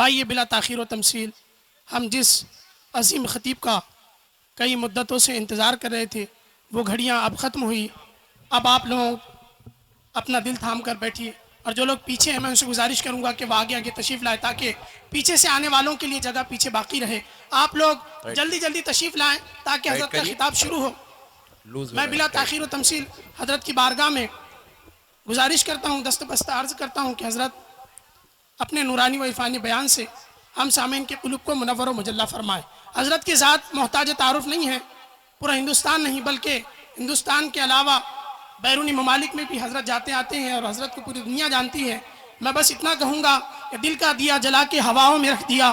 بھائی بلا تاخیر و تمثیل ہم جس عظیم خطیب کا کئی مدتوں سے انتظار کر رہے تھے وہ گھڑیاں اب ختم ہوئی. اب آپ لوگ اپنا دل تھام کر بیٹھیے، اور جو لوگ پیچھے ہیں میں ان سے گزارش کروں گا کہ وہ آگے آگے تشریف لائیں تاکہ پیچھے سے آنے والوں کے لیے جگہ پیچھے باقی رہے. آپ لوگ جلدی جلدی تشریف لائیں تاکہ حضرت کا خطاب شروع ہو. میں بلا تاخیر و تمثیل حضرت کی بارگاہ میں گزارش کرتا ہوں، دست بستہ عرض کرتا ہوں کہ حضرت اپنے نورانی و عرفانی بیان سے ہم سامعین کے قلوب کو منور و مجلہ فرمائے. حضرت کی ذات محتاج تعارف نہیں ہے، پورا ہندوستان نہیں بلکہ ہندوستان کے علاوہ بیرونی ممالک میں بھی حضرت جاتے آتے ہیں اور حضرت کو پوری دنیا جانتی ہے. میں بس اتنا کہوں گا کہ دل کا دیا جلا کے ہواؤں میں رکھ دیا،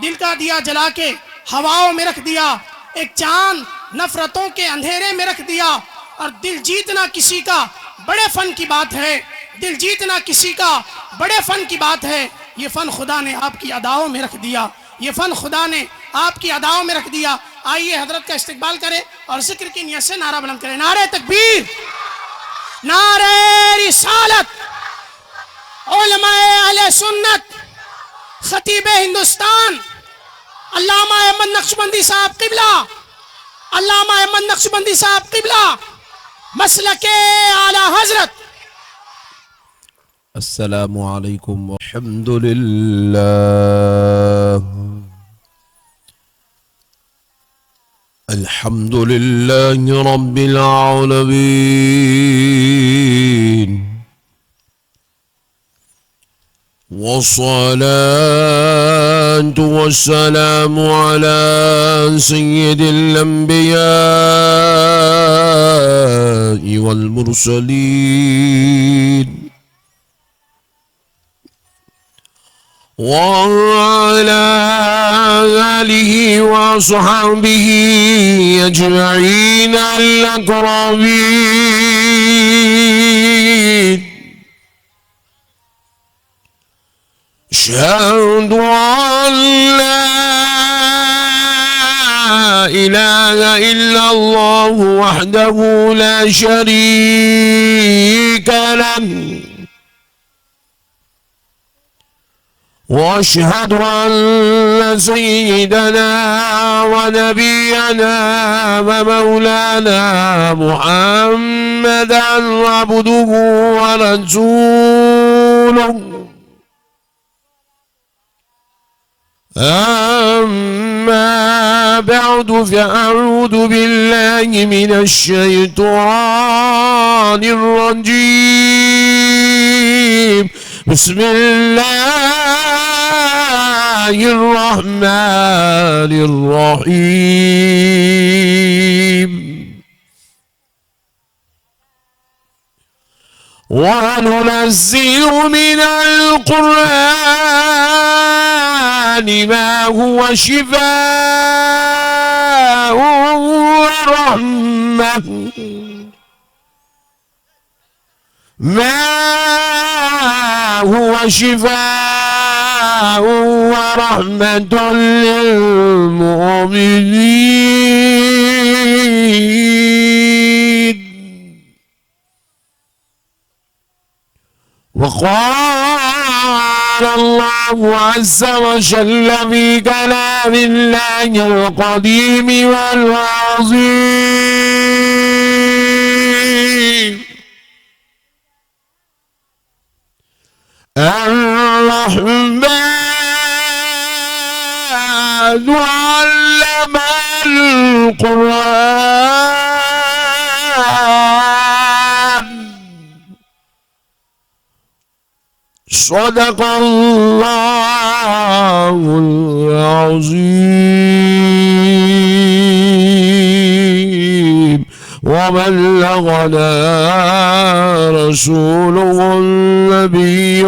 دل کا دیا جلا کے ہواؤں میں رکھ دیا، ایک چاند نفرتوں کے اندھیرے میں رکھ دیا. اور دل جیتنا کسی کا بڑے فن کی بات ہے، دل جیتنا کسی کا بڑے فن کی بات ہے. یہ فن خدا نے آپ کی اداؤں میں رکھ دیا، یہ فن خدا نے آپ کی اداؤں میں رکھ دیا. آئیے حضرت کا استقبال کریں اور ذکر کی نیت سے نعرہ بلند کریں. نعرہ تکبیر، نعرہ رسالت. علماء اہل سنت، خطیب ہندوستان علامہ احمد نقشبندی صاحب قبلہ، علامہ احمد نقشبندی صاحب قبلہ، مسلک اعلی حضرت. السلام علیکم والحمد للہ. الحمد للہ رب العالمین، والصلاة والسلام على سيد الأنبياء والمرسلين وعلى آله وصحبه أجمعين الأكرمين. أشهد أن لا إله إلا الله وحده لا شريك له، وأشهد أن سيدنا ونبينا ومولانا محمدا عبده ورسوله. أما بعد فأعوذ بالله من الشيطان الرجيم. بسم الله الرحمن الرحيم. وننزل من القرآن ما هو شفاء ورحمة، ما هو شفاء ورحمة للمؤمنين. وقال الله عز وجل في كلام الله القديم والعظيم: الرحمن علم القرآن. صدق الله العظيم. وبلغنا رسوله النبي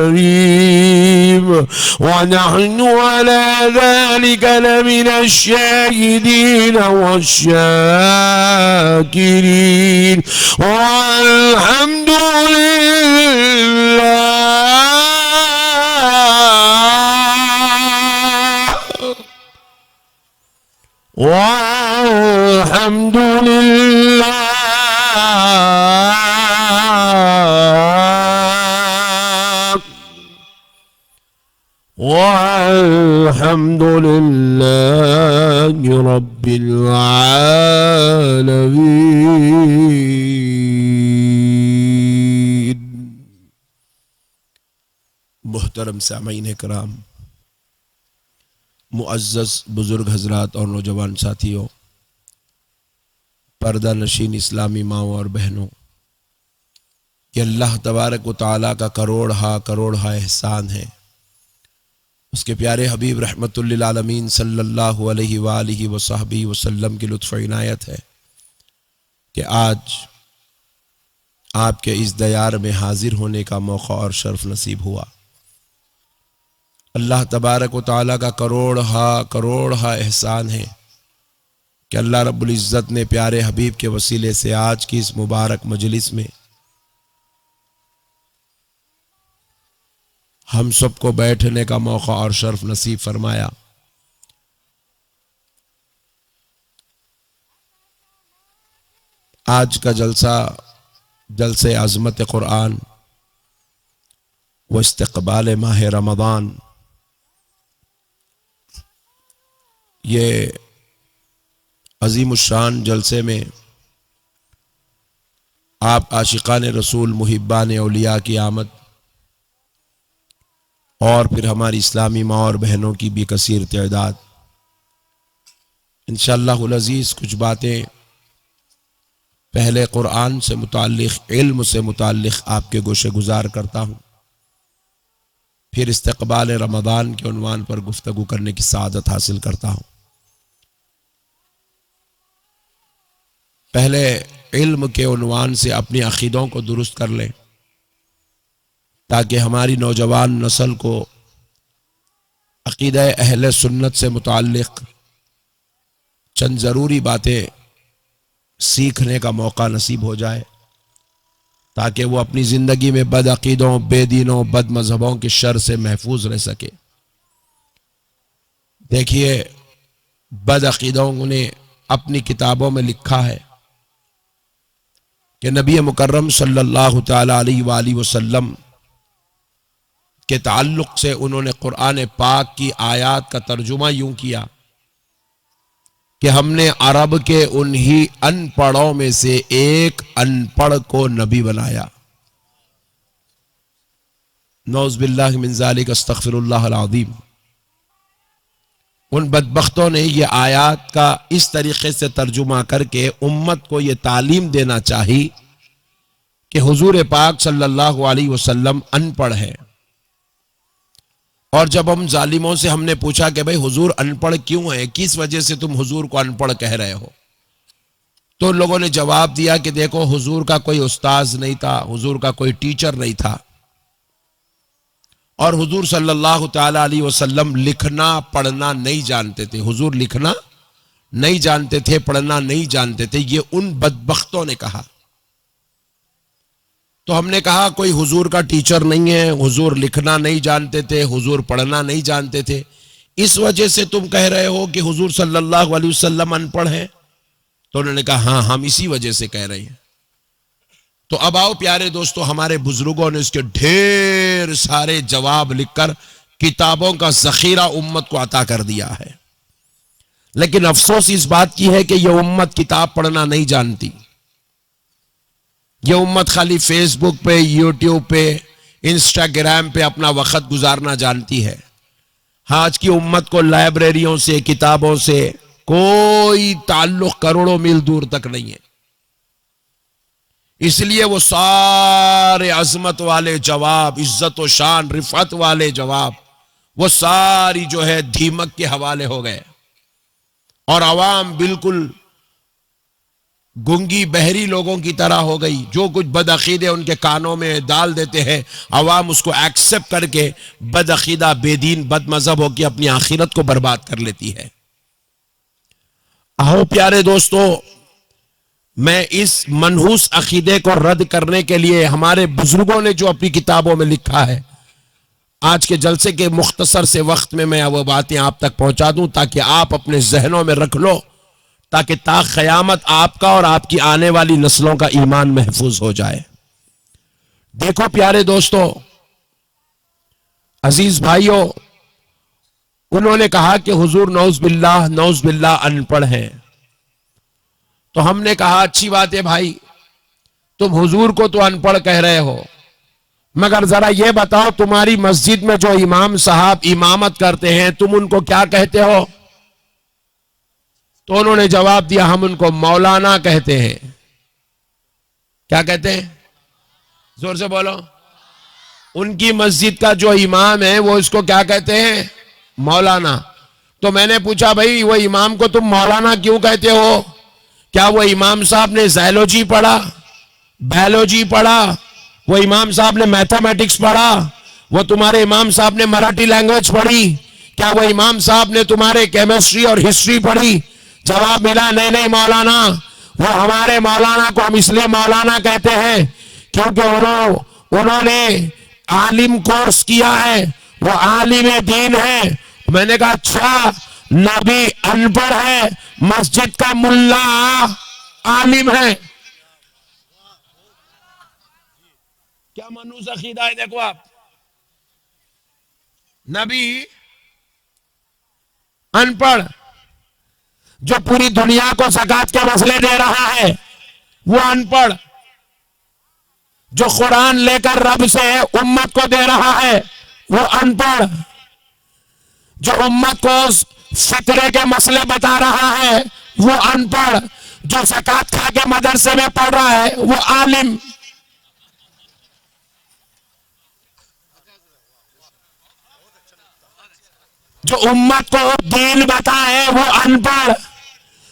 الكريم، ونحن على ذلك لمن الشاهدين والشاكرين. والحمد لله والحمد لله والحمد لله رب العالمين۔ محترم سامعین کرام، معزز بزرگ حضرات اور نوجوان ساتھیوں، پردہ نشین اسلامی ماؤں اور بہنوں، کہ اللہ تبارک و تعالیٰ کا کروڑ احسان ہے، اس کے پیارے حبیب رحمت للعالمین صلی اللہ علیہ وآلہ وصحبہ وسلم کی لطف عنایت ہے کہ آج آپ کے اس دیار میں حاضر ہونے کا موقع اور شرف نصیب ہوا۔ اللہ تبارک و تعالیٰ کا کروڑ احسان ہے کہ اللہ رب العزت نے پیارے حبیب کے وسیلے سے آج کی اس مبارک مجلس میں ہم سب کو بیٹھنے کا موقع اور شرف نصیب فرمایا۔ آج کا جلسہ عظمت قرآن و استقبال ماہ رمضان، یہ عظیم الشان جلسے میں آپ عاشقان رسول، محبان اولیاء کی آمد اور پھر ہماری اسلامی ماں اور بہنوں کی بھی کثیر تعداد، انشاءاللہ العزیز کچھ باتیں پہلے قرآن سے متعلق، علم سے متعلق آپ کے گوشے گزار کرتا ہوں، پھر استقبال رمضان کے عنوان پر گفتگو کرنے کی سعادت حاصل کرتا ہوں۔ پہلے علم کے عنوان سے اپنی عقیدوں کو درست کر لیں تاکہ ہماری نوجوان نسل کو عقیدہ اہل سنت سے متعلق چند ضروری باتیں سیکھنے کا موقع نصیب ہو جائے، تاکہ وہ اپنی زندگی میں بد عقیدوں، بے دینوں، بد مذہبوں کے شر سے محفوظ رہ سکے۔ دیکھیے، بد عقیدوں نے اپنی کتابوں میں لکھا ہے کہ نبی مکرم صلی اللہ تعالی علیہ وآلہ وسلم کے تعلق سے انہوں نے قرآن پاک کی آیات کا ترجمہ یوں کیا کہ ہم نے عرب کے انہی ان پڑھوں میں سے ایک ان پڑھ کو نبی بنایا۔ نعوذ باللہ من ذالک، استغفر اللہ العظیم۔ ان بدبختوں نے یہ آیات کا اس طریقے سے ترجمہ کر کے امت کو یہ تعلیم دینا چاہی کہ حضور پاک صلی اللہ علیہ وسلم ان پڑھ ہے، اور جب ہم ظالموں سے ہم نے پوچھا کہ بھئی حضور ان پڑھ کیوں ہے، کس وجہ سے تم حضور کو ان پڑھ کہہ رہے ہو، تو ان لوگوں نے جواب دیا کہ دیکھو، حضور کا کوئی استاذ نہیں تھا، حضور کا کوئی ٹیچر نہیں تھا، اور حضور صلی اللہ تعالی علیہ وسلم لکھنا پڑھنا نہیں جانتے تھے۔ حضور لکھنا نہیں جانتے تھے، پڑھنا نہیں جانتے تھے، یہ ان بدبختوں نے کہا۔ تو ہم نے کہا کوئی حضور کا ٹیچر نہیں ہے، حضور لکھنا نہیں جانتے تھے، حضور پڑھنا نہیں جانتے تھے، اس وجہ سے تم کہہ رہے ہو کہ حضور صلی اللہ علیہ وسلم ان پڑھ ہیں؟ تو انہوں نے کہا ہاں، ہم اسی وجہ سے کہہ رہے ہیں۔ تو اب آؤ پیارے دوستو، ہمارے بزرگوں نے اس کے ڈھیر سارے جواب لکھ کر کتابوں کا ذخیرہ امت کو عطا کر دیا ہے، لیکن افسوس اس بات کی ہے کہ یہ امت کتاب پڑھنا نہیں جانتی۔ یہ امت خالی فیس بک پہ، یوٹیوب پہ، انسٹاگرام پہ اپنا وقت گزارنا جانتی ہے۔ آج کی امت کو لائبریریوں سے، کتابوں سے کوئی تعلق کروڑوں میل دور تک نہیں ہے، اس لیے وہ سارے عظمت والے جواب، عزت و شان، رفعت والے جواب، وہ ساری جو ہے دھیمک کے حوالے ہو گئے، اور عوام بالکل گنگی بہری لوگوں کی طرح ہو گئی۔ جو کچھ بدعقیدے ان کے کانوں میں ڈال دیتے ہیں، عوام اس کو ایکسپٹ کر کے بدعقیدہ، بے دین، بد مذہب ہو کے اپنی آخرت کو برباد کر لیتی ہے۔ آؤ پیارے دوستو، میں اس منحوس عقیدے کو رد کرنے کے لیے ہمارے بزرگوں نے جو اپنی کتابوں میں لکھا ہے، آج کے جلسے کے مختصر سے وقت میں وہ باتیں آپ تک پہنچا دوں تاکہ آپ اپنے ذہنوں میں رکھ لو، تاکہ تا قیامت آپ کا اور آپ کی آنے والی نسلوں کا ایمان محفوظ ہو جائے۔ دیکھو پیارے دوستو، عزیز بھائیوں، انہوں نے کہا کہ حضور نعوذ باللہ ان پڑھ ہیں. تو ہم نے کہا اچھی بات ہے بھائی، تم حضور کو تو ان پڑھ کہہ رہے ہو، مگر ذرا یہ بتاؤ تمہاری مسجد میں جو امام صاحب امامت کرتے ہیں تم ان کو کیا کہتے ہو؟ تو انہوں نے جواب دیا ہم ان کو مولانا کہتے ہیں. کیا کہتے ہیں؟ زور سے بولو. ان کی مسجد کا جو امام ہے وہ اس کو کیا کہتے ہیں؟ مولانا. تو میں نے پوچھا بھائی وہ امام کو تم مولانا کیوں کہتے ہو؟ کیا وہ امام صاحب نے زائلوجی پڑھا، بایولوجی پڑھا، وہ امام صاحب نے میتھمیٹکس پڑھا، وہ تمہارے امام صاحب نے مراٹھی لینگویج پڑھی، کیا وہ امام صاحب نے تمہارے کیمسٹری اور ہسٹری پڑھی؟ جواب ملا نہیں مولانا، وہ ہمارے مولانا کو ہم اس لیے مولانا کہتے ہیں کیونکہ انہوں نے عالم کورس کیا ہے، وہ عالم دین ہے. میں نے کہا اچھا، نبی ان پڑھ ہے، مسجد کا ملا عالم ہے. کیا منوس عقیدہ ہے؟ دیکھو آپ، نبی ان پڑھ جو پوری دنیا کو زکات کے مسئلے دے رہا ہے وہ ان پڑھ، جو قرآن لے کر رب سے امت کو دے رہا ہے وہ ان پڑھ، جو امت کو فطرے کے مسئلے بتا رہا ہے وہ ان پڑھ، جو زکات کھا کے مدرسے میں پڑھ رہا ہے وہ عالم. جو امت کو دین بتائے وہ ان پڑھ،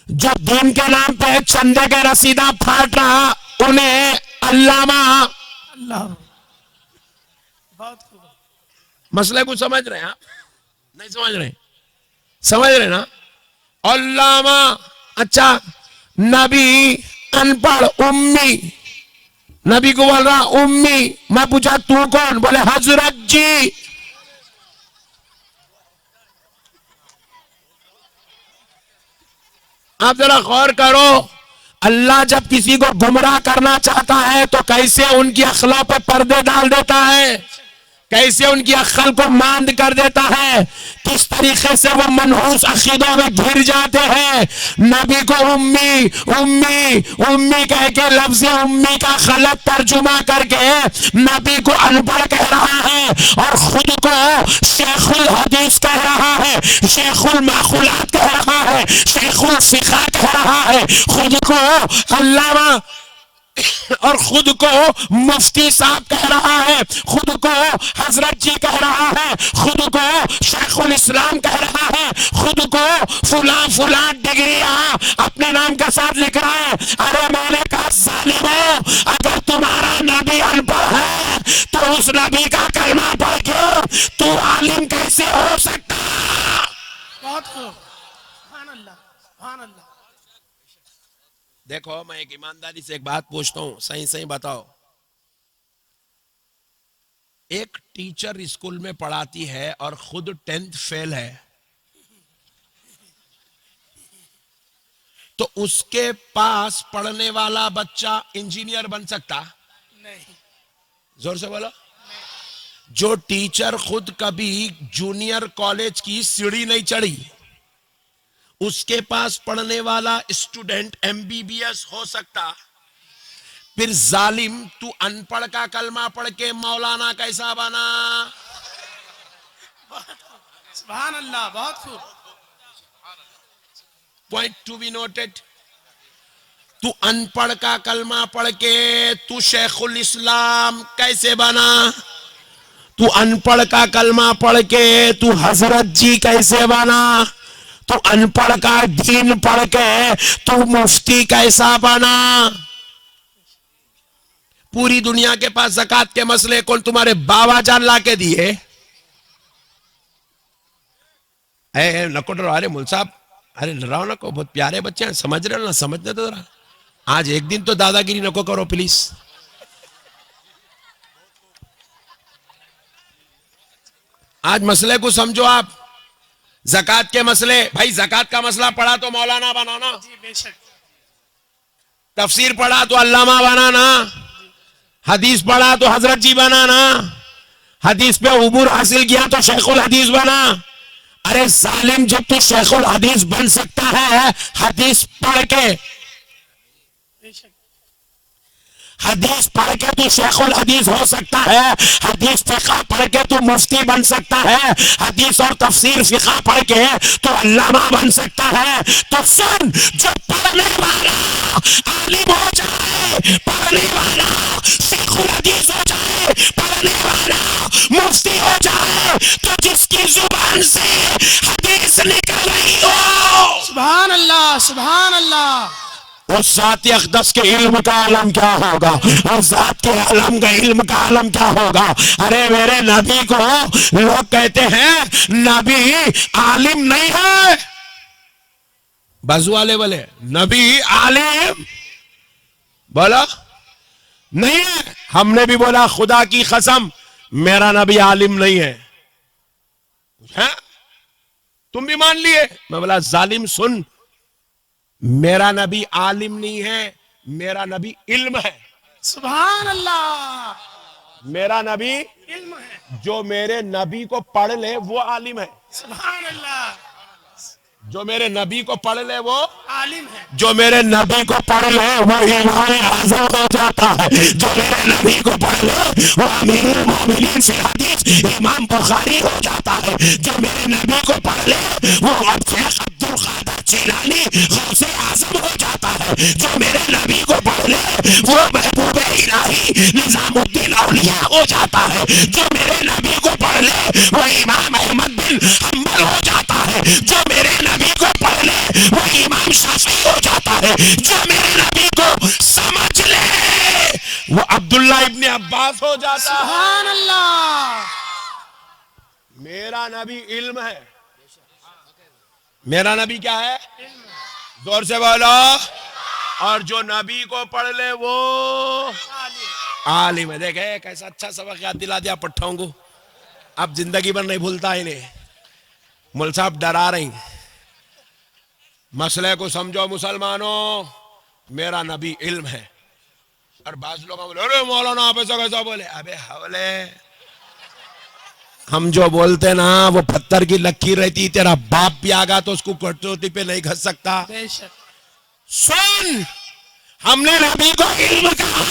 جو دین کے نام پہ چندے کے رسیدہ پھاٹ رہا انہیں علامہ. اللہ بہت خوب. مسئلے کو سمجھ رہے ہیں آپ؟ نہیں سمجھ رہے؟ سمجھ رہے نا؟ علامہ. اچھا، نبی ان پڑھ امی، نبی کو بول رہا امی. میں پوچھا تو کون؟ بولے حضرت جی. آپ ذرا غور کرو، اللہ جب کسی کو گمراہ کرنا چاہتا ہے تو کیسے ان کی عقلوں پہ پردے ڈال دیتا ہے، کیسے ان کی عقل کو ماند کر دیتا ہے، کس طریقے سے وہ منحوس عقیدوں میں گر جاتے ہیں. نبی کو امی امی امی کہہ کے لفظ امی کا غلط ترجمہ کر کے نبی کو ان پڑھ کہہ رہا ہے، اور خود کو شیخ الحدیث کہہ رہا ہے، شیخ المعقولات کہہ رہا ہے، شیخ الفقہ کہہ رہا ہے، خود کو علامہ اور خود کو مفتی صاحب کہہ رہا ہے، خود کو حضرت جی کہہ رہا ہے، خود کو شیخ الاسلام کہہ رہا ہے، خود کو فلاں ڈگریاں اپنے نام کے ساتھ لکھ رہا ہے. ارے میں نے کہا ظالمو، اگر تمہارا نبی ان پڑھ ہے تو اس نبی کا کلمہ پڑھ کے تو عالم کیسے ہو سکتا؟ بہت خوب. سبحان اللہ سبحان اللہ. دیکھو میں ایک ایمانداری سے ایک بات پوچھتا ہوں، صحیح بتاؤ. ایک ٹیچر اسکول میں پڑھاتی ہے اور خود 10th فیل ہے، تو اس کے پاس پڑھنے والا بچہ انجینئر بن سکتا؟ نہیں. زور سے بولو. جو ٹیچر خود کبھی جونیئر کالج کی سیڑھی نہیں چڑھی، اس کے پاس پڑھنے والا اسٹوڈنٹ MBBS ہو سکتا؟ پھر ظالم تو ان پڑھ کا کلمہ پڑھ کے مولانا کیسا بنا؟ سبحان اللہ. بہت خوب. Point to be noted. تو ان پڑھ کا کلمہ پڑھ کے تو شیخ الاسلام کیسے بنا؟ تو ان پڑھ کا کلمہ پڑھ کے تو حضرت جی کیسے بنا؟ تو ان پڑھ کا دین پڑھ کے تو مفتی کیسا بنا؟ پوری دنیا کے پاس زکات کے مسئلے کون تمہارے بابا جان لا کے دیے؟ اے نکو ڈرو. ارے مول صاحب، ارے ڈراؤ نکو، بہت پیارے بچے ہیں، سمجھ رہے ہو نا؟ سمجھنے تو ذرا. آج ایک دن تو دادا گیری نکو کرو پلیز. آج مسئلے کو سمجھو آپ. زکات کے مسئلے، بھائی زکات کا مسئلہ پڑھا تو مولانا بنانا، جی بے شک. تفسیر پڑھا تو علامہ بنانا، حدیث پڑھا تو حضرت جی بنانا، حدیث پہ عبور حاصل کیا تو شیخ الحدیث بنا. ارے ظالم، جب تو شیخ الحدیث بن سکتا ہے حدیث پڑھ کے، بے شک حدیث پڑھ کے تو شیخ الحدیث ہو سکتا ہے، حدیث فقہ پڑھ کے تو مفتی بن سکتا ہے، حدیث اور تفسیر فقہ پڑھ کے تو علامہ بن سکتا ہے۔ تو سن، جو پڑھنے والا عالم ہو جائے، پڑھنے والا شیخ الحدیث ہو جائے، پڑھنے والا مفتی ہو جائے، تو جس کی زبان سے حدیث نکل رہی ہو، سبحان اللہ سبحان اللہ، اس ذات اقدس کے علم کا عالم کیا ہوگا، اس ذات کے علم کا علم کا عالم کیا ہوگا۔ ارے میرے نبی کو لوگ کہتے ہیں نبی عالم نہیں ہے، بازو والے بولے نبی عالم بولا نہیں ہے، ہم نے بھی بولا خدا کی قسم میرا نبی عالم نہیں ہے، تم بھی مان لیے۔ میں بولا ظالم سن، میرا نبی عالم نہیں ہے، میرا نبی علم ہے، سبحان اللہ، میرا نبی علم ہے، جو میرے نبی کو پڑھ لے وہ عالم ہے، سبحان اللہ، جو میرے نبی کو پڑھ لے وہ، عالم ہے، جو میرے نبی کو پڑھ لے وہ امام اعظم ہو جاتا ہے، جو میرے نبی کو پڑھ لے وہ امیر المومنین فی الحدیث امام بخاری ہو جاتا ہے، جو میرے نبی کو پڑھ لے وہ شیخ عبد القادر جیلانی غوث اعظم ہو جاتا ہے، جو میرے نبی کو پڑھ لے وہ محبوب الہی نظام الدین اولیاء ہو جاتا ہے، جو میرے نبی کو پڑھ لے وہ امام احمد بن حنبل ہو جاتا ہے، جو میرے نبی کو پڑھ لے وہ امام شافعی ہو جاتا ہے، جو میرے نبی کو سمجھ لے وہ عبداللہ ابن عباس ہو جاتا ہے۔ سبحان اللہ، میرا نبی علم ہے، میرا نبی کیا ہے؟ زور سے بولو، اور جو نبی کو پڑھ لے وہ عالم ہے۔ دیکھے کیسا اچھا سبق یاد دلا دیا پٹھوں کو، اب زندگی بھر نہیں بھولتا انہیں۔ مول صاحب ڈرا رہی، مسئلے کو سمجھو مسلمانوں، میرا نبی علم ہے۔ اور بعض لوگ بولے ارے مولانا آپ ایسا کیسا بولے، ابے حولے، ہم جو بولتے نا وہ پتھر کی لکیر رہتی، تیرا باپ بھی آگا تو اس کو کٹوتی پہ نہیں گھس سکتا۔ بے شک، سن، ہم نے نبی کو علم کہا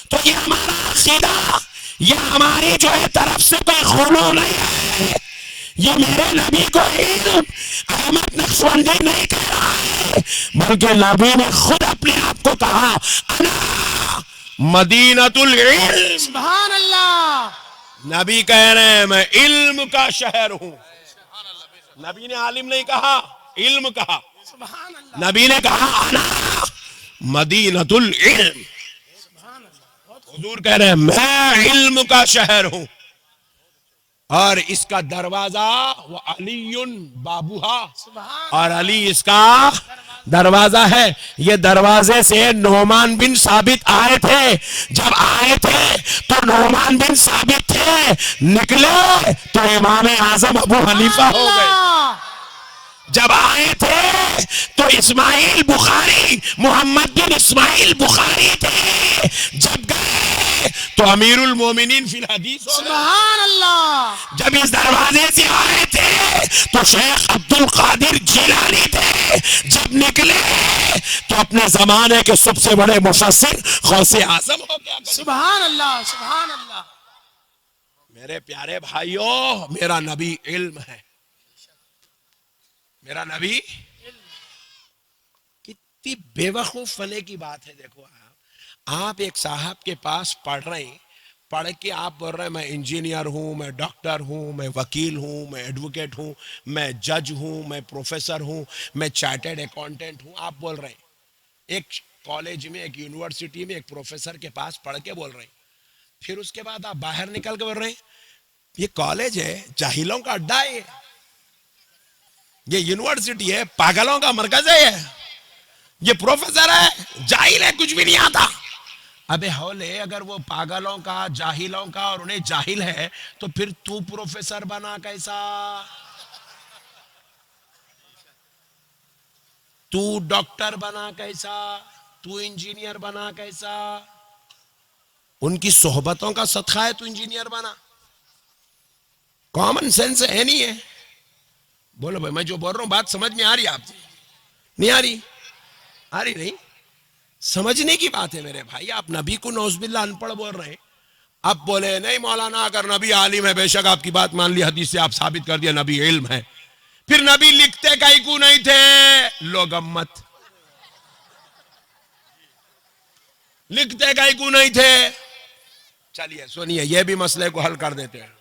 تو یہ ہمارا عقیدہ، یہ ہماری جو ہے طرف سے کوئی غلو نہیں ہے، یہ میرے نبی کو علم احمد نقشبندی نہیں کہہ رہا ہے، بلکہ نبی نے خود اپنے آپ کو کہا انا مدینۃ العلم۔ سبحان اللہ، نبی کہہ رہے ہیں میں علم کا شہر ہوں۔ نبی نے عالم نہیں کہا، علم کہا۔ سبحان اللہ، نبی نے کہا انا مدینۃ العلم، سبحان اللہ، حضور کہہ رہے ہیں میں علم کا شہر ہوں، اور اس کا دروازہ وہ علی بابوہا، سبحان اور علی اس کا دروازہ ہے۔ یہ دروازے سے نعمان بن ثابت آئے تھے، جب آئے تھے تو نعمان بن ثابت تھے، نکلے تو امام اعظم ابو حنیفہ ہو گئے، اللہ، جب آئے تھے تو اسماعیل بخاری محمد بن اسماعیل بخاری تھے، جب گئے تو امیر المومنین فی الحدیث ہو گئے، سبحان اللہ، جب اس دروازے سے آئے تھے تو شیخ عبد القادر جیلانی تھے، جب نکلے تو اپنے زمانے کے سب سے بڑے مفسر غوث اعظم ہو گیا۔ سبحان اللہ، سبحان اللہ، میرے پیارے بھائیوں، میرا نبی علم ہے، میرا نبی کتنی بے وقوف فنے کی بات ہے۔ دیکھو آپ ایک صاحب کے پاس پڑھ رہے ہیں، پڑھ کے آپ بول رہے ہیں میں انجینئر ہوں، میں ڈاکٹر ہوں، میں وکیل ہوں، میں ایڈوکیٹ ہوں، میں جج ہوں، میں پروفیسر ہوں، میں چارٹرڈ اکاؤنٹنٹ ہوں، آپ بول رہے ہیں۔ ایک کالج میں، ایک یونیورسٹی میں ایک پروفیسر کے پاس پڑھ کے بول رہے ہیں، پھر اس کے بعد آپ باہر نکل کے بول رہے ہیں یہ کالج ہے جاہلوں کا اڈا ہے، یہ یونیورسٹی ہے پاگلوں کا مرکز ہے، یہ پروفیسر ہے جاہل ہے کچھ بھی نہیں آتا۔ ابے ہولے، اگر وہ پاگلوں کا جاہلوں کا اور انہیں جاہل ہے تو پھر تو پروفیسر بنا کیسا، تو ڈاکٹر بنا کیسا، تو انجینئر بنا کیسا؟ ان کی صحبتوں کا صدقہ ہے تو انجینئر بنا، کامن سینس ہے نہیں ہے؟ بولو بھائی، میں جو بول رہا ہوں بات سمجھ میں آ رہی ہے آپ سے؟ نہیں آ رہی؟ آ رہی نہیں؟ سمجھنے کی بات ہے میرے بھائی. آپ نبی کو نعوذ باللہ ان پڑھ بول رہے ہیں. اب بولے نہیں مولانا اگر نبی عالم ہے، بے شک آپ کی بات مان لی، حدیث سے آپ ثابت کر دیا نبی علم ہے، پھر نبی لکھتے کئی کو نہیں تھے؟ لوگ امت لکھتے کئی کو نہیں تھے؟ چلیے سنیے، یہ بھی مسئلے کو حل کر دیتے ہیں.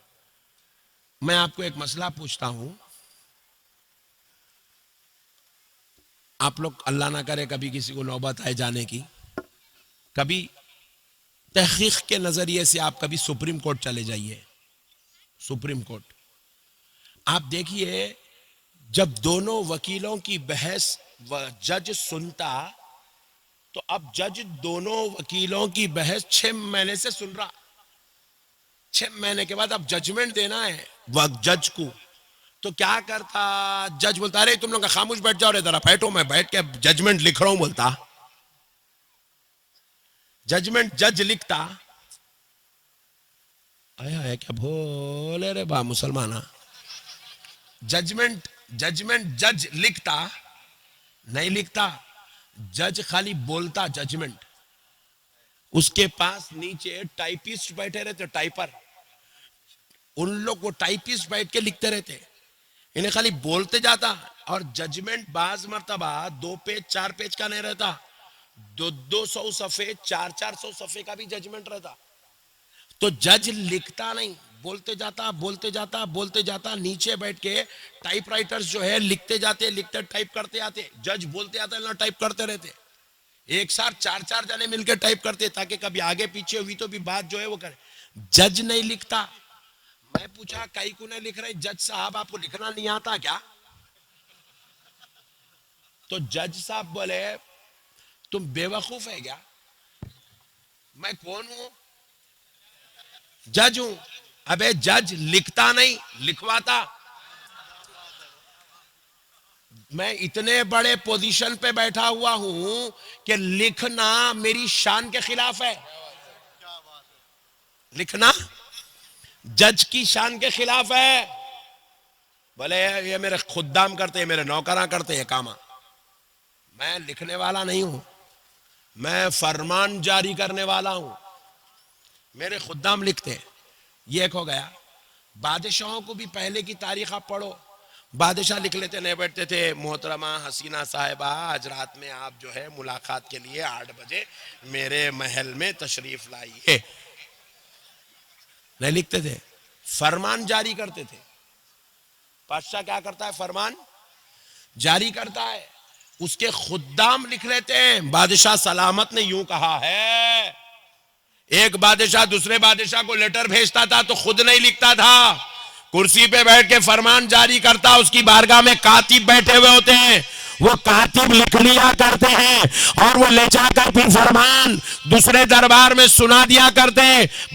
میں آپ کو ایک مسئلہ پوچھتا ہوں. آپ لوگ اللہ نہ کرے کبھی کسی کو نوبت آئے جانے کی، کبھی تحقیق کے نظریے سے آپ کبھی سپریم کورٹ چلے جائیے. سپریم کورٹ آپ دیکھیے، جب دونوں وکیلوں کی بحث جج سنتا، تو اب جج دونوں وکیلوں کی بحث 6 مہینے سے سن رہا. 6 مہینے کے بعد اب ججمنٹ دینا ہے جج کو. تو کیا کرتا؟ جج بولتا ارے تم لوگ خاموش بیٹھ جاؤ رے، ذرا بیٹھو، میں بیٹھ کے ججمنٹ لکھ رہا ہوں. بولتا ججمنٹ جج لکھتا. آیا ہے کیا بھولے رے با مسلمانہ؟ ججمنٹ جج لکھتا نہیں لکھتا، جج خالی بولتا ججمنٹ. اس کے پاس نیچے ٹائپسٹ بیٹھے رہتے، ٹائپر. ان لوگ وہ ٹائپسٹ بیٹھ کے لکھتے رہتے، انہیں خالی بولتے جاتا. اور ججمنٹ بعض مرتبہ 2 پیج 4 پیج کا نہیں رہتا، 200 صفحے 400 صفحے کا بھی ججمنٹ رہتا. تو جج لکھتا نہیں، بولتے جاتا بولتے جاتا بولتے جاتا. نیچے بیٹھ کے ٹائپ رائٹرز جو ہے لکھتے جاتے، لکھتے ٹائپ کرتے آتے. جج بولتے آتے نہ ٹائپ کرتے رہتے. ایک ساتھ 4 جنے مل کے ٹائپ کرتے تاکہ کبھی آگے پیچھے ہوئی تو بھی بات جو ہے وہ کرے. جج نہیں لکھتا. میں پوچھا کئی کو نہیں لکھ رہے؟ جج صاحب آپ کو لکھنا نہیں آتا کیا؟ تو جج صاحب بولے تم بے وقوف ہے کیا؟ میں کون ہوں؟ جج ہوں. ابے جج لکھتا نہیں، لکھواتا. میں اتنے بڑے پوزیشن پہ بیٹھا ہوا ہوں کہ لکھنا میری شان کے خلاف ہے. لکھنا جج کی شان کے خلاف ہے. بولے یہ میرے خدام کرتے، میرے نوکراں کرتے یہ کام. میں لکھنے والا نہیں ہوں، میں فرمان جاری کرنے والا ہوں. میرے خدام لکھتے. یہ ایک ہو گیا. بادشاہوں کو بھی پہلے کی تاریخ آپ پڑھو، بادشاہ لکھ لیتے، نہیں بیٹھتے تھے محترمہ حسینہ صاحبہ آج رات میں آپ جو ہے ملاقات کے لیے 8 بجے میرے محل میں تشریف لائیے. نہیں لکھتے تھے، فرمان جاری کرتے تھے. بادشاہ کیا کرتا ہے؟ فرمان جاری کرتا ہے. اس کے خدام لکھ لیتے ہیں بادشاہ سلامت نے یوں کہا ہے. ایک بادشاہ دوسرے بادشاہ کو لیٹر بھیجتا تھا تو خود نہیں لکھتا تھا، کرسی پہ بیٹھ کے فرمان جاری کرتا. اس کی بارگاہ میں کاتب بیٹھے ہوئے ہوتے ہیں، وہ کاتب لکھ لیا کرتے ہیں اور وہ لے جا کر پھر فرمان دوسرے دربار میں سنا دیا کرتے.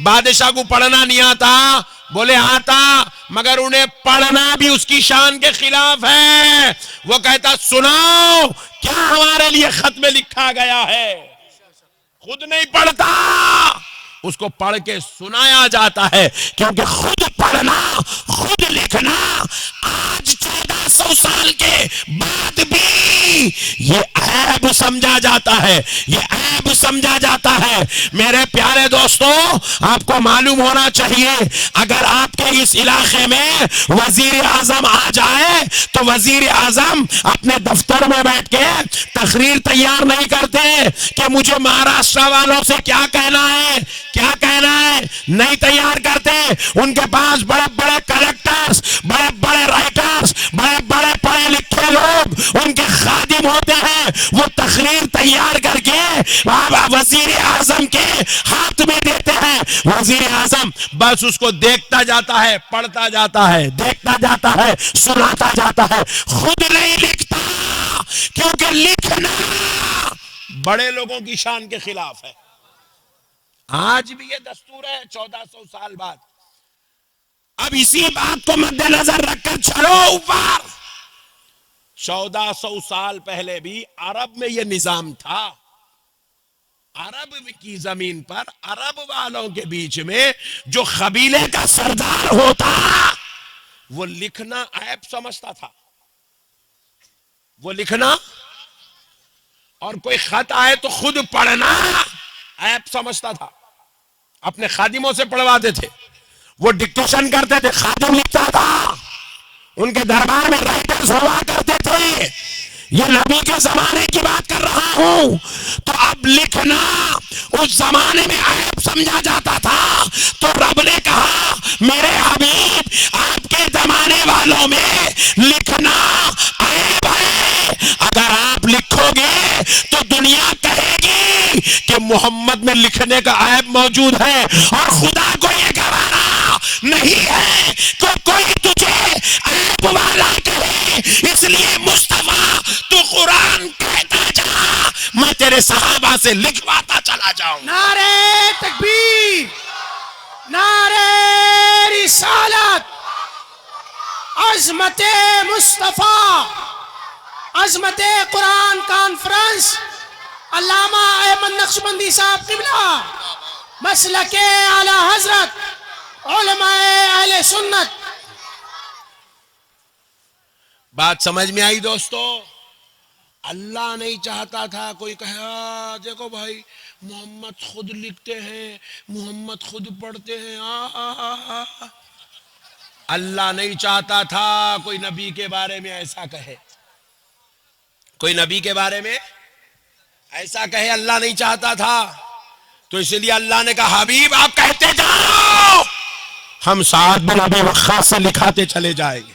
بادشاہ کو پڑھنا نہیں آتا، بولے آتا، مگر انہیں پڑھنا بھی اس کی شان کے خلاف ہے. وہ کہتا سناؤ کیا ہمارے لیے خط میں لکھا گیا ہے. خود نہیں پڑھتا، اس کو پڑھ کے سنایا جاتا ہے. کیونکہ خود پڑھنا خود لکھنا آج 1400 سال کے بعد بھی یہ عیب سمجھا جاتا ہے، یہ عیب سمجھا جاتا ہے. میرے پیارے دوستو، آپ کو معلوم ہونا چاہیے اگر آپ کے اس علاقے میں وزیر اعظم آ جائے تو وزیر اعظم اپنے دفتر میں بیٹھ کے تقریر تیار نہیں کرتے کہ مجھے مہاراشٹر والوں سے کیا کہنا ہے، کیا کہنا ہے. نہیں تیار کرتے. ان کے پاس بڑے بڑے کلیکٹرز، بڑے بڑے رائٹرز، بڑے بڑے پڑھے لکھے لوگ ان کے خادم ہوتے ہیں. وہ تقریر تیار کر کے وزیر اعظم کے ہاتھ میں دیتے ہیں. وزیر اعظم بس اس کو دیکھتا جاتا ہے، پڑھتا جاتا ہے، دیکھتا جاتا ہے، سناتا جاتا ہے. خود نہیں لکھتا، کیونکہ لکھنا بڑے لوگوں کی شان کے خلاف ہے. آج بھی یہ دستور ہے 1400 سال بعد. اب اسی بات کو مد نظر رکھ کر چلو اوپر. 1400 سال پہلے بھی عرب میں یہ نظام تھا. عرب کی زمین پر عرب والوں کے بیچ میں جو قبیلے کا سردار ہوتا وہ لکھنا عیب سمجھتا تھا. وہ لکھنا اور کوئی خط آئے تو خود پڑھنا عیب سمجھتا تھا. اپنے خادموں سے پڑھواتے تھے, وہ ڈکٹیشن کرتے تھے, خادم لکھتا تھا, ان کے دربار میں رائٹرز ہوا کرتے تھے. یہ نبی کے زمانے کی بات کر رہا ہوں. تو اب لکھنا اس زمانے میں عیب سمجھا جاتا تھا, تو رب نے کہا میرے حبیب آپ کے زمانے والوں میں لکھنا عیب ہے. اگر آپ لکھو گے تو دنیا کہے گی کہ محمد میں لکھنے کا عیب موجود ہے, اور خدا کو یہ گوارا نہیں ہے کہ کوئی تجھے عیب والا کہے. اس لیے مصطفیٰ تو قرآن کہتا جا, میں تیرے صحابہ سے لکھواتا چلا جاؤں. نعرہ تکبیر, نعرہ رسالت, عظمت مصطفیٰ, عظمت قرآن کانفرنس, علامہ احمد نقشبندی صاحب قبلہ, مسلک اعلی حضرت, علماء اہل سنت. بات سمجھ میں آئی دوستو؟ اللہ نہیں چاہتا تھا کوئی کہا دیکھو بھائی محمد خود لکھتے ہیں, محمد خود پڑھتے ہیں. اللہ نہیں چاہتا تھا کوئی نبی کے بارے میں ایسا کہے, کوئی نبی کے بارے میں ایسا کہے, اللہ نہیں چاہتا تھا. تو اس لیے اللہ نے کہا حبیب آپ کہتے جاؤ, ہم سعد بن ابی وقاص سے لکھاتے چلے جائیں گے.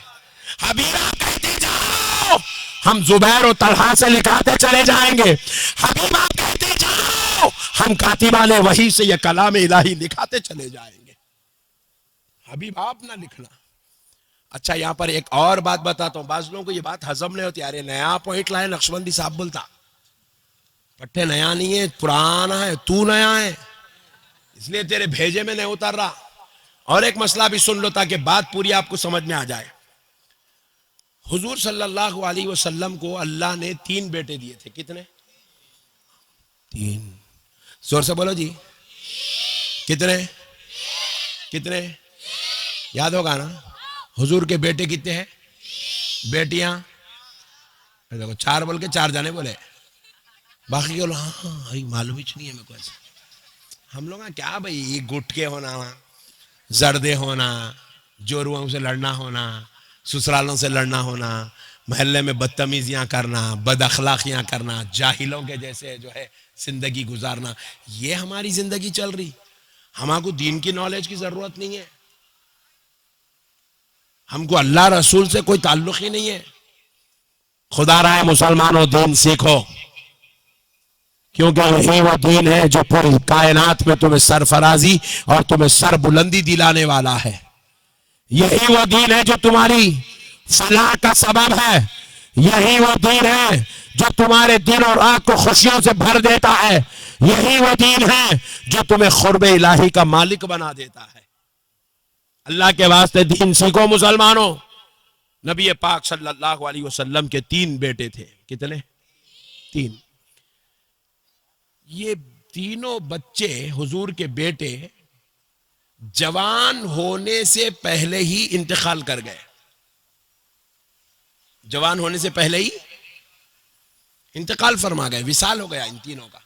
حبیب آپ کہتے جاؤ, ہم زبیر و طلحہ سے لکھاتے چلے جائیں گے. حبیب آپ کہتے جاؤ, ہم کاتبان وحی سے یہ کلام الہی لکھاتے چلے جائیں گے. حبیب آپ نہ لکھنا. اچھا یہاں پر ایک اور بات بتاتا ہوں, بعض لوگوں کو یہ بات ہضم نہیں ہوتی. ارے نیا پوائنٹ لائے نقشبندی صاحب بولتا, پٹھے نیا نہیں ہے, پرانا ہے, تو نیا ہے, اس لیے تیرے بھیجے میں نہیں اتر رہا. اور ایک مسئلہ بھی سن لو تاکہ بات پوری آپ کو سمجھ میں آ جائے. حضور صلی اللہ علیہ وسلم کو اللہ نے 3 بیٹے دیے تھے. کتنے؟ 3. زور سے بولو جی. کتنے؟ کتنے یاد ہوگا نا؟ حضور کے بیٹے کتنے ہیں؟ بیٹیاں دیکھو 4 بول کے 4 جانے بولے, باقی کے ہاں معلوم ہی نہیں ہے میرے کو. ایسا ہم لوگ کیا بھائی, گٹکے ہونا, زردے ہونا, جوروؤں سے لڑنا ہونا, سسرالوں سے لڑنا ہونا, محلے میں بدتمیزیاں کرنا, بد اخلاقیاں کرنا, جاہلوں کے جیسے جو ہے زندگی گزارنا, یہ ہماری زندگی چل رہی. ہمارے کو دین کی نالج کی ضرورت نہیں ہے, ہم کو اللہ رسول سے کوئی تعلق ہی نہیں ہے. خدا رائے مسلمانوں دین سیکھو, کیونکہ یہی وہ دین ہے جو پوری کائنات میں تمہیں سرفرازی اور تمہیں سر بلندی دلانے والا ہے. یہی وہ دین ہے جو تمہاری فلاح کا سبب ہے. یہی وہ دین ہے جو تمہارے دل اور رات کو خوشیوں سے بھر دیتا ہے. یہی وہ دین ہے جو تمہیں قرب الہی کا مالک بنا دیتا ہے. اللہ کے واسطے دین سیکھو مسلمانوں. نبی پاک صلی اللہ علیہ وسلم کے 3 بیٹے تھے. کتنے؟ 3. یہ تینوں بچے حضور کے بیٹے جوان ہونے سے پہلے ہی انتقال کر گئے. جوان ہونے سے پہلے ہی انتقال فرما گئے, وصال ہو گیا ان تینوں کا.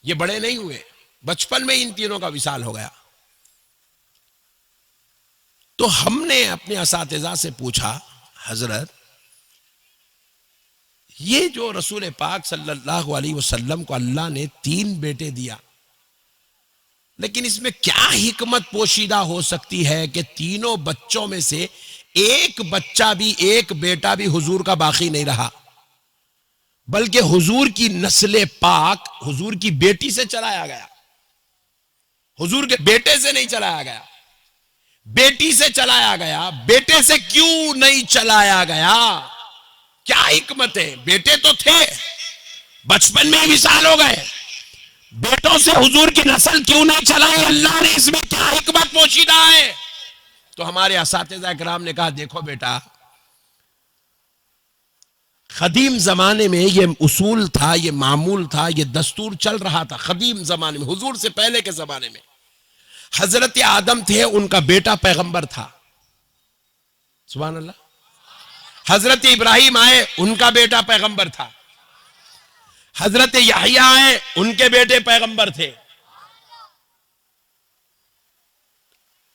یہ بڑے نہیں ہوئے, بچپن میں ان تینوں کا وصال ہو گیا. تو ہم نے اپنے اساتذہ سے پوچھا حضرت یہ جو رسول پاک صلی اللہ علیہ وسلم کو اللہ نے 3 بیٹے دیا, لیکن اس میں کیا حکمت پوشیدہ ہو سکتی ہے کہ تینوں بچوں میں سے ایک بچہ بھی, ایک بیٹا بھی حضور کا باقی نہیں رہا, بلکہ حضور کی نسل پاک حضور کی بیٹی سے چلایا گیا, حضور کے بیٹے سے نہیں چلایا گیا, بیٹی سے چلایا گیا. بیٹے سے کیوں نہیں چلایا گیا؟ کیا حکمت ہے؟ بیٹے تو تھے, بچپن میں ہی وصال ہو گئے, بیٹوں سے حضور کی نسل کیوں نہیں چلائی؟ اللہ نے اس میں کیا حکمت پوشیدہ ہے؟ تو ہمارے اساتذہ اکرام نے کہا دیکھو بیٹا, قدیم زمانے میں یہ اصول تھا, یہ معمول تھا, یہ دستور چل رہا تھا. قدیم زمانے میں, حضور سے پہلے کے زمانے میں حضرت آدم تھے, ان کا بیٹا پیغمبر تھا. سبحان اللہ. حضرت ابراہیم آئے، ان کا بیٹا پیغمبر تھا. حضرت یحییٰ آئے، ان کے بیٹے پیغمبر تھے.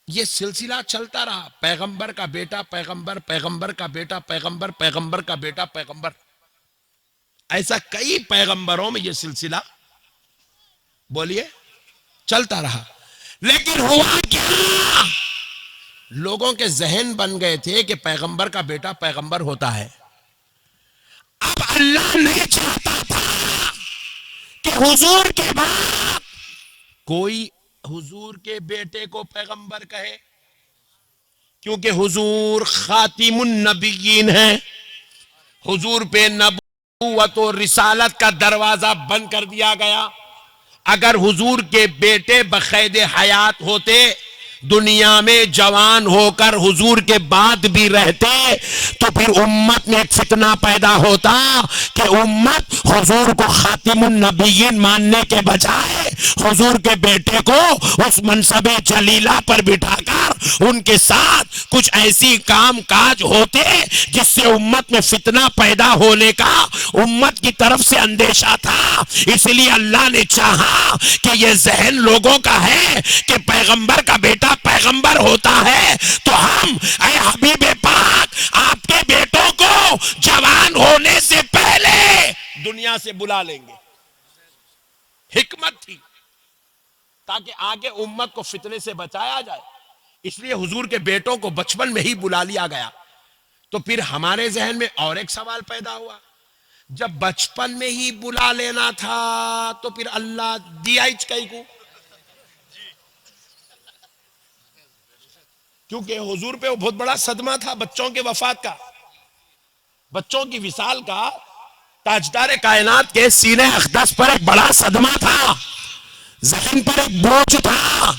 یہ سلسلہ چلتا رہا، پیغمبر کا بیٹا پیغمبر، پیغمبر کا بیٹا پیغمبر، پیغمبر کا بیٹا پیغمبر. ایسا کئی پیغمبروں میں یہ سلسلہ بولیے چلتا رہا. لیکن ہوا کیا؟ لوگوں کے ذہن بن گئے تھے کہ پیغمبر کا بیٹا پیغمبر ہوتا ہے. اب اللہ نہیں چاہتا تھا کہ حضور کے بعد کوئی حضور کے بیٹے کو پیغمبر کہے، کیونکہ حضور خاتم النبیین ہیں. حضور پہ نبوت و رسالت کا دروازہ بند کر دیا گیا. اگر حضور کے بیٹے بقید حیات ہوتے، دنیا میں جوان ہو کر حضور کے بعد بھی رہتے، تو پھر امت میں ایک فتنہ پیدا ہوتا کہ امت حضور کو خاتم النبیین ماننے کے بجائے حضور کے بیٹے کو اس منصب جلیلہ پر بٹھا کر ان کے ساتھ کچھ ایسی کام کاج ہوتے جس سے امت میں فتنہ پیدا ہونے کا امت کی طرف سے اندیشہ تھا. اس لیے اللہ نے چاہا کہ یہ ذہن لوگوں کا ہے کہ پیغمبر کا بیٹا پیغمبر ہوتا ہے، تو ہم اے حبیب پاک آپ کے بیٹوں کو جوان ہونے سے پہلے دنیا سے بلا لیں گے. حکمت تھی تاکہ آگے امت کو فتنے سے بچایا جائے. اس لیے حضور کے بیٹوں کو بچپن میں ہی بلا لیا گیا. تو پھر ہمارے ذہن میں اور ایک سوال پیدا ہوا، جب بچپن میں ہی بلا لینا تھا تو پھر اللہ دیا کئی کو؟ کیونکہ حضور پہ وہ بہت بڑا صدمہ تھا بچوں کے وفات کا، بچوں کی وصال کا. تاجدار کائنات کے سینے اقدس پر ایک بڑا صدمہ تھا، ذہن پر ایک بوجھ تھا.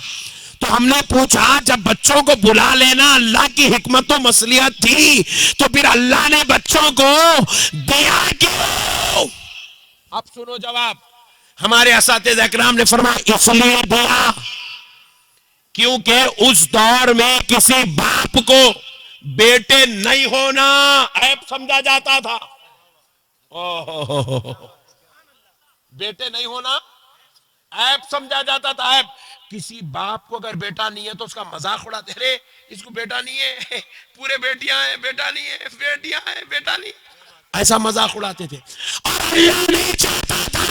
تو ہم نے پوچھا جب بچوں کو بلا لینا اللہ کی حکمت و مصلحت تھی تو پھر اللہ نے بچوں کو دیا کیوں؟ اب سنو جواب. ہمارے اساتذہ اکرام نے فرمایا اس لیے دیا کیونکہ اس دور میں کسی باپ کو بیٹے نہیں ہونا عیب سمجھا جاتا تھا. بیٹے نہیں ہونا عیب سمجھا جاتا تھا. عیب. کسی باپ کو اگر بیٹا نہیں ہے تو اس کا مذاق اڑاتے، ارے اس کو بیٹا نہیں ہے، پورے بیٹیاں ہیں، بیٹا نہیں ہے، بیٹیاں ہیں، بیٹا نہیں. ایسا مذاق اڑاتے تھے. اور اللہ نہیں چاہتا تھا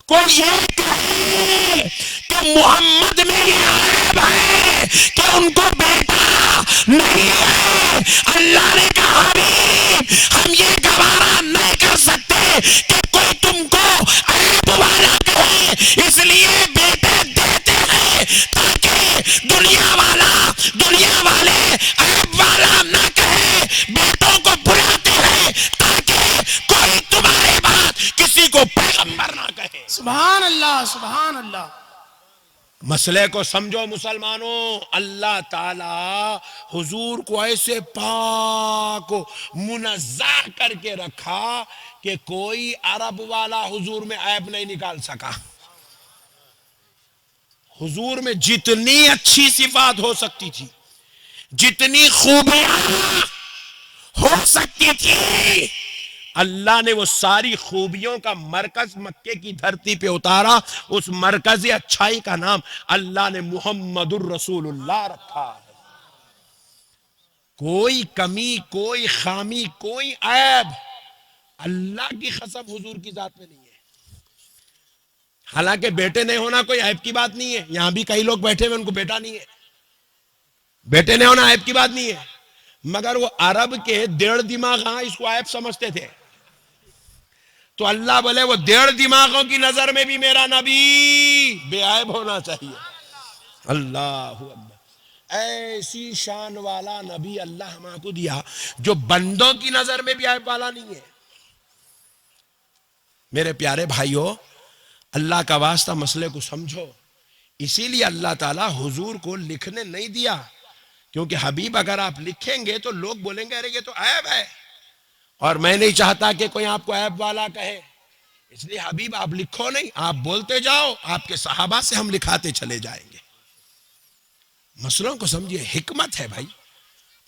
کوئی یہ کہے کہ محمد میں یہ عیب ہے کہ ان کو بیٹا نہیں ہے. اللہ نے کہا حبیب ہم یہ گوارا نہیں کر سکتے کہ کوئی تم کو عیب والا کہے، اس لیے بیٹے دیتے ہیں تاکہ دنیا والے عیب والا نہ کہے. بیٹوں کو بلاتے ہیں تاکہ کوئی تمہارے بعد کسی کو پیغمبر نہ کہے. سبحان اللہ سبحان اللہ. مسئلے کو سمجھو مسلمانوں. اللہ تعالی حضور کو ایسے پاک منزہ کر کے رکھا کہ کوئی عرب والا حضور میں عیب نہیں نکال سکا. حضور میں جتنی اچھی صفات ہو سکتی تھی، جتنی خوبیاں ہو سکتی تھی، اللہ نے وہ ساری خوبیوں کا مرکز مکے کی دھرتی پہ اتارا. اس مرکز اچھائی کا نام اللہ نے محمد الرسول اللہ رکھا ہے. کوئی کمی، کوئی خامی، کوئی عیب اللہ کی قسم حضور کی ذات میں نہیں ہے. حالانکہ بیٹے نہیں ہونا کوئی عیب کی بات نہیں ہے. یہاں بھی کئی لوگ بیٹھے ہوئے ان کو بیٹا نہیں ہے. بیٹے نہیں ہونا عیب کی بات نہیں ہے، مگر وہ عرب کے 1.5 دماغ اس کو عیب سمجھتے تھے. تو اللہ بولے وہ 1.5 دماغوں کی نظر میں بھی میرا نبی بے عیب ہونا چاہیے. اللہ اکبر. ایسی شان والا نبی اللہ ہم کو دیا جو بندوں کی نظر میں بھی عیب والا نہیں ہے. میرے پیارے بھائیوں، اللہ کا واسطہ مسئلے کو سمجھو. اسی لیے اللہ تعالیٰ حضور کو لکھنے نہیں دیا، کیونکہ حبیب اگر آپ لکھیں گے تو لوگ بولیں گے ارے یہ تو عیب ہے، اور میں نہیں چاہتا کہ کوئی آپ کو عیب والا کہے. اس لیے حبیب آپ لکھو نہیں، آپ بولتے جاؤ، آپ کے صحابہ سے ہم لکھاتے چلے جائیں گے. مسئلوں کو سمجھیے. حکمت ہے بھائی.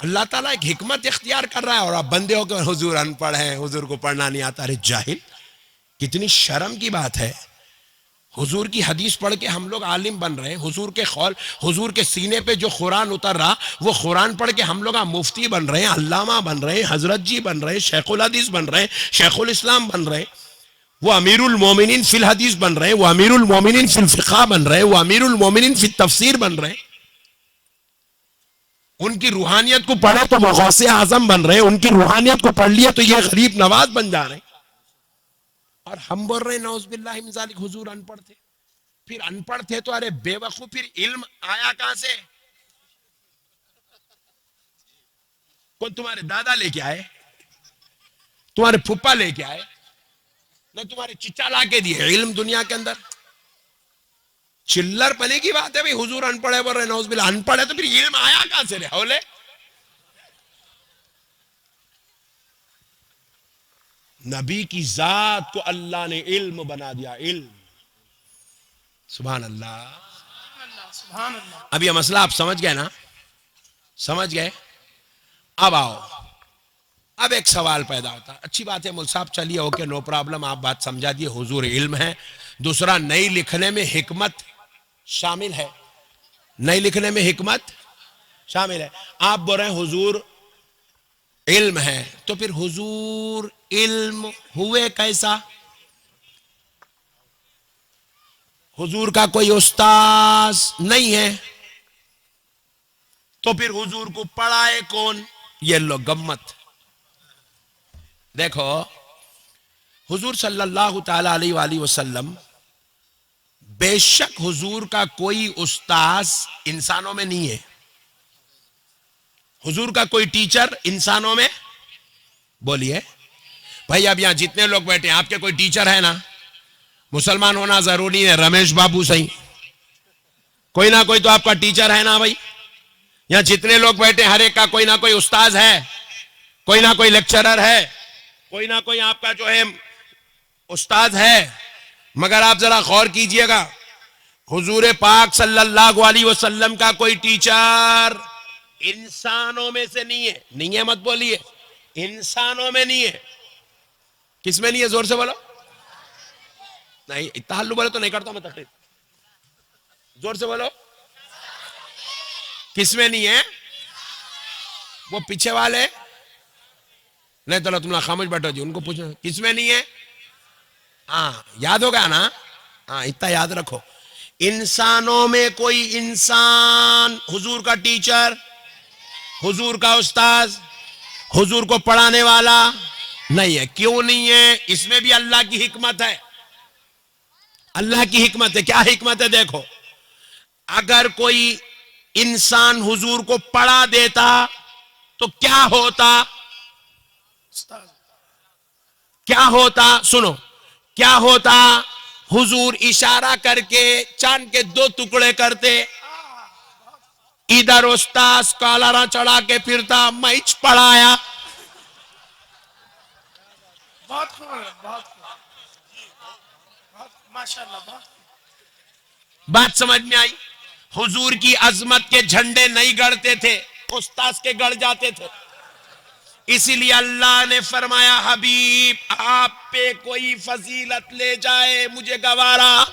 اللہ تعالیٰ ایک حکمت اختیار کر رہا ہے اور آپ بندے ہو کہ حضور ان پڑھ ہیں، حضور کو پڑھنا نہیں آتا. ارے جاہل، کتنی شرم کی بات ہے. حضور کی حدیث پڑھ کے ہم لوگ عالم بن رہے ہیں. حضور کے قول، حضور کے سینے پہ جو قرآن اتر رہا وہ قرآن پڑھ کے ہم لوگ مفتی بن رہے ہیں، علامہ بن رہے ہیں، حضرت جی بن رہے ہیں، شیخ الحدیث بن رہے ہیں، شیخ الاسلام بن رہے ہیں، وہ امیر المومنین فی الحدیث بن رہے ہیں، وہ امیر المومنین فی الفقہ بن رہے ہیں، وہ امیر المومنین فی التفسیر بن رہے ہیں. ان کی روحانیت کو پڑھے تو وہ غوث اعظم بن رہے ہیں، ان کی روحانیت کو پڑھ لیے تو یہ غریب نواز بن جا رہے ہیں. اور ہم بول رہے ہیں نعوذ باللہ من ذالک حضور ان پڑھ تھے. پھر ان پڑھ تھے تو ارے بے وقوف، پھر علم آیا کہاں سے؟ کون تمہارے دادا لے کے آئے؟ تمہارے پھپا لے کے آئے؟ نہ تمہارے چچا لا کے دیے علم دنیا کے اندر؟ چلر پنے کی بات ہے بھئی. حضور ان پڑھ ہے بول رہے نعوذ باللہ، ان پڑھ ہے تو پھر علم آیا کہاں سے رے ہولے؟ نبی کی ذات کو اللہ نے علم بنا دیا. علم، سبحان اللہ. سبحان اللہ. اب یہ مسئلہ آپ سمجھ گئے نا؟ سمجھ گئے؟ اب آؤ، اب ایک سوال پیدا ہوتا. اچھی بات ہے مول صاحب، چلیے اوکے، نو پرابلم، آپ بات سمجھا دیے. حضور علم ہے. دوسرا، نئی لکھنے میں حکمت شامل ہے. نئی لکھنے میں حکمت شامل ہے. آپ بول رہے ہیں حضور علم ہے، تو پھر حضور علم ہوئے کیسا؟ حضور کا کوئی استاذ نہیں ہے تو پھر حضور کو پڑھائے کون؟ یہ لو گمت. دیکھو، حضور صلی اللہ تعالی علیہ وآلہ وسلم، بے شک حضور کا کوئی استاذ انسانوں میں نہیں ہے. حضور کا کوئی ٹیچر انسانوں میں، بولیے بھائی. اب یہاں جتنے لوگ بیٹھے ہیں آپ کے کوئی ٹیچر ہے نا؟ مسلمان ہونا ضروری ہے. رمیش بابو صحیح، کوئی نہ کوئی تو آپ کا ٹیچر ہے نا بھائی. یہاں جتنے لوگ بیٹھے ہر ایک کا کوئی نہ کوئی استاذ ہے، کوئی نہ کوئی لیکچرر ہے، کوئی نہ کوئی آپ کا جو ہے استاد ہے. مگر آپ ذرا غور کیجئے گا، حضور پاک صلی اللہ علیہ وسلم کا کوئی ٹیچر انسانوں میں سے نہیں ہے. نہیں ہے مت بولیے، انسانوں میں نہیں ہے. کس میں نہیں ہے؟ زور سے بولو. نہیں اتنا ہلو بولے تو نہیں کرتا میں تقریر. زور سے بولو. کس میں نہیں ہے؟ وہ پیچھے والے نہیں تو تم خاموش بیٹھو جی، ان کو پوچھو کس میں نہیں ہے. ہاں یاد ہوگا نا؟ ہاں اتنا یاد رکھو. انسانوں میں کوئی انسان حضور کا ٹیچر، حضور کا استاذ، حضور کو پڑھانے والا نہیں ہے. کیوں نہیں ہے؟ اس میں بھی اللہ کی حکمت ہے. اللہ کی حکمت ہے. کیا حکمت ہے؟ دیکھو، اگر کوئی انسان حضور کو پڑھا دیتا تو کیا ہوتا؟ استاذ. کیا ہوتا؟ سنو، کیا ہوتا؟ حضور اشارہ کر کے چاند کے 2 ٹکڑے کرتے، ادھر استاذ کالارا چڑھا کے پھرتا، میچ پڑھایا. بہت خوب، بہت خوب، ماشاءاللہ. بہت بات سمجھ میں آئی؟ حضور کی عظمت کے جھنڈے نہیں گڑتے تھے، استاذ کے گڑ جاتے تھے. اسی لیے اللہ نے فرمایا حبیب آپ پہ کوئی فضیلت لے جائے مجھے گوارا.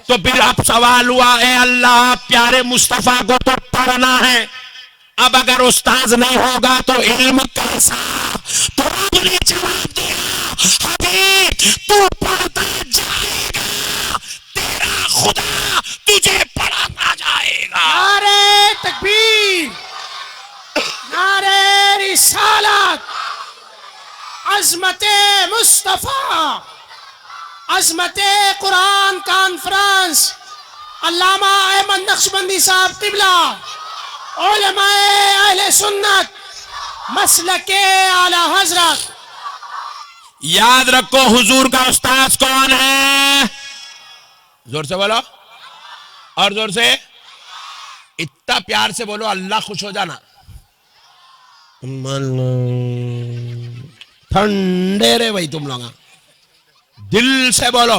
تو پھر اب سوال ہوا، اے اللہ پیارے مصطفیٰ کو تو پڑھنا ہے، اب اگر استاذ نہیں ہوگا تو علم کیسا؟ تو رب نے جواب دیا حبیب تو پڑھتا جائے گا، تیرا خدا تجھے پڑھاتا جائے گا. نعرہ تکبیر، نعرہ رسالت، عظمت مصطفیٰ، عظمت قرآن کانفرنس، علامہ احمد نقشبندی صاحب قبلہ، علماء اہل سنت، مسلک اعلی حضرت. یاد رکھو حضور کا استاذ کون ہے؟ زور سے بولو اور زور سے، اتنا پیار سے بولو اللہ خوش ہو جانا. ٹھنڈے رے بھائی تم لوگ، دل سے بولو.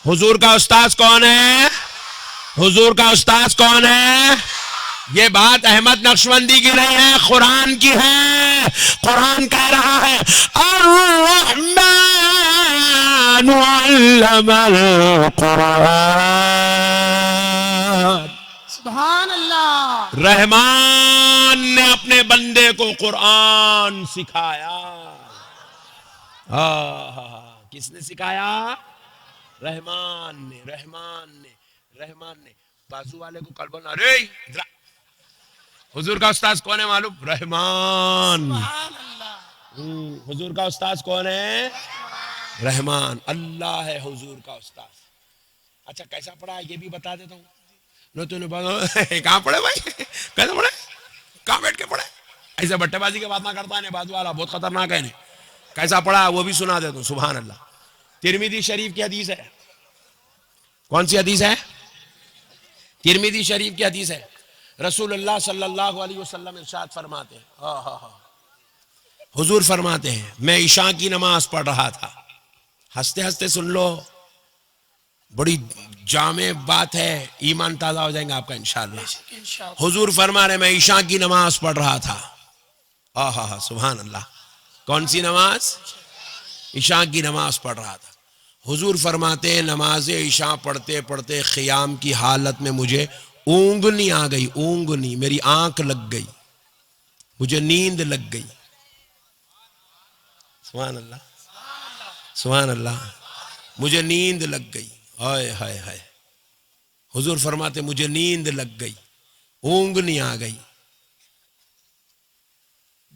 حضور کا استاذ کون ہے؟ حضور کا استاذ کون ہے؟ یہ بات احمد نقشبندی کی نہیں ہے، قرآن کی ہے. قرآن کہہ رہا ہے الرحمن علم القرآن. سبحان اللہ. رحمان نے اپنے بندے کو قرآن سکھایا. کس نے سکھایا؟ رحمان نے. بازو والے کو کل بولنا، رے حضور کا استاذ کون ہے معلوم؟ رحمان. حضور کا استاذ کون ہے؟ رحمان. اللہ ہے حضور کا استاذ. اچھا کیسا پڑھا یہ بھی بتا دیتا ہوں. کہاں پڑھے بھائی؟ کیسے پڑھے؟ کہاں بیٹھ کے پڑھے؟ ایسے بٹے بازی کی بات نہ کرتا ہے بازو والا، بہت خطرناک ہے. کیسا پڑھا وہ بھی سنا دیتا ہوں. سبحان اللہ. ترمذی شریف کی حدیث ہے. کون سی حدیث ہے؟ ترمذی شریف کی حدیث ہے. رسول اللہ صلی اللہ علیہ وسلم ارشاد فرماتے ہیں، حضور فرماتے ہیں میں عشاء کی نماز پڑھ رہا تھا. ہنستے ہنستے سن لو، بڑی جامع بات ہے، ایمان تازہ ہو جائیں گا آپ کا انشاءاللہ. حضور فرما رہے میں عشاء کی نماز پڑھ رہا تھا. سبحان اللہ. کون سی نماز؟ عشاء کی نماز پڑھ رہا تھا. حضور فرماتے ہیں نماز عشاء پڑھتے پڑھتے قیام کی حالت میں مجھے اونگنی آ گئی. اونگنی، میری آنکھ لگ گئی، مجھے نیند لگ گئی. سبحان اللہ. سبحان اللہ. مجھے نیند لگ گئی. ہائے ہائے ہائے. حضور فرماتے مجھے نیند لگ گئی، اونگنی آ گئی.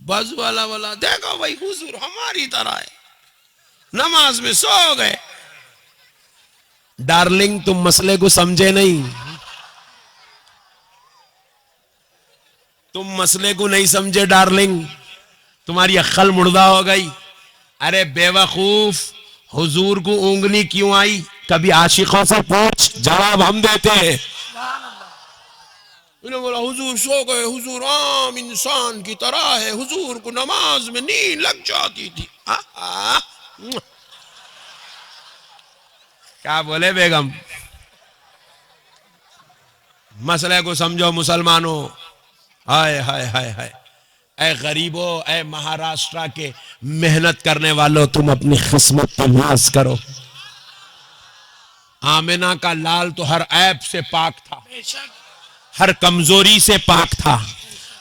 بازو والا دیکھو بھائی حضور ہماری طرح ہے، نماز میں سو گئے. ڈارلنگ تم مسئلے کو سمجھے نہیں، تم مسئلے کو نہیں سمجھے ڈارلنگ، تمہاری عقل مردہ ہو گئی. ارے بے وقوف، حضور کو اونگنی کیوں آئی؟ کبھی عاشقوں سے پوچھ، جواب ہم دیتے ہیں. انہوں نے بولا حضور سو گئے، حضور عام انسان کی طرح ہے، حضور کو نماز میں نیند لگ جاتی تھی. کیا بولے بیگم؟ مسئلے کو سمجھو مسلمانوں. ہائے ہائے ہائے ہائے. اے غریبوں، اے مہاراشٹرا کے محنت کرنے والوں، تم اپنی قسمت پر ناز کرو. آمنہ کا لال تو ہر عیب سے پاک تھا، ہر کمزوری سے پاک تھا،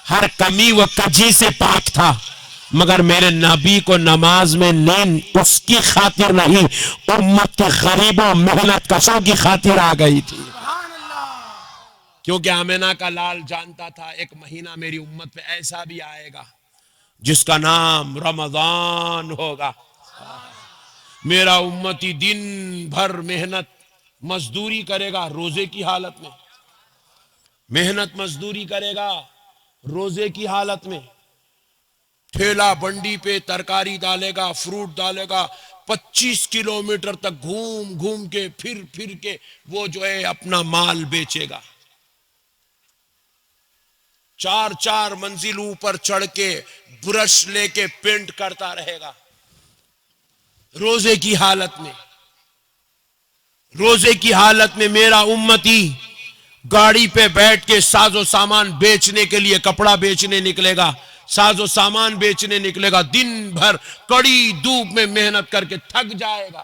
ہر کمی و کجی سے پاک تھا، مگر میرے نبی کو نماز میں نیند اس کی خاطر نہیں، امت کے غریبوں محنت کشوں کی خاطر آ گئی تھی. کیونکہ آمنہ کا لال جانتا تھا ایک مہینہ میری امت پہ ایسا بھی آئے گا جس کا نام رمضان ہوگا. میرا امتی دن بھر محنت مزدوری کرے گا روزے کی حالت میں، محنت مزدوری کرے گا روزے کی حالت میں، ٹھیلا بنڈی پہ ترکاری ڈالے گا، فروٹ ڈالے گا، 25 کلومیٹر تک گھوم گھوم کے پھر کے وہ جو ہے اپنا مال بیچے گا. 4 منزل اوپر چڑھ کے برش لے کے پینٹ کرتا رہے گا روزے کی حالت میں. روزے کی حالت میں میرا امتی گاڑی پہ بیٹھ کے ساز و سامان بیچنے کے لیے، کپڑا بیچنے نکلے گا، ساز و سامان بیچنے نکلے گا، دن بھر کڑی دھوپ میں محنت کر کے تھک جائے گا.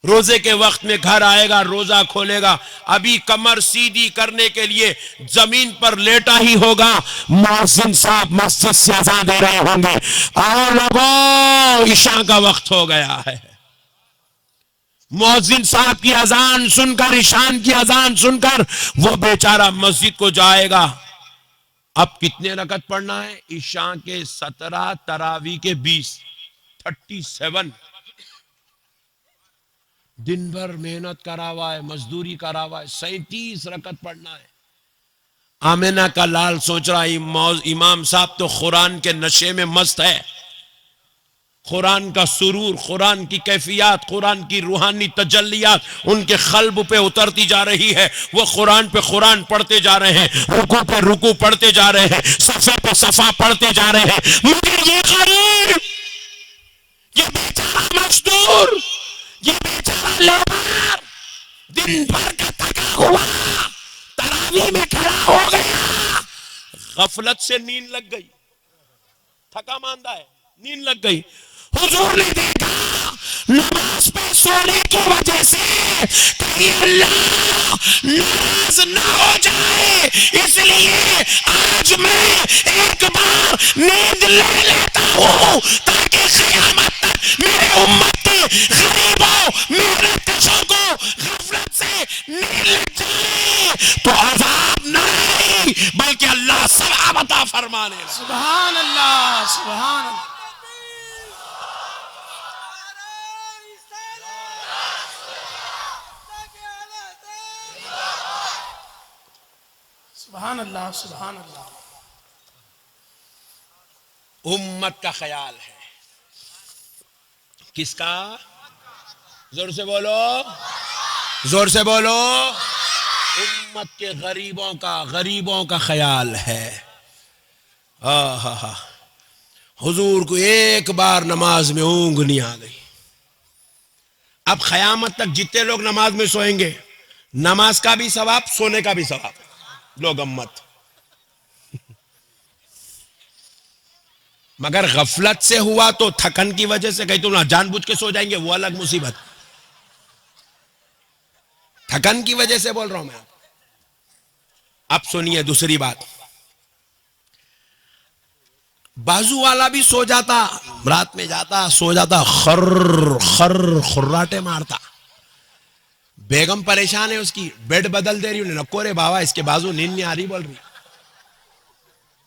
روزے کے وقت میں گھر آئے گا، روزہ کھولے گا، ابھی کمر سیدھی کرنے کے لیے زمین پر لیٹا ہی ہوگا، مؤذن صاحب مسجد سے اذان دے رہے ہوں گے، آؤ لوگوں عشاء کا وقت ہو گیا ہے. مؤذن صاحب کی اذان سن کر، عشاء کی اذان سن کر وہ بیچارہ مسجد کو جائے گا. اب کتنے رکعت پڑھنا ہے؟ عشاء کے 17، تراویح کے 20، 37. دن بھر محنت کرا ہوا ہے، مزدوری کرا ہوا ہے، 37 رکعت پڑھنا ہے. آمنہ کا لال سوچ رہا امام صاحب تو قرآن کے نشے میں مست ہے، قرآن کا سرور، قرآن کی کیفیات، قرآن کی روحانی تجلیات ان کے قلب پہ اترتی جا رہی ہے. وہ قرآن پہ قرآن پڑھتے جا رہے ہیں، رکوع پہ رکوع پڑھتے جا رہے ہیں، صفحے پہ صفحہ پڑھتے جا رہے ہیں. مگر یہ غریب، یہ بیچارہ مزدور، یہ بیچارہ لیبر دن بھر کا تھکا ہوا تراویح میں کھڑا ہو گیا. غفلت سے نیند لگ گئی، تھکا ماندہ ہے، نیند لگ گئی، حضور نے دیکھا نماز پہ سونے کی وجہ سے کہیں اللہ ناراض نہ ہو جائے، اس لیے آج میں ایک بار نیند لے لیتا ہوں تاکہ قیامت تک میرے امت کے غریبوں میرے کشوں کو غفلت سے نیند لگ جائے تو عذاب نہ آئے بلکہ اللہ ثواب عطا فرمانے لگے۔ سبحان اللہ، سبحان اللہ، سبحان اللہ، سبحان اللہ۔ امت کا خیال ہے، کس کا؟ زور سے بولو، زور سے بولو، امت کے غریبوں کا خیال ہے۔ حضور کو ایک بار نماز میں اونگ نہیں آ گئی، اب قیامت تک جتنے لوگ نماز میں سوئیں گے، نماز کا بھی ثواب، سونے کا بھی ثواب، لوگ امت۔ مگر غفلت سے ہوا تو تھکن کی وجہ سے کہیں تو نہ جان بوجھ کے سو جائیں گے، وہ الگ مصیبت۔ تھکن کی وجہ سے بول رہا ہوں میں آپ۔ اب سنیے دوسری بات، بازو والا بھی سو جاتا، رات میں جاتا سو جاتا، خراٹے مارتا، بیگم پریشان ہے، اس کی بیڈ بدل دے رہی، انہیں نکو رے بابا اس کے بازو نیند نہیں آ رہی بول رہی،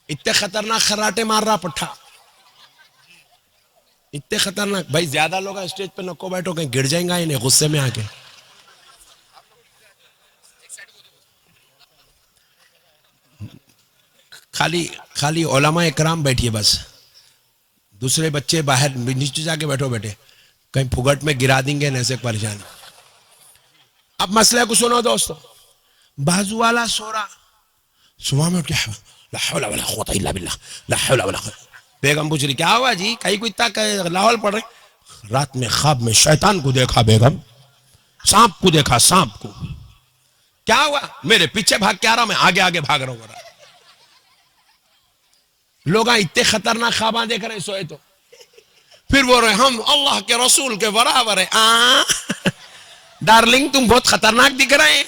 اتنے خطرناک خراٹے مار رہا پٹھا، اتنے خطرناک۔ بھائی زیادہ لوگ اسٹیج پہ نکو بیٹھو، کہیں گر جائیں گا انہیں غصے میں آ کے۔ خالی علماء اکرام بیٹھیے بس، دوسرے بچے باہر نیچے جا کے بیٹھو، بیٹھے کہیں پھگٹ میں گرا دیں گے، ایسے پریشان۔ اب مسئلہ کو سنو دوستو، بازو والا سو رہا، صبح میں اٹھ کے لا حول ولا قوت الا باللہ، لا حول ولا قوت، بیگم پوچھ رہی کیا ہوا جی، کہیں کوئی اتنا لاہور پڑ رہے؟ رات میں خواب میں شیطان کو دیکھا بیگم، سانپ کو دیکھا، سانپ کو۔ کیا ہوا؟ میرے پیچھے بھاگ کے آ رہا، میں آگے آگے بھاگ رہا ہوں۔ لوگ اتنے خطرناک خواباں دیکھ رہے سوئے تو، پھر بول رہے ہم اللہ کے رسول کے برابر ہیں۔ ڈارلنگ تم بہت خطرناک دکھ رہے ہیں،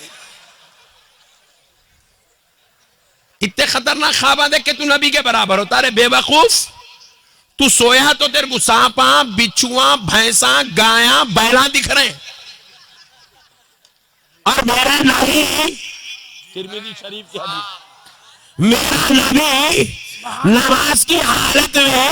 اتنے خطرناک خواباں دیکھ کے تو نبی کے برابر ہوتا رہے، بے وقوف۔ تو سویا تو تیرے کو سانپاں، بچھواں، بھینساں، گایاں، بیلاں دکھ رہے ہیں، اور میرا نبی، ترمذی شریف کی حدیث، میرا نبی نماز کی حالت میں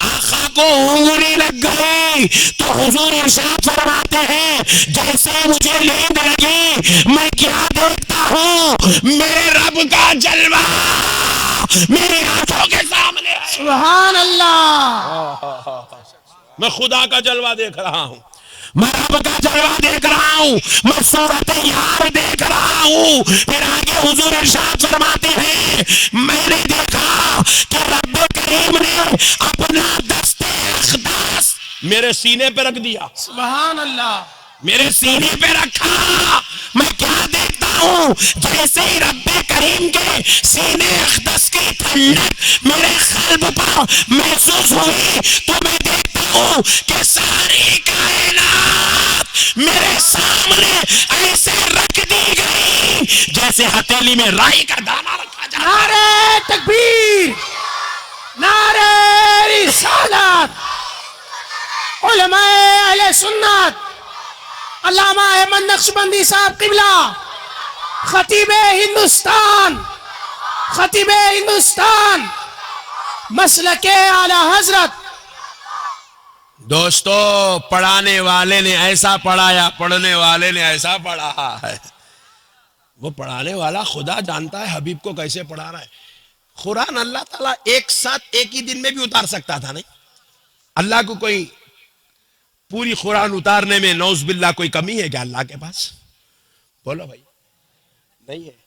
آقا کو انگلی لگ گئی تو حضور ارشاد فرماتے ہیں جیسے مجھے نیند لگی میں کیا دیکھتا ہوں، میرے رب کا جلوہ میری آنکھوں کے سامنے ہے۔ سبحان اللہ، میں خدا کا جلوہ دیکھ رہا ہوں، میں رب کا جلوہ دیکھ رہا ہوں، میں صورت یار دیکھ رہا ہوں۔ پھر آگے حضور ارشاد فرماتے ہیں میں نے دیکھا کہ رب کریم نے اپنا دست اقدس میرے سینے پہ رکھ دیا، سبحان اللہ، میرے سینے پہ رکھا۔ میں کیا دیکھتا ہوں؟ جیسے ہی رب کریم کے سینے اقدس کی ٹھنڈک میرے قلب پر محسوس ہوئی تو میں دیکھتا ہوں کہ ساری کائنات میرے سامنے ایسے رکھ دی گئی جیسے ہتھیلی میں رائی کا دانہ رکھا جاتا ہے۔ نعرہ تکبیر، نعرہ رسالت، علماء اہل سنت، علامہ احمد نقشبندی صاحب قبلہ، خطیب ہندوستان، خطیب ہندوستان، مسلک اعلی حضرت۔ دوستو پڑھانے والے نے ایسا پڑھایا، پڑھنے والے نے ایسا پڑھا ہے، وہ پڑھانے والا خدا جانتا ہے حبیب کو کیسے پڑھا رہا ہے۔ قرآن اللہ تعالیٰ ایک ساتھ ایک ہی دن میں بھی اتار سکتا تھا، نہیں؟ اللہ کو کوئی پوری قرآن اتارنے میں نعوذ باللہ کوئی کمی ہے کیا اللہ کے پاس؟ بولو بھائی، نہیں ہے۔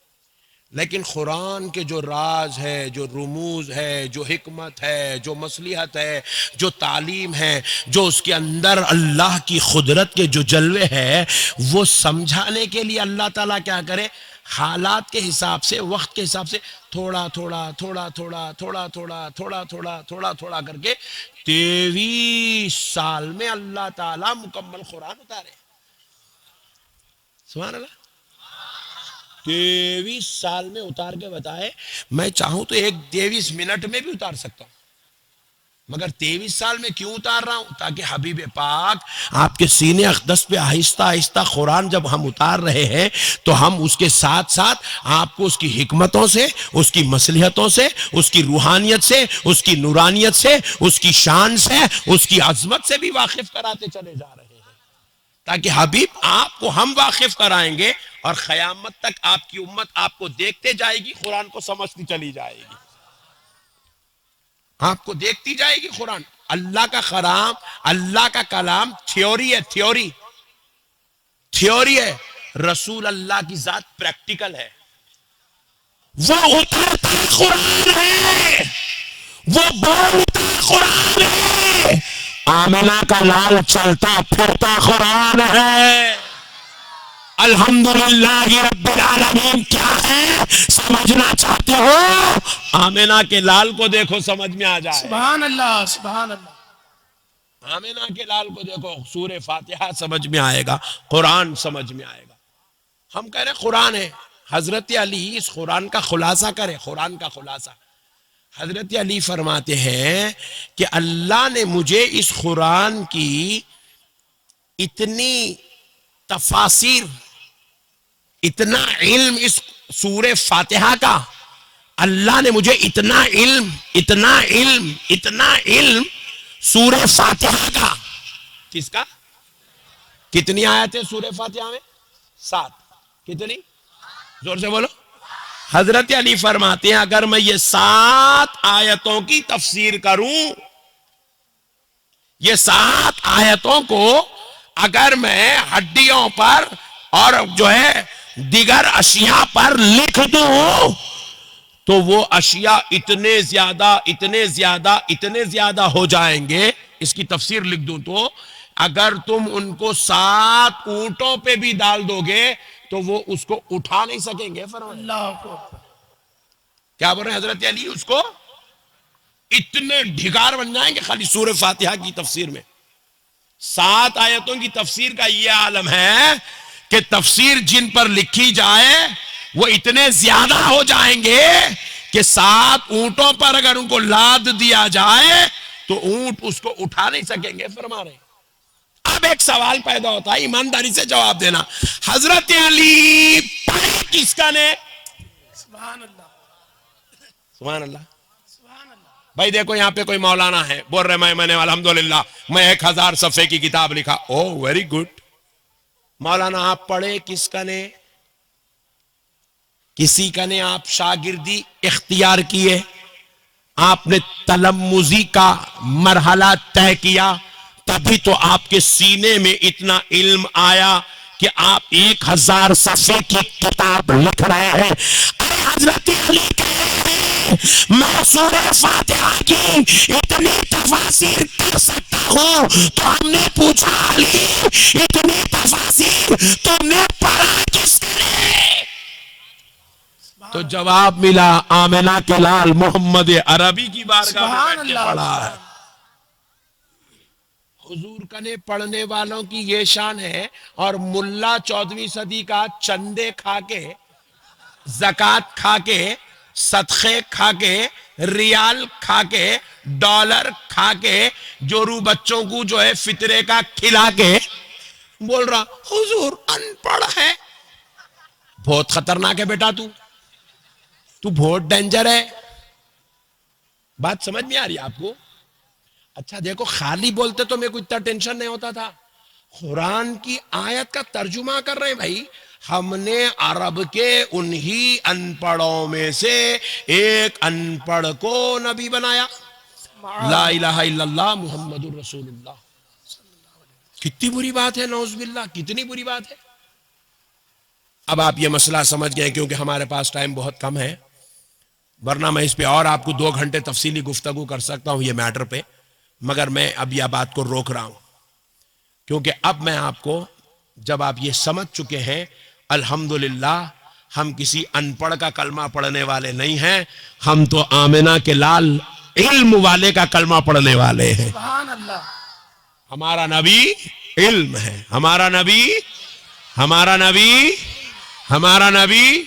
لیکن قرآن کے جو راز ہے، جو رموز ہے، جو حکمت ہے، جو مصلحت ہے، جو تعلیم ہے، جو اس کے اندر اللہ کی قدرت کے جو جلوے ہیں، وہ سمجھانے کے لیے اللہ تعالیٰ کیا کرے؟ حالات کے حساب سے، وقت کے حساب سے تھوڑا تھوڑا تھوڑا تھوڑا تھوڑا تھوڑا تھوڑا تھوڑا تھوڑا تھوڑا کر کے 23 سال میں اللہ تعالیٰ مکمل قرآن اتارے. سبحان اللہ. 23 سال میں اتار کے بتائے. میں چاہوں تو 23 منٹ میں بھی اتار سکتا ہوں، مگر 23 سال میں کیوں اتار رہا ہوں؟ تاکہ حبیب پاک آپ کے سینے اقدس پہ آہستہ آہستہ قرآن جب ہم اتار رہے ہیں تو ہم اس کے ساتھ ساتھ آپ کو اس کی حکمتوں سے، اس کی مصلحتوں سے، اس کی روحانیت سے، اس کی نورانیت سے، اس کی شان سے، اس کی عظمت سے بھی واقف کراتے چلے جا رہے ہیں، تاکہ حبیب آپ کو ہم واقف کرائیں گے اور قیامت تک آپ کی امت آپ کو دیکھتے جائے گی، قرآن کو سمجھتی چلی جائے گی. آپ کو دیکھتی جائے گی قرآن. اللہ کا کلام، اللہ کا کلام تھیوری ہے، تھیوری ہے. رسول اللہ کی ذات پریکٹیکل ہے. وہ اترتا قرآن ہے، وہ بولتا قرآن ہے. آمنہ کا لال چلتا پھرتا قرآن ہے. الحمدللہ رب العالمین کیا ہے سمجھنا چاہتے ہو؟ آمنہ کے لال کو دیکھو، سمجھ میں آ جائے. سبحان اللہ، سبحان اللہ. آمنہ کے لال کو دیکھو، سورہ فاتحہ سمجھ میں آئے گا، قرآن سمجھ میں آئے گا. ہم کہہ رہے ہیں قرآن ہے. حضرت علی اس قرآن کا خلاصہ کرے، قرآن کا خلاصہ. حضرت علی فرماتے ہیں کہ اللہ نے مجھے اس قرآن کی اتنی تفاسیر، اتنا علم اس سورہ فاتحہ کا، اللہ نے مجھے اتنا علم سورہ فاتحہ کا. کس کا؟ کتنی آیتیں سورہ فاتحہ میں؟ 7. کتنی؟ زور سے بولو. حضرت علی فرماتے ہیں اگر میں یہ 7 آیتوں کی تفسیر کروں، یہ 7 آیتوں کو اگر میں ہڈیوں پر اور جو ہے دیگر اشیاء پر لکھ دوں تو وہ اشیاء اتنے زیادہ ہو جائیں گے. اس کی تفسیر لکھ دوں تو اگر تم ان کو 7 اونٹوں پہ بھی ڈال دو گے تو وہ اس کو اٹھا نہیں سکیں گے. اللہ اکبر. کیا بول رہے ہیں حضرت علی؟ اس کو اتنے ڈھگار بن جائیں گے خالی سورہ فاتحہ کی تفسیر میں. 7 آیتوں کی تفسیر کا یہ عالم ہے کہ تفسیر جن پر لکھی جائے وہ اتنے زیادہ ہو جائیں گے کہ 7 اونٹوں پر اگر ان کو لاد دیا جائے تو اونٹ اس کو اٹھا نہیں سکیں گے. فرما رہے ہیں. اب ایک سوال پیدا ہوتا ہے، ایمانداری سے جواب دینا. حضرت علی پڑھے کس کا نے؟ سبحان اللہ، سبحان اللہ. سبحان اللہ. بھائی دیکھو یہاں پہ کوئی مولانا ہے بول رہے میں نے الحمدللہ میں 1000 صفحے کی کتاب لکھا. او ویری گڈ. مولانا آپ پڑھے کس کا نے؟ کسی کا نے آپ شاگردی اختیار کیے، آپ نے تلمذی کا مرحلہ طے کیا، تبھی تو آپ کے سینے میں اتنا علم آیا کہ آپ 1000 صفحے کی کتاب لکھ رہے ہیں. ارے حضرت علی کہہ رہے ہیں میں سورہ فاتحہ کی اتنی تفاسیر کر سکتا ہوں. تو ہم نے پوچھا علی اتنی تفاسیر تم نے پڑھا کس نے؟ تو جواب ملا آمنہ کے لال محمد عربی کی بارگاہ میں بیٹھ کے پڑھا ہے. حضور کنے پڑھنے والوں کی یہ شان ہے اور ملا 14ویں صدی کا چندے کھا کے، زکوٰۃ کھا کے، صدقے کھا کے، ریال کھا کے، ڈالر کھا کے، جورو بچوں کو جو ہے فطرے کا کھلا کے بول رہا حضور ان پڑھ ہے. بہت خطرناک ہے بیٹا، تو بہت ڈینجر ہے. بات سمجھ میں آ رہی ہے آپ کو؟ اچھا دیکھو خالی بولتے تو میرے کو اتنا ٹینشن نہیں ہوتا تھا. قرآن کی آیت کا ترجمہ کر رہے ہیں بھائی. ہم نے عرب کے انہی ان پڑھوں میں سے ایک ان پڑھ کو نبی بنایا. لا الہ الا اللہ محمد الرسول اللہ. کتنی بری بات ہے، نعوذ باللہ کتنی بری بات ہے. اب آپ یہ مسئلہ سمجھ گئے کیونکہ ہمارے پاس ٹائم بہت کم ہے، ورنہ میں اس پہ اور آپ کو 2 گھنٹے تفصیلی گفتگو کر سکتا ہوں یہ میٹر پہ، مگر میں اب یہ بات کو روک رہا ہوں کیونکہ اب میں آپ کو جب آپ یہ سمجھ چکے ہیں الحمدللہ ہم کسی ان پڑھ کا کلمہ پڑھنے والے نہیں ہیں، ہم تو آمنہ کے لال علم والے کا کلمہ پڑھنے والے ہیں. سبحان اللہ. ہمارا نبی علم ہے، ہمارا نبی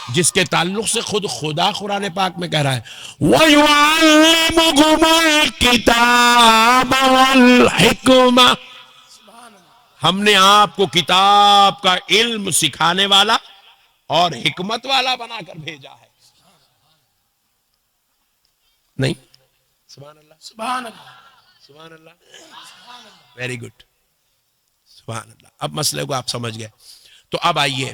جس کے تعلق سے خود خدا قرآن پاک میں کہہ رہا ہے وَيُعَلِّمُكُمُ الْكِتَابَ وَالْحِكْمَةَ. ہم نے آپ کو کتاب کا علم سکھانے والا اور حکمت والا بنا کر بھیجا ہے. نہیں؟ سبحان اللہ، سبحان اللہ. سبحان اللہ، ویری گڈ، سبحان اللہ. اب مسئلے کو آپ سمجھ گئے. تو اب آئیے،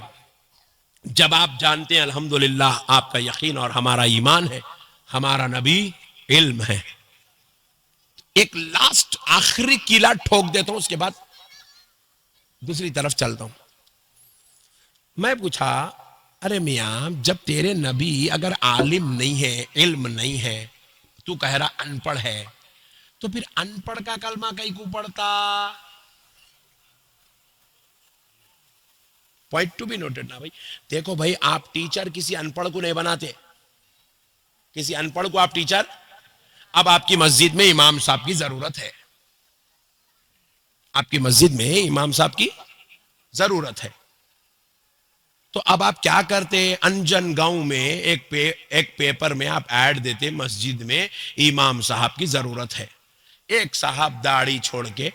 جب آپ جانتے ہیں الحمدللہ آپ کا یقین اور ہمارا ایمان ہے، ہمارا نبی علم ہے، ایک لاسٹ آخری کیلا ٹھوک دیتا ہوں، اس کے بعد دوسری طرف چلتا ہوں. میں پوچھا ارے میاں جب تیرے نبی اگر عالم نہیں ہے، علم نہیں ہے، تو کہہ رہا ان پڑھ ہے، تو پھر ان پڑھ کا کلمہ کہیں کو پڑھتا؟ پوائنٹ ٹو بی نوٹڈ نا بھائی. دیکھو بھائی، آپ ٹیچر کسی ان پڑھ کو نہیں بناتے، کسی ان پڑھ کو آپ ٹیچر. اب آپ کی مسجد میں امام صاحب کی ضرورت ہے، آپ کی مسجد میں امام صاحب کی ضرورت ہے، تو اب آپ کیا کرتے؟ انجن گاؤں میں ایک پیپر میں آپ ایڈ دیتے مسجد میں امام صاحب کی ضرورت ہے. ایک صاحب داڑھی چھوڑ کے،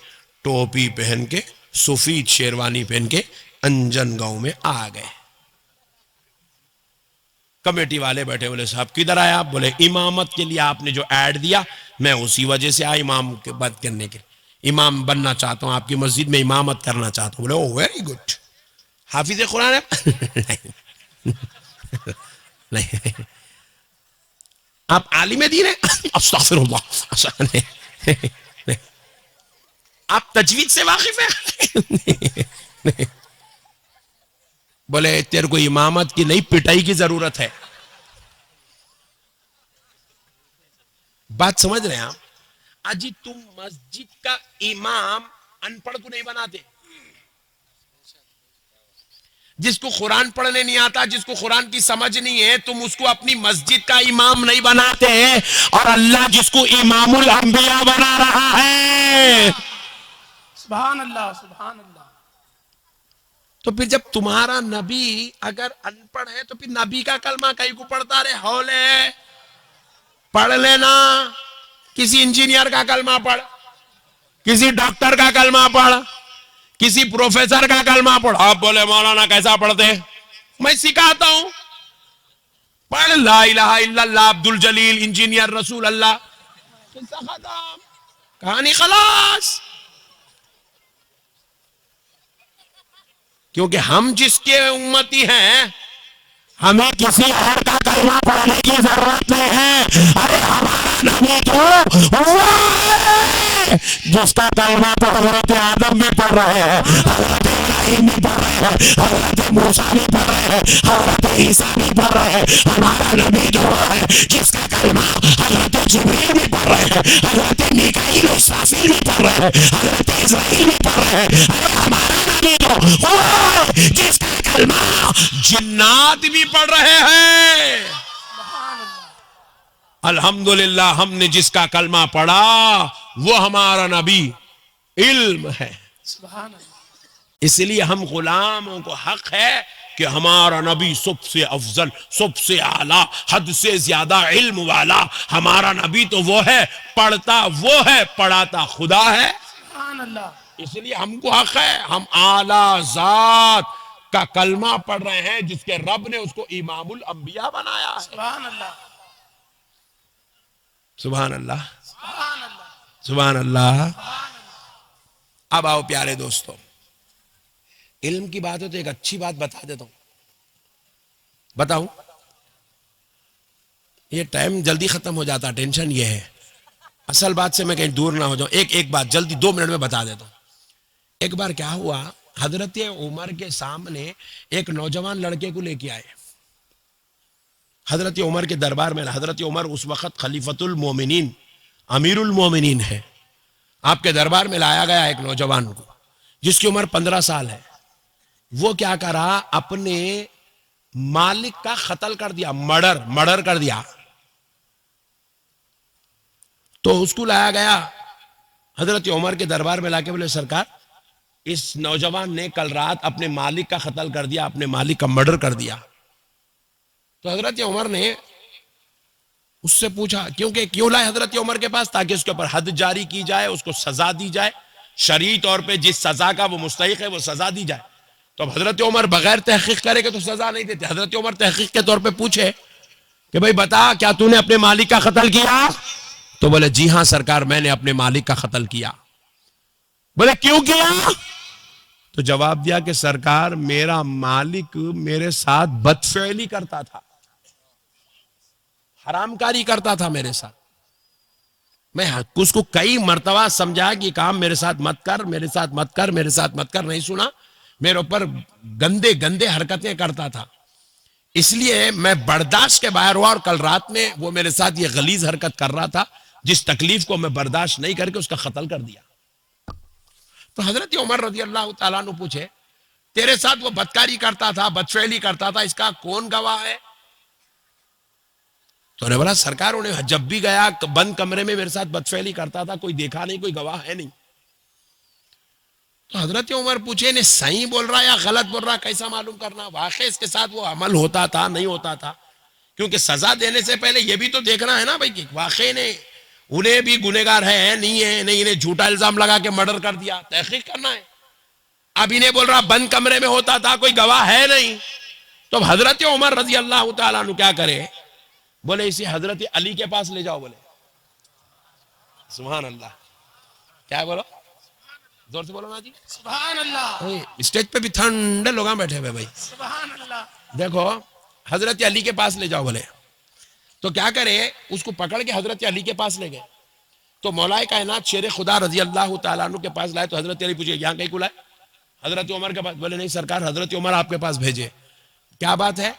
ٹوپی پہن کے، سفید شیروانی پہن کے انجن گاؤں میں آ گئے. کمیٹی والے بیٹھے، بولے صاحب کدھر آئے آپ؟ بولے امامت کے لیے آپ نے جو ایڈ دیا میں اسی وجہ سے آیا، امام کے بات کرنے کے، امام بننا چاہتا ہوں، آپ کی مسجد میں امامت کرنا چاہتا ہوں. بولے او ویری گڈ. حافظ قرآن ہے؟ نہیں. آپ عالم دین ہیں؟ استغفر اللہ. آپ تجوید سے واقف ہیں؟ بولے تیرے کو امامت کی نہیں پٹائی کی ضرورت ہے. بات سمجھ رہے ہیں آپ؟ اجی تم مسجد کا امام ان پڑھ کو نہیں بناتے. جس کو قرآن پڑھنے نہیں آتا، جس کو قرآن کی سمجھ نہیں ہے، تم اس کو اپنی مسجد کا امام نہیں بناتے. اور اللہ جس کو امام الانبیاء بنا رہا ہے. سبحان اللہ. سبحان اللہ. تو پھر جب تمہارا نبی اگر ان پڑھ ہے تو پھر نبی کا کلمہ کہیں کو پڑھتا رہے؟ ہولے پڑھ لینا. کسی انجینئر کا کلمہ پڑھ، کسی ڈاکٹر کا کلمہ پڑھ، کسی پروفیسر کا کلمہ پڑھ. آپ بولے مولانا کیسا پڑھتے؟ میں سکھاتا ہوں. پڑھ لا الہ الا اللہ عبد الجلیل انجینئر رسول اللہ، ختم، کہانی خلاص. کیونکہ ہم جس کے امتی ہیں ہمیں کسی اور کا کلمہ پڑھنے کی ضرورت نہیں ہے. ارے ہمارا نبی تو وہ ہے جس کا کلمہ تو حضرت آدم بھی پڑھ رہے ہیں، حضرت ابراہیم بھی پڑھ رہے ہیں، حضرت موسیٰ بھی پڑھ رہے ہیں، حضرت عیسیٰ بھی پڑھ رہے ہیں. ہمارا نبی تو وہ ہے جس کا کلمہ حضرت جبریل بھی پڑھ رہے ہیں، حضرت میکائیل و اسرافیل بھی پڑھ رہے ہیں، حضرت اسرائیل بھی پڑھ رہے ہیں. ارے ہمارا نبی تو وہ ہے جس کا کلمہ جنات بھی پڑھ رہے ہیں. الحمدللہ ہم نے جس کا کلمہ پڑھا وہ ہمارا نبی علم ہے. سبحان اللہ. اس لیے ہم غلاموں کو حق ہے کہ ہمارا نبی سب سے افضل، سب سے اعلیٰ، حد سے زیادہ علم والا ہمارا نبی تو وہ ہے، پڑھتا وہ ہے، پڑھاتا خدا ہے. سبحان اللہ. اس لیے ہم کو حق ہے، ہم اعلیٰ ذات کا کلمہ پڑھ رہے ہیں جس کے رب نے اس کو امام الانبیاء بنایا ہے. سبحان اللہ. سبحان اللہ. سبحان اللہ. سبحان اللہ. اب آؤ پیارے دوستو، علم کی بات ہے تو ایک اچھی بات بتا دیتا ہوں. بتاؤں؟ یہ ٹائم جلدی ختم ہو جاتا، ٹینشن یہ ہے. اصل بات سے میں کہیں دور نہ ہو جاؤں، ایک بات جلدی 2 منٹ میں بتا دیتا ہوں. ایک بار کیا ہوا، حضرت عمر کے سامنے ایک نوجوان لڑکے کو لے کے آئے. حضرت عمر کے دربار میں، حضرت عمر اس وقت خلیفۃ المومنین، امیر المومنین ہے. آپ کے دربار میں لایا گیا ایک نوجوان کو جس کی عمر 15 سال ہے. وہ کیا کرا، اپنے مالک کا قتل کر دیا, مرڈر کر دیا. تو اس کو لایا گیا حضرت عمر کے دربار میں لا کے بولے سرکار اس نوجوان نے کل رات اپنے مالک کا قتل کر دیا, اپنے مالک کا مرڈر کر دیا. تو حضرت عمر نے اس سے پوچھا, کیوں لائے حضرت عمر کے پاس؟ تاکہ اس کے اوپر حد جاری کی جائے, اس کو سزا دی جائے, شرعی طور پہ جس سزا کا وہ مستحق ہے وہ سزا دی جائے. تو اب حضرت عمر بغیر تحقیق کرے گا تو سزا نہیں دیتے. حضرت عمر تحقیق کے طور پہ پوچھے کہ بھئی بتا کیا تو نے اپنے مالک کا قتل کیا؟ تو بولے جی ہاں سرکار میں نے اپنے مالک کا قتل کیا. بولے کیوں کیا؟ تو جواب دیا کہ سرکار میرا مالک میرے ساتھ بدفعلی کرتا تھا, حرام کاری کرتا تھا میرے ساتھ. میں اس کو کئی مرتبہ سمجھا کہ کام میرے ساتھ مت کر, میرے ساتھ مت کر, میرے ساتھ مت کر, نہیں سنا. میرے اوپر گندے حرکتیں کرتا تھا, اس لیے میں برداشت کے باہر ہوا, اور کل رات میں وہ میرے ساتھ یہ غلیظ حرکت کر رہا تھا جس تکلیف کو میں برداشت نہیں کر کے اس کا قتل کر دیا. تو حضرت عمر رضی اللہ تعالیٰ عنہ پوچھے تیرے ساتھ وہ بدکاری کرتا تھا, بدفعلی کرتا تھا, اس کا کون گواہ ہے؟ تو نے بولا سرکار انہیں جب بھی گیا بند کمرے میں میرے ساتھ بدفعلی کرتا تھا, کوئی دیکھا نہیں, کوئی گواہ ہے نہیں. تو حضرت عمر پوچھے انہیں صحیح بول رہا یا غلط بول رہا, کیسا معلوم کرنا واقعی اس کے ساتھ وہ عمل ہوتا تھا نہیں ہوتا تھا؟ کیونکہ سزا دینے سے پہلے یہ بھی تو دیکھنا ہے نا بھائی کہ واقعی نے انہیں بھی گنہگار ہے نہیں ہے, نہیں انہیں جھوٹا الزام لگا کے مرڈر کر دیا, تحقیق کرنا ہے. اب انہیں بول رہا بند کمرے میں ہوتا تھا, کوئی گواہ ہے نہیں. تو حضرت عمر رضی اللہ تعالیٰ عنہ کیا کرے, بولے اسے حضرت علی کے پاس لے جاؤ. بولے سبحان اللہ, کیا بولو زور سے بولو نا جی, سبحان اللہ. اسٹیج پہ بھی ٹھنڈے لوگ بیٹھے ہوئے بھائی, سبحان اللہ. دیکھو حضرت علی کے پاس لے جاؤ. بولے تو کیا کرے, اس کو پکڑ کے حضرت علی کے پاس لے گئے. تو مولا کائنات شیر خدا رضی اللہ تعالیٰ عنہ کے پاس لائے. تو حضرت علی پوچھے یہاں کہیں کو لائے؟ حضرت عمر کے پاس. بولے نہیں سرکار حضرت عمر آپ کے پاس بھیجے. کیا بات ہے؟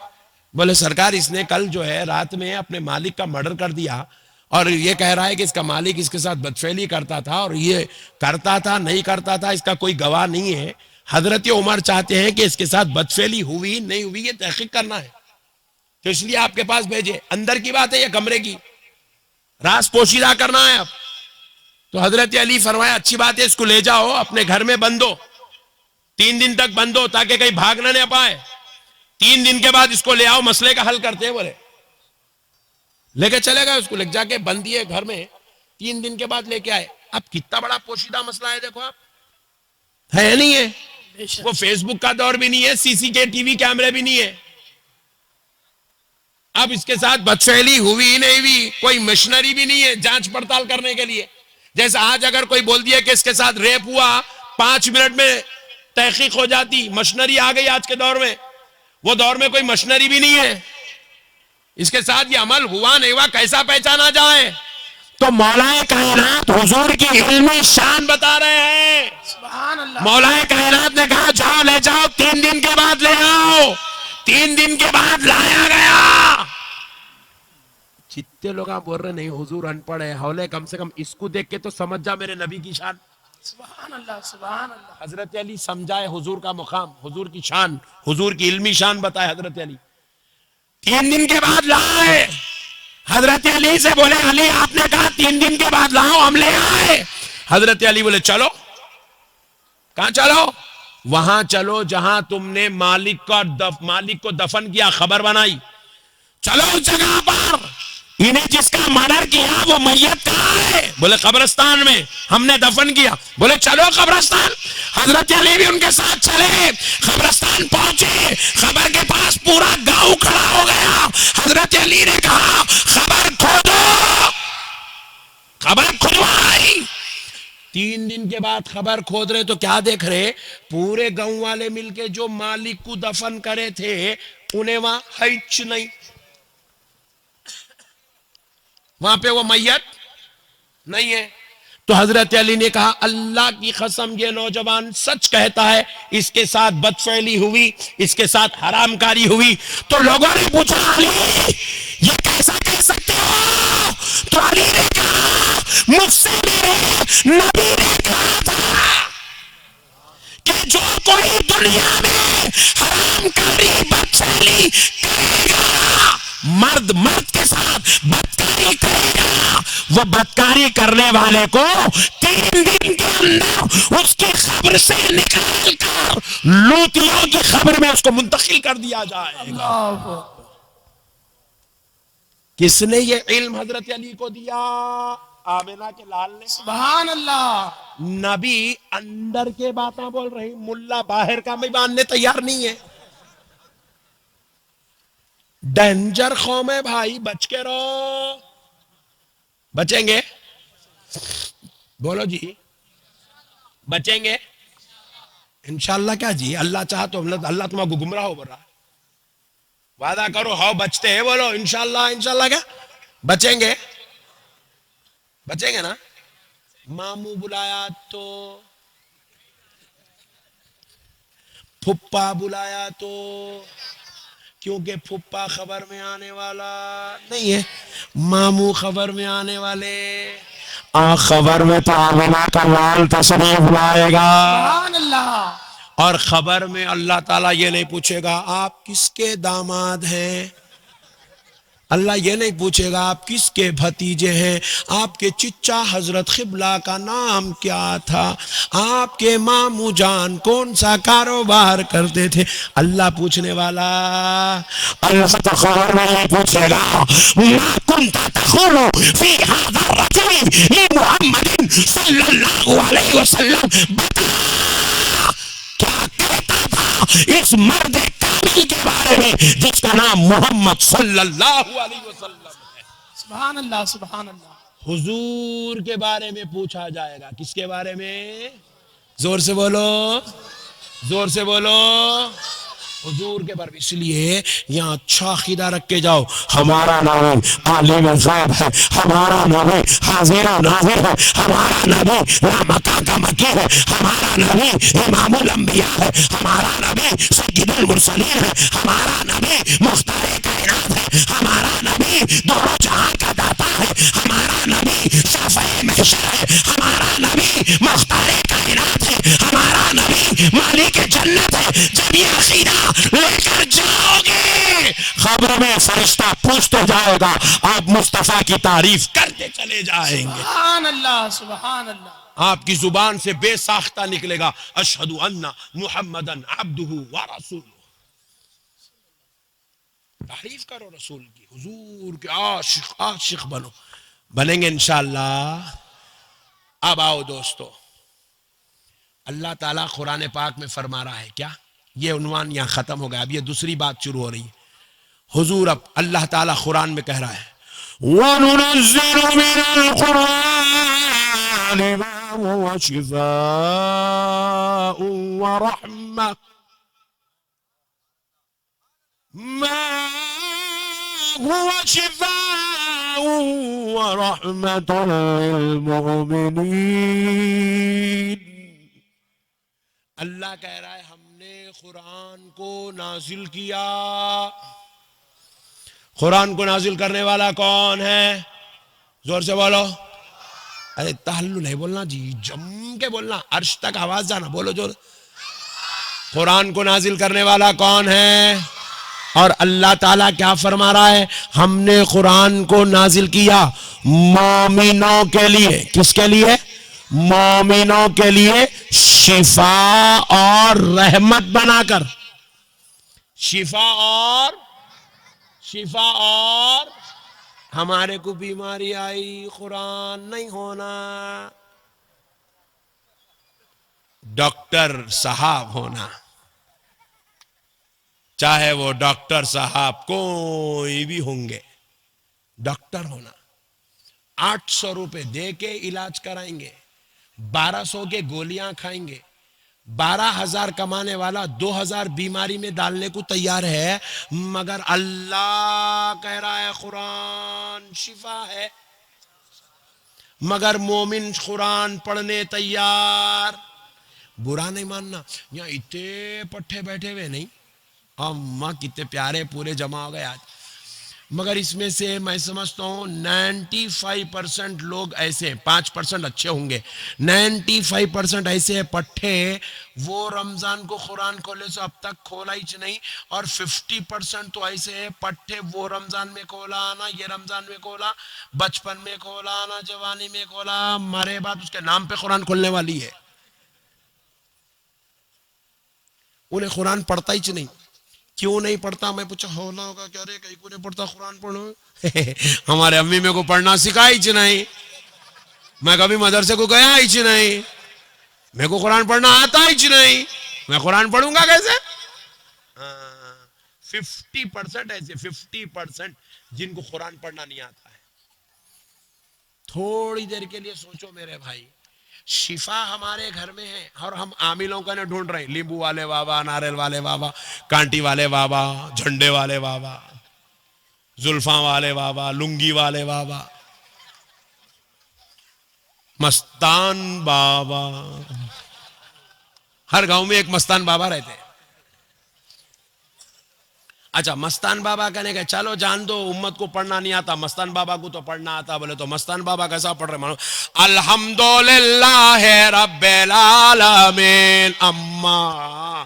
بولے سرکار اس نے کل جو ہے رات میں اپنے مالک کا مرڈر کر دیا, اور یہ کہہ رہا ہے کہ اس کا مالک اس کے ساتھ بدفعلی کرتا تھا, اور یہ کرتا تھا نہیں کرتا تھا اس کا کوئی گواہ نہیں ہے. حضرت عمر چاہتے ہیں کہ اس کے ساتھ بدفعلی ہوئی نہیں ہوئی یہ تحقیق کرنا ہے, تو اس لیے آپ کے پاس بھیجے. اندر کی بات ہے یا کمرے کی؟ راز پوشیدہ کرنا ہے. اب تو حضرت علی فرمایا اچھی بات ہے, اس کو لے جاؤ اپنے گھر میں بندو, 3 دن تک بندو تاکہ کہیں بھاگنا نہ پائے. 3 دن کے بعد اس کو لے آؤ, مسئلے کا حل کرتے ہیں. بولے لے کے چلے گئے, اس کو لے جا کے بند دیے گھر میں. 3 دن کے بعد لے کے آئے. اب کتنا بڑا پوشیدہ مسئلہ ہے دیکھو آپ, ہے نہیں ہے, وہ فیس بک کا دور بھی نہیں ہے, CCTV کیمرے بھی نہیں ہے. اب اس کے ساتھ بدفعلی ہوئی نہیں ہوئی کوئی مشنری بھی نہیں ہے جانچ پڑتال کرنے کے لیے. جیسے آج اگر کوئی بول دیا کہ اس کے ساتھ ریپ ہوا 5 منٹ میں تحقیق ہو جاتی, مشنری آ گئی آج کے دور میں. وہ دور میں کوئی مشنری بھی نہیں ہے. اس کے ساتھ یہ عمل ہوا نہیں ہوا کیسا پہچانا جائے؟ تو مولا کائنات حضور کی علمی شان بتا رہے ہیں. سبحان اللہ. مولا کائنات نے کہا جاؤ لے جاؤ, 3 دن کے بعد لے آؤ. 3 دن کے بعد لایا گیا. جتنے لوگ بول رہے نہیں حضور ان پڑھ ہے, حولے کم سے کم اس کو دیکھ کے تو سمجھ جا میرے نبی کی شان. سبحان اللہ. سبحان اللہ. حضرت علی سمجھائے حضور کا مقام, حضور کی شان, حضور کی علمی شان بتائے حضرت علی. 3 دن کے بعد لائے. حضرت علی سے بولے علی آپ نے کہا 3 دن کے بعد لاؤ, ہم لے آئے. حضرت علی بولے چلو. کہاں چلو؟ وہاں چلو جہاں تم نے مالک کو دفن کیا, خبر بنائی. چلو اس جگہ پر, انہیں جس کا مرڈر کیا وہ میت کہاں ہے؟ بولے قبرستان میں, ہم نے دفن کیا. بولے چلو قبرستان. حضرت علی بھی ان کے ساتھ چلے, قبرستان پہنچے. خبر کے پاس پورا گاؤں کھڑا ہو گیا. حضرت علی نے کہا خبر کھودو. خبر کھدوائی. 3 دن کے بعد خبر کھود رہے تو کیا دیکھ رہے, پورے گاؤں والے مل کے جو مالک کو دفن کرے تھے انہیں وہاں ہچ نہیں, وہاں پہ وہ میت نہیں ہے. تو حضرت علی نے کہا اللہ کی قسم یہ نوجوان سچ کہتا ہے, اس کے ساتھ بدفعلی ہوئی, اس کے ساتھ حرام کاری ہوئی. تو لوگوں نے پوچھا علی یہ کیسا کہہ سکتے ہو؟ تو علی نے کہا مجھ سے میرے نبی نے کہا تھا کہ جو کوئی دنیا میں حرام کاری بدفعلی کرے گا، مرد مرد کے ساتھ بدکاری کرے گا، وہ بدکاری کرنے والے کو 3 دن کے اندر اس کی قبر سے نکال کر لوتیوں کی قبر میں اس کو منتقل کر دیا جائے گا۔ اللہ کس نے یہ علم حضرت علی کو دیا؟ آمنہ کے لال نے۔ سبحان اللہ، نبی اندر کے باتاں بول رہی، ملا باہر کا بھی ماننے تیار نہیں ہے۔ ڈینجر قوم ہے بھائی، بچ کے رہو۔ بچیں گے؟ بولو جی، بچیں گے انشاءاللہ۔ کیا جی، اللہ چاہا تو اللہ تمہیں کو گمراہ ہو رہا، وعدہ کرو ہاؤ بچتے ہیں، بولو انشاءاللہ۔ انشاءاللہ کیا بچیں گے؟ بچیں گے نا؟ ماموں بلایا تو، پھپا بلایا تو، کیونکہ پھپا خبر میں آنے والا نہیں ہے، ماموں خبر میں آنے والے۔ خبر میں تو آمنہ کا لال تشریف لائے گا، سبحان اللہ، اور خبر میں اللہ تعالیٰ یہ نہیں پوچھے گا آپ کس کے داماد ہیں، اللہ یہ نہیں پوچھے گا آپ کس کے بھتیجے ہیں، آپ کے چچا حضرت قبلہ کا نام کیا تھا، آپ کے ماموں جان کون سا کاروبار کرتے تھے۔ اللہ پوچھنے والا، اللہ تو خبر میں نہیں پوچھے گا ما کنت تقول فی هذا الرجل لمحمد صلی اللہ علیہ وسلم، بتا کیا کہتا تھا اس مرد کامل کے بارے میں جس کا نام محمد صلی اللہ علیہ وسلم ہے۔ سبحان اللہ، سبحان اللہ، حضور کے بارے میں پوچھا جائے گا۔ کس کے بارے میں؟ زور سے بولو، زور سے بولو، حضور کے بارے میں۔ اس لیے یہاں اچھا عقیدہ رکھ کے جاؤ، ہمارا نبی عالم غیب ہے، ہمارا نبی حاضر و ناظر ہے، ہمارا نبی رحمتہ کا مکی ہے، ہمارا نبی امام الانبیاء ہے، ہمارا نبی سید المرسلین ہے، ہمارا نبی مختار کائنات ہے، ہمارا نبی دونوں جہاں کا داتا ہے، ہمارا نبی شافع محشر ہے، ہمارا نبی مختار کائنات ہے، ہمارا نبی مالک جنت ہے۔ جب یہ عقیدہ لے کر جاؤ گے، خبر میں فرشتہ پوچھتے جائے گا، آپ مصطفیٰ کی تعریف کرتے چلے جائیں گے، سبحان اللہ، سبحان اللہ، آپ کی زبان سے بے ساختہ نکلے گا اشہد ان محمدن عبدہ ورسولہ۔ تعریف کرو رسول کی، حضور کے عاشق، عاشق بنو، بنیں گے انشاءاللہ۔ اب آؤ دوستو، اللہ تعالیٰ قرآن پاک میں فرما رہا ہے کیا؟ یہ عنوان یہاں ختم ہو گیا، اب یہ دوسری بات شروع ہو رہی ہے۔ حضور اب اللہ تعالیٰ قرآن میں کہہ رہا ہے وَنُنَزِّلُ مِنَ الْقُرْآنِ مَا هُوَ شِفَاءٌ وَرَحْمَةٌ مَا هُوَ شِفَاءٌ وَرَحْمَةٌ لِلْمُؤْمِنِينَ۔ اللہ کہہ رہا ہے ہم نے قرآن کو نازل کیا۔ قرآن کو نازل کرنے والا کون ہے؟ زور سے بولو، ارے تحلل نہیں بولنا جی، جم کے بولنا، عرش تک آواز جانا، بولو جو۔ قرآن کو نازل کرنے والا کون ہے؟ اور اللہ تعالیٰ کیا فرما رہا ہے؟ ہم نے قرآن کو نازل کیا مومنوں کے لیے۔ کس کے لیے؟ مومنوں کے لیے شفا اور رحمت بنا کر۔ شفا اور ہمارے کو بیماری آئی، قرآن نہیں ہونا، ڈاکٹر صاحب ہونا، چاہے وہ ڈاکٹر صاحب کوئی بھی ہوں گے، ڈاکٹر ہونا، 800 روپے دے کے علاج کرائیں گے، 1200 کے گولیاں کھائیں گے، 12,000 کمانے والا 2,000 بیماری میں ڈالنے کو تیار ہے، مگر اللہ کہہ رہا ہے قرآن شفا ہے، مگر مومن قرآن پڑھنے تیار۔ برا نہیں ماننا، یہاں اتنے پٹھے بیٹھے ہوئے نہیں، اماں کتنے پیارے پورے جمع ہو گئے آج۔ مگر اس میں سے میں سمجھتا ہوں 95% لوگ ایسے ہیں، 5% اچھے ہوں گے، 95% ایسے ہیں پٹھے وہ رمضان کو قرآن کھولے سو اب تک کھولا ہی نہیں، اور 50% تو ایسے ہیں پٹھے وہ رمضان میں کھولا نہ یہ رمضان میں کھولا، بچپن میں کھولا نہ جوانی میں کھولا، مرے بعد اس کے نام پہ قرآن کھولنے والی ہے، انہیں قرآن پڑھتا ہی نہیں۔ کیوں نہیں پڑھتا؟ میں پوچھا ہونا ہوگا کیا رے کہیں کو نہیں پڑھتا قرآن پڑھو؟ ہمارے امی میں کو پڑھنا سکھائی چ نہیں، میں کبھی مدرسے کو گیا ہی چ نہیں، میرے کو قرآن پڑھنا آتا ہی چ نہیں، میں قرآن پڑھوں گا کیسے؟ 50% ایسے 50% جن کو قرآن پڑھنا نہیں آتا ہے۔ تھوڑی دیر کے لیے سوچو میرے بھائی، شفا ہمارے گھر میں ہے اور ہم عاملوں کا نہ ڈھونڈ رہے ہیں، لیمبو والے بابا، ناریل والے بابا، کانٹی والے بابا، جھنڈے والے بابا، زلفاں والے بابا، لنگی والے بابا، مستان بابا۔ ہر گاؤں میں ایک مستان بابا رہتے ہیں۔ اچھا، مستان بابا کہنے کہ چلو جان دو امت کو پڑھنا نہیں آتا، مستان بابا کو تو پڑھنا آتا، بولے تو مستان بابا کیسا پڑھ رہے؟ مانو الحمدللہ رب العالمین، اما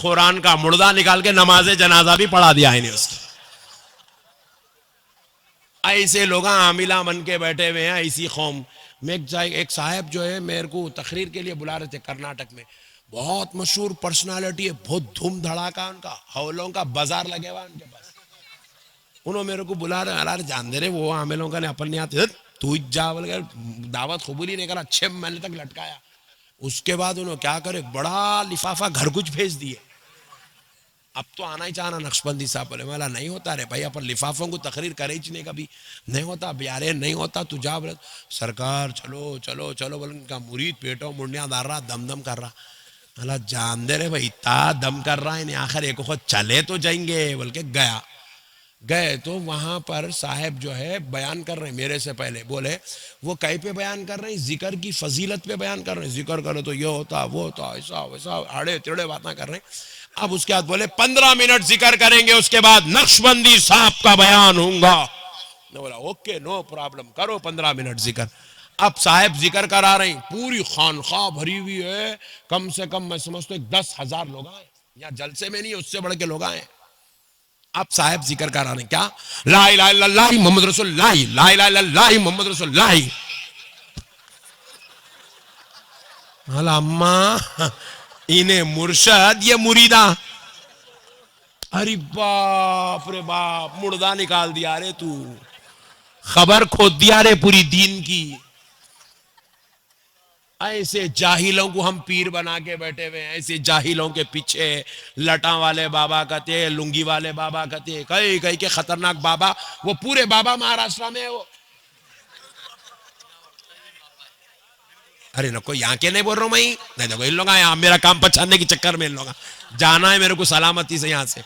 قرآن کا مردہ نکال کے نماز جنازہ بھی پڑھا دیا ہے اس کی۔ ایسے لوگ عاملہ بن کے بیٹھے ہوئے ہیں، ایسی قوم میں۔ ایک صاحب جو ہے میرے کو تقریر کے لیے بلا رہے تھے کرناٹک میں، بہت مشہور پرسنالٹی ہے، بہت دھوم دھڑاکا ان کا، حولوں کا بازار لگے ہوا ان کے پاس۔ انہوں میرے کو بلا رہے ہیں، جان دے رہے وہ عاملوں کا نہیں اپن نہیں آتے، تو جا بول گئے، دعوت قبول ہی نہیں کرا، 6 مہینے تک لٹکایا۔ اس کے بعد انہوں کیا کرے، بڑا لفافہ گھر کچھ بھیج دیے۔ اب تو آنا ہی چاہنا نقشبندی صاحب، بولے مولا نہیں ہوتا رے بھائی، اپن لفافوں کو تقریر کرے ہی نہیں، کبھی نہیں ہوتا بیارے، نہیں ہوتا تو جا بولے سرکار چلو چلو چلو، بولے ان کا مرید پیٹوں منڈیاں دار رہا، دم دم کر رہا۔ اللہ جان دے رہے بھائی، تا دم کر رہا ہے، آخر ایک وقت چلے تو جائیں گے بول کے گیا۔ گئے تو وہاں پر صاحب جو ہے بیان کر رہے ہیں میرے سے پہلے، بولے وہ کہیں پہ بیان کر رہے ہیں، ذکر کی فضیلت پہ بیان کر رہے ہیں، ذکر کرو تو یہ ہوتا وہ ہوتا ایسا ویسا، آڑے تیڑے باتیں کر رہے ہیں۔ اب اس کے بعد بولے 15 منٹ ذکر کریں گے، اس کے بعد نقشبندی صاحب کا بیان ہوگا۔ میں بولا اوکے نو پرابلم، کرو 15 منٹ ذکر۔ اب صاحب ذکر کرا رہے ہیں، پوری خانقاہ بھری ہوئی ہے، کم سے کم میں سمجھتا ہوں 10,000 لوگ آئے، یہاں جلسے میں نہیں، اس سے بڑھ کے لوگ آئے۔ اب صاحب ذکر کرا رہے ہیں کیا، لا الہ الا اللہ محمد رسول اللہ، لا الہ الا اللہ محمد رسول اللہ۔ حالا اماں انہیں مرشد یہ مریدہ، ارے باپ رے باپ، مردہ نکال دیا رے، تو خبر کھود دیا رے پوری دین کی۔ ایسے جاہلوں کو ہم پیر بنا کے بیٹھے ہوئے ہیں، ایسے جاہلوں کے پیچھے لٹاں والے بابا کہتے، لنگی والے بابا کہتے، کئی کئی کے خطرناک بابا، وہ پورے بابا مہاراشٹر میں ہے وہ۔ ارے نکو یہاں کے نہیں بول رہا ہوں میں، نہیں دیکھو ان لوگ یہاں میرا کام پچھانے کی چکر میں ان لوگ جانا ہے میرے کو سلامتی سے یہاں سے۔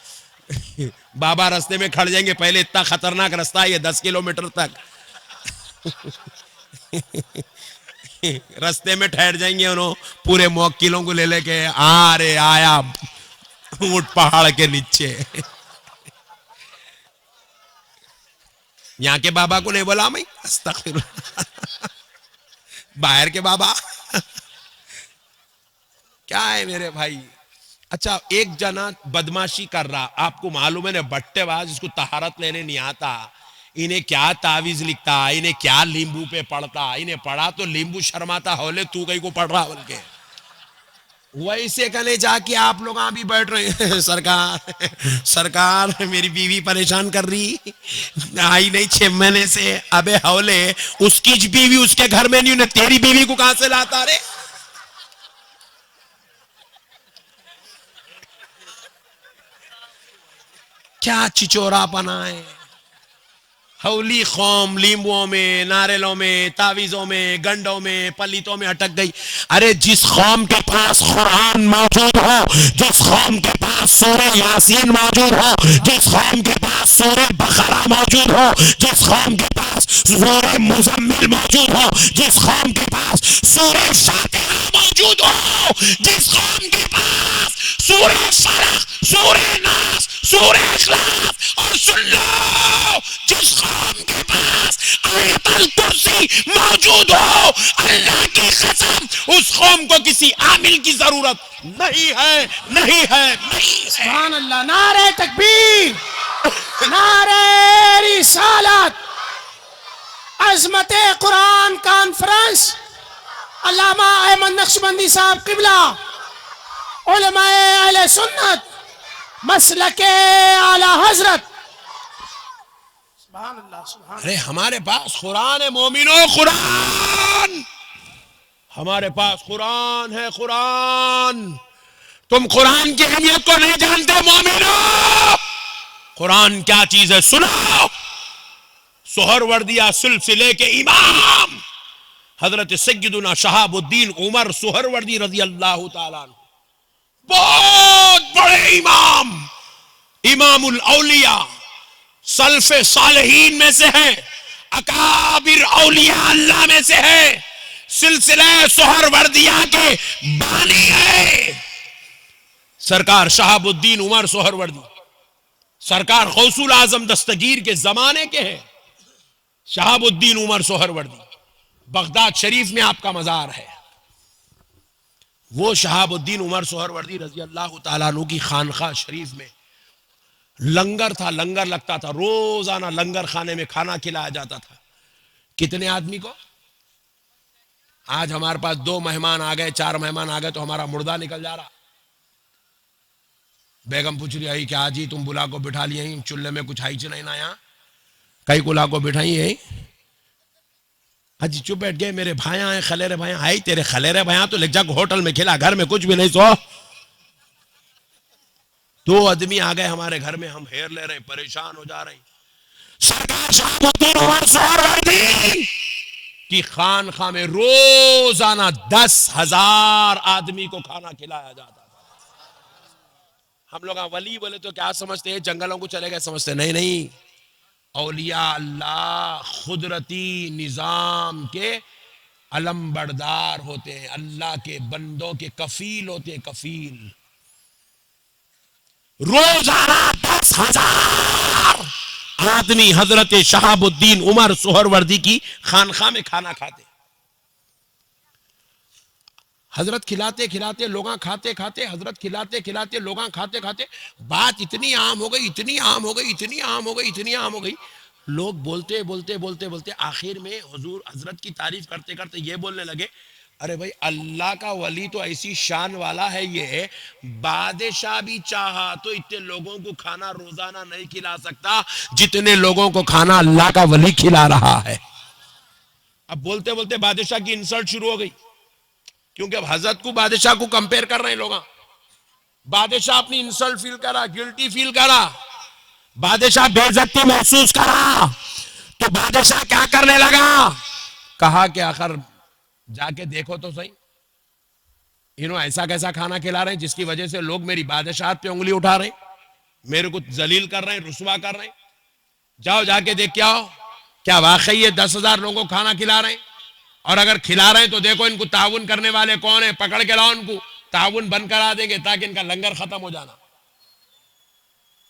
بابا رستے میں کھڑ جائیں گے، پہلے اتنا خطرناک رستہ ہے یہ 10 کلومیٹر تک، رستے میں ٹھہر جائیں گے، انہوں پورے موکلوں کو لے لے کے آرے آیا اونٹ پہاڑ کے نیچے۔ یہاں کے بابا کو نہیں بولا میں، استغفر اللہ، باہر کے بابا کیا ہے میرے بھائی۔ اچھا ایک جنا بدماشی کر رہا، آپ کو معلوم ہے نا، بٹے باز جس کو طہارت لینے نہیں آتا، انہیں کیا تعویذ لکھتا، انہیں کیا لیمبو پہ پڑھتا، انہیں پڑھا تو لیمبو شرماتا، ہولے تو کہیں کو پڑھ رہا بول کے۔ ویسے کہنے جا کے آپ لوگ بھی بیٹھ رہے ہیں، سرکار سرکار میری بیوی پریشان کر رہی، آئی نہیں 6 مہینے سے۔ ابے ہولے اس کی بیوی اس کے گھر میں نہیں، انہیں تیری بیوی کو کہاں سے لاتا رے؟ کیا چچورا پنا ہے۔ ہولی قوم لیمبوں میں، ناریلوں میں، تعویذوں میں، گنڈوں میں، پلیتوں میں اٹک گئی۔ ارے جس قوم کے پاس قرآن موجود ہو، جس قوم کے پاس سورہ یاسین موجود ہو، جس قوم کے پاس سورہ بقرہ موجود ہو، جس قوم کے پاس سورہ مزمل موجود ہو، جس قوم کے پاس سورہ فاتحہ موجود ہو، جس قوم کے پاس سورہ فلق، سورہ ناس، سورہ اخلاص، اور سن لو جس قوم کے پاس آیت الکرسی موجود ہو، اللہ کی قسم اس قوم کو کسی عامل کی ضرورت نہیں ہے، نہیں ہے، نہیں ہے۔ سبحان اللہ، نعرہ تکبیر، نعرہ رسالت۔ عظمت قرآن کانفرنس، علامہ احمد نقشبندی صاحب قبلہ، علماء اہل سنت، مسلک اعلی حضرت۔ سبحان اللہ، سبحان اللہ۔ ارے ہمارے پاس قرآن ہے مومنو، قرآن ہمارے پاس قرآن ہے، قرآن۔ تم قرآن کی اہمیت کو نہیں جانتے مومنو۔ قرآن کیا چیز ہے سنو۔ سہروردیہ سلسلے کے امام حضرت سیدنا شہاب الدین عمر سہروردی رضی اللہ تعالیٰ عنہ، بہت بڑے امام، امام الاولیاء، سلف صالحین میں سے ہے، اکابر اولیاء اللہ میں سے ہے، سلسلہ سہروردیہ کے بانی ہے سرکار شہاب الدین عمر سہروردی۔ سرکار غوث الاعظم دستگیر کے زمانے کے ہیں شہاب الدین عمر سہروردی۔ بغداد شریف میں آپ کا مزار ہے۔ وہ شہاب الدین عمر سہروردی رضی اللہ تعالیٰ عنہ کی خانقاہ شریف میں لنگر تھا، لنگر لگتا تھا، روزانہ لنگر خانے میں کھانا کھلایا جاتا تھا۔ کتنے آدمی کو؟ آج ہمارے پاس 2 مہمان آ گئے، 4 مہمان آ گئے تو ہمارا مردہ نکل جا رہا۔ بیگم پوچھ رہی ہے کہ آج ہی تم بلا کو بٹھا لیے ہیں، چولہے میں کچھ آئی چنائی نہ یہاں کئی کلا کو بٹھائی ہے۔ اجی چپ بیٹھ گئے، میرے بھائی آئے، خلیرے بھائی آئی، تیرے خلیرے بھائی تو لے جا ہوٹل میں کھلا، گھر میں کچھ بھی نہیں سو۔ 2 آدمی آ گئے ہمارے گھر میں، ہم ہیر لے رہے ہیں، پریشان ہو جا رہے ہیں۔ سرکار شہاب الدین عمر سہروردی کی خانقاہ میں روزانہ 10,000 آدمی کو کھانا کھلایا جاتا تھا۔ ہم لوگ ولی بولے تو کیا سمجھتے ہیں؟ جنگلوں کو چلے گئے سمجھتے؟ نہیں نہیں، اولیاء اللہ قدرتی نظام کے علم بردار ہوتے ہیں، اللہ کے بندوں کے کفیل ہوتے ہیں، کفیل۔ روزانہ 10,000 آدمی حضرت شہاب الدین عمر سہروردی کی خانقاہ میں کھانا کھاتے۔ حضرت کھلاتے کھلاتے لوگاں کھاتے کھاتے، حضرت کھلاتے کھلاتے لوگاں کھاتے کھاتے، بات اتنی عام ہو گئی، اتنی عام ہو گئی، اتنی عام ہو گئی، اتنی عام ہو گئی، لوگ بولتے بولتے بولتے بولتے آخر میں حضور حضرت کی تعریف کرتے کرتے یہ بولنے لگے، ارے بھائی اللہ کا ولی تو ایسی شان والا ہے، یہ بادشاہ بھی چاہا تو اتنے لوگوں کو کھانا روزانہ نہیں کھلا سکتا جتنے لوگوں کو کھانا اللہ کا ولی کھلا رہا ہے۔ اب بولتے بولتے بادشاہ کی انسلٹ شروع ہو گئی، کیونکہ اب حضرت کو بادشاہ کو کمپیر کر رہے ہیں لوگ۔ بادشاہ اپنی انسلٹ فیل کرا، گلٹی فیل کرا، بادشاہ بے عزتی محسوس کرا، تو بادشاہ کیا کرنے لگا؟ کہا کہ آخر جا کے دیکھو تو صحیح، انہوں ایسا کیسا کھانا کھلا رہے ہیں جس کی وجہ سے لوگ میری بادشاہت پہ انگلی اٹھا رہے ہیں، میرے کو ذلیل کر رہے ہیں، رسوا کر رہے ہیں۔ جاؤ جا کے دیکھ کے آؤ، کیا واقعی یہ 10,000 لوگوں کو کھانا کھلا رہے ہیں؟ اور اگر کھلا رہے ہیں تو دیکھو ان کو تعاون کرنے والے کون ہیں، پکڑ کے لاؤ ان کو، تعاون بند کرا دیں گے تاکہ ان کا لنگر ختم ہو جانا،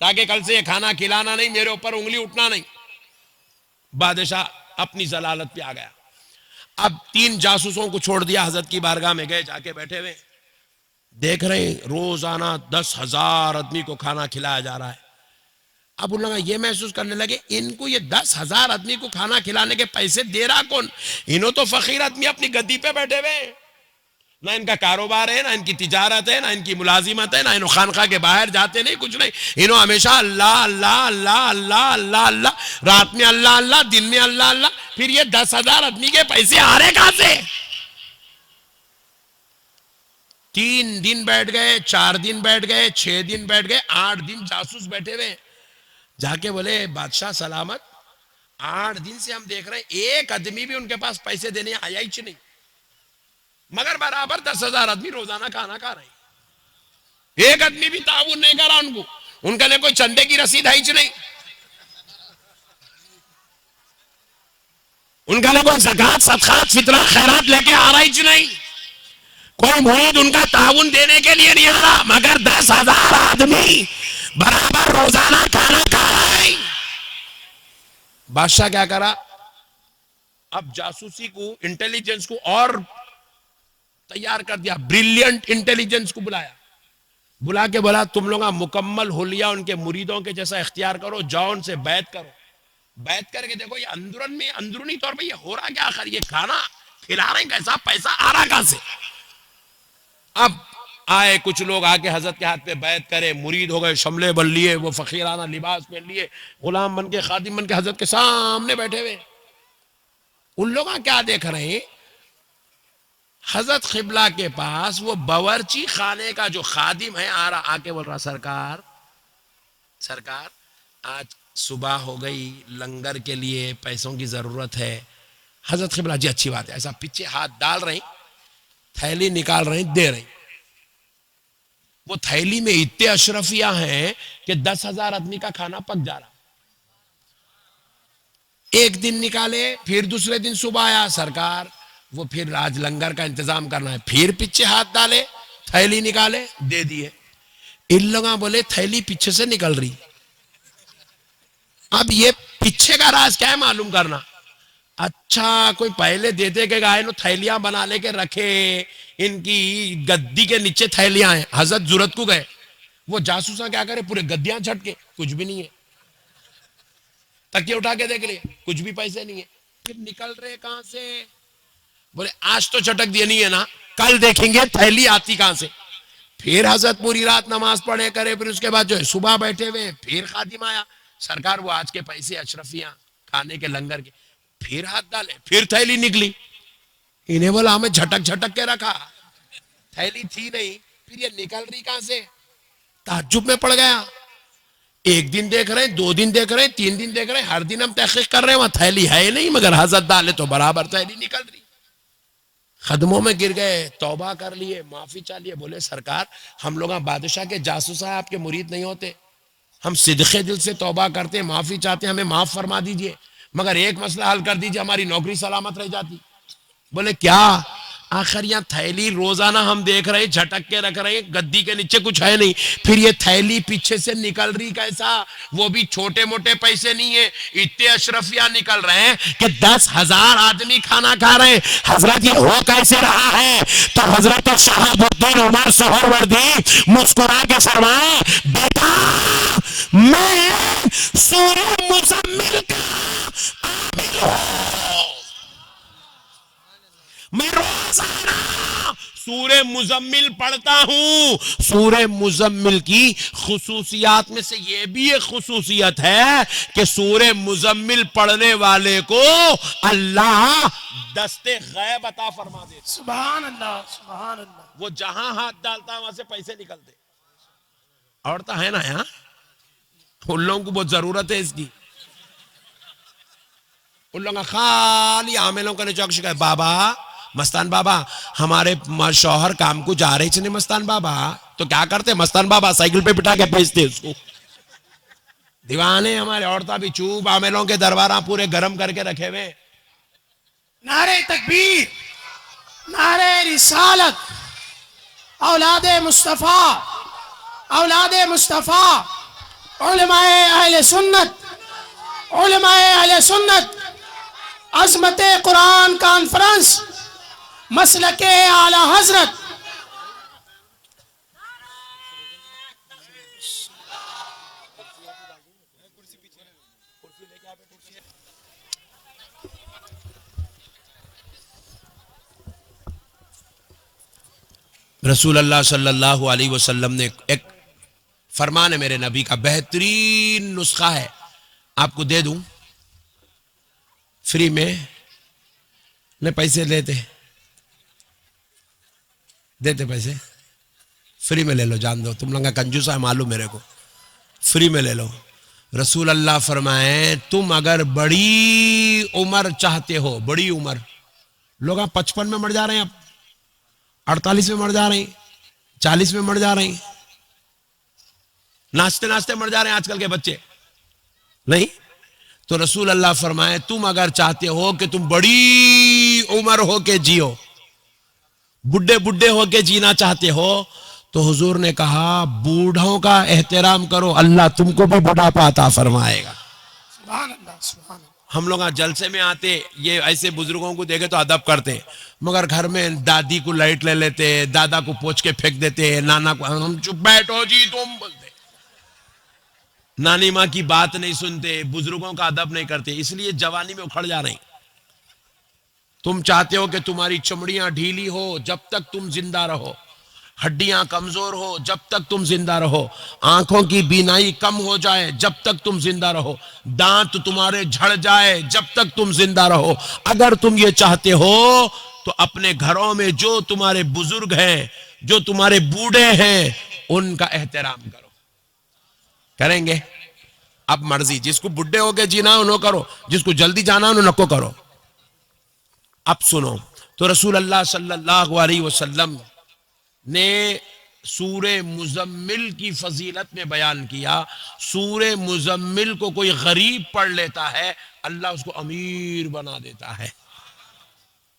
تاکہ کل سے یہ کھانا کھلانا نہیں، میرے اوپر انگلی اٹھنا نہیں۔ بادشاہ اپنی ضلالت پہ آ گیا۔ اب 3 جاسوسوں کو چھوڑ دیا، حضرت کی بارگاہ میں گئے، جا کے بیٹھے ہوئے دیکھ رہے ہیں روزانہ 10,000 آدمی کو کھانا کھلایا جا رہا ہے۔ اب ان لوگ یہ محسوس کرنے لگے ان کو یہ 10,000 آدمی کو کھانا کھلانے کے پیسے دے رہا کون؟ انہوں تو فقیر آدمی اپنی گدی پہ بیٹھے ہوئے، نہ ان کا کاروبار ہے، نہ ان کی تجارت ہے، نہ ان کی ملازمت ہے، نہ انہوں خانقاہ کے باہر جاتے نہیں، کچھ نہیں، انہوں ہمیشہ اللہ اللہ اللہ اللہ اللہ اللہ، رات میں اللہ اللہ، دن میں اللہ اللہ۔ پھر یہ 10,000 آدمی کے پیسے آ رہے کہاں سے؟ 3 دن بیٹھ گئے، 4 دن بیٹھ گئے، 6 دن بیٹھ گئے، 8 دن جاسوس بیٹھے ہوئے، جا کے بولے بادشاہ سلامت، 8 دن سے ہم دیکھ رہے ہیں ایک آدمی بھی ان کے پاس پیسے دینے آیا ہی نہیں، مگر برابر 10,000 آدمی روزانہ کھانا کھا رہے ہیں، ایک آدمی بھی تعاون نہیں کرا ان کو، ان کے لیے کوئی چندے کی رسید ہے ہی نہیں، ان کا لیے کوئی زکات صدقات فطرہ خیرات لے کے آ رہا ہی نہیں، کوئی مرید ان کا تعاون دینے کے لیے نہیں آ رہا، مگر 10,000 آدمی برابر روزانہ کھانا کھا رہے ہیں۔ بادشاہ کیا کرا، اب جاسوسی کو، انٹیلیجنس کو اور تیار کر دیا، بریلینٹ انٹیلیجنس کو بلا کے بولا تم لوگ مکمل حلیہ ان کے مریدوں کے جیسا اختیار کرو، جاؤ ان سے بیعت کرو، بیعت کر کے دیکھو یہ اندرونی طور پہ یہ ہو رہا کیا، آخر یہ کھانا کھلا رہے ہیں کیسا، پیسہ آ رہا کہاں سے۔ اب آئے کچھ لوگ آ کے حضرت کے ہاتھ پہ بیعت کرے، مرید ہو گئے، شملے بن لیے، وہ فقیرانہ لباس پہن لیے، غلام بن کے، خادم بن کے حضرت کے سامنے بیٹھے ہوئے۔ ان لوگ کیا دیکھ رہے ہیں، حضرت قبلہ کے پاس وہ باورچی خانے کا جو خادم ہے آ کے بول رہا سرکار آج صبح ہو گئی، لنگر کے لیے پیسوں کی ضرورت ہے۔ حضرت قبلہ جی اچھی بات ہے، ایسا پیچھے ہاتھ ڈال رہے ہیں، تھیلی نکال رہے ہیں، دے رہے ہیں۔ وہ تھیلی میں اتنے اشرفیہ ہیں کہ 10,000 آدمی کا کھانا پک جا رہا۔ ایک دن نکالے، پھر دوسرے دن صبح آیا، سرکار وہ پھر آج لنگر کا انتظام کرنا ہے، پھر پیچھے ہاتھ ڈالے، تھیلی نکالے، دے دیے۔ ان لوگاں بولے تھیلی پیچھے سے نکل رہی، اب یہ پیچھے کا راز کیا ہے معلوم کرنا۔ اچھا کوئی پہلے دیتے کہ گائے نو تھیلیاں بنا لے کے رکھے، ان کی گدی کے نیچے تھیلیاں ہیں، حضرت ضرورت کو گئے، وہ جاسوساں کیا کرے، پورے گدیاں جھٹکے، کچھ بھی نہیں ہے، تکیے اٹھا کے دیکھ لے، کچھ بھی پیسے نہیں ہے، پھر نکل رہے کہاں سے، بولے آج تو چٹک دیا نہیں ہے نا، کل دیکھیں گے تھیلی آتی کہاں سے۔ پھر حضرت پوری رات نماز پڑھے کرے، پھر اس کے بعد جو ہے صبح بیٹھے ہوئے، پھر خادم آیا، سرکار وہ آج کے پیسے اشرفیاں کھانے کے لنگر کے، پھر ہاتھ ڈالے، پھر تھیلی نکلی، انہیں بولا ہمیں جھٹک کے رکھا، تھیلی تھی نہیں، پھر یہ نکل رہی کہاں سے، تعجب میں پڑ گیا۔ ایک دن دیکھ رہے ہیں، 2 دن دیکھ رہے ہیں، 3 دن دیکھ رہے ہیں، ہر دن ہم تحقیق کر رہے ہیں، وہاں تھیلی ہے نہیں، مگر حضرت ڈالے تو برابر تھیلی نکل رہی۔ قدموں میں گر گئے، توبہ کر لیے، معافی چاہ لیے، بولے سرکار ہم لوگ بادشاہ کے جاسوس ہیں، آپ کے مرید نہیں ہوتے، ہم صدقے دل سے توبہ کرتے، معافی چاہتے، ہمیں معاف فرما دیجئے، مگر ایک مسئلہ حل کر دیجئے، ہماری نوکری سلامت رہ جاتی۔ بولے کیا؟ آخر یہاں تھیلی روزانہ ہم دیکھ رہے، جھٹک کے رکھ رہے، گدی کے نیچے کچھ ہے نہیں، پھر یہ تھیلی پیچھے سے نکل رہی کیسا، وہ بھی چھوٹے موٹے پیسے نہیں ہیں، اتنے اشرفیہ نکل رہے ہیں کہ 10,000 آدمی کھانا کھا رہے ہیں۔ حضرت یہ ہو کیسے رہا ہے؟ تو حضرت شہاب الدین عمر سہروردی مسکرا کے فرمائے، بیٹا میں سورہ مزمل کا عامل ہوں، میں روزانہ سورہ مزمل پڑھتا ہوں۔ سورہ مزمل کی خصوصیات میں سے یہ بھی ایک خصوصیت ہے کہ سورہ مزمل پڑھنے والے کو اللہ دست غیب عطا فرما دے۔ سبحان اللہ، سبحان اللہ۔ وہ جہاں ہاتھ ڈالتا وہاں سے پیسے نکلتے۔ اور تو ہے نا یہاں، ان لوگوں کو بہت ضرورت ہے اس کی، ان لوگوں کا خالی عاملوں کا نچوک شکایت، بابا مستان بابا ہمارے شوہر کام کو جا رہے چنے، مستان بابا تو کیا کرتے، مستان بابا سائیکل پہ بٹھا کے بھیجتے اس کو۔ دیوانے ہمارے عورتیں بھی چوب عاملوں کے درباراں پورے گرم کر کے رکھے ہوئے۔ نعرہ تکبیر، نعرہ رسالت، اولاد مصطفیٰ، اولاد مصطفیٰ، علماء اہل سنت، علماء اہل سنت، عظمت قرآن کانفرنس، مسلک اعلی حضرت۔ رسول اللہ صلی اللہ علیہ وسلم نے ایک فرمان ہے میرے نبی کا، بہترین نسخہ ہے، آپ کو دے دوں فری میں، میں پیسے دیتے پیسے فری میں لے لو، جان دو تم لوگوں کا کنجوسا ہے معلوم میرے کو، فری میں لے لو۔ رسول اللہ فرمائے تم اگر بڑی عمر چاہتے ہو، بڑی عمر، لوگ 55 میں مر جا رہے ہیں، اب 48 میں مر جا رہے ہیں، 40 میں مر جا رہے ہیں، ناچتے ناچتے مر جا رہے ہیں آج کل کے بچے، نہیں تو رسول اللہ فرمائے تم اگر چاہتے ہو کہ تم بڑی عمر ہو کے جیو، بڈھے ہو کے جینا چاہتے ہو، تو حضور نے کہا بوڑھوں کا احترام کرو، اللہ تم کو بھی بڑھاپا عطا فرمائے گا۔ سبحان اللہ، سبحان اللہ۔ ہم لوگ جلسے میں آتے یہ ایسے بزرگوں کو دیکھے تو ادب کرتے، مگر گھر میں دادی کو لائٹ لے لیتے، دادا کو پوچھ کے پھینک دیتے، نانا کو ہم چپ بیٹھو جی تم بولتے، نانی ماں کی بات نہیں سنتے، بزرگوں کا ادب نہیں کرتے، اس لیے جوانی میں اکھڑ جا رہے ہیں۔ تم چاہتے ہو کہ تمہاری چمڑیاں ڈھیلی ہو جب تک تم زندہ رہو، ہڈیاں کمزور ہو جب تک تم زندہ رہو، آنکھوں کی بینائی کم ہو جائے جب تک تم زندہ رہو، دانت تمہارے جھڑ جائے جب تک تم زندہ رہو۔ اگر تم یہ چاہتے ہو تو اپنے گھروں میں جو تمہارے بزرگ ہیں، جو تمہارے بوڑھے ہیں، ان کا احترام کرو۔ کریں گے؟ اب مرضی، جس کو بڈھے ہو کے جینا انہوں کرو، جس کو جلدی جانا انہوں نکو کرو۔ اب سنو، تو رسول اللہ صلی اللہ علیہ وسلم نے سورہ مزمل کی فضیلت میں بیان کیا، سورہ مزمل کو کوئی غریب پڑھ لیتا ہے اللہ اس کو امیر بنا دیتا ہے،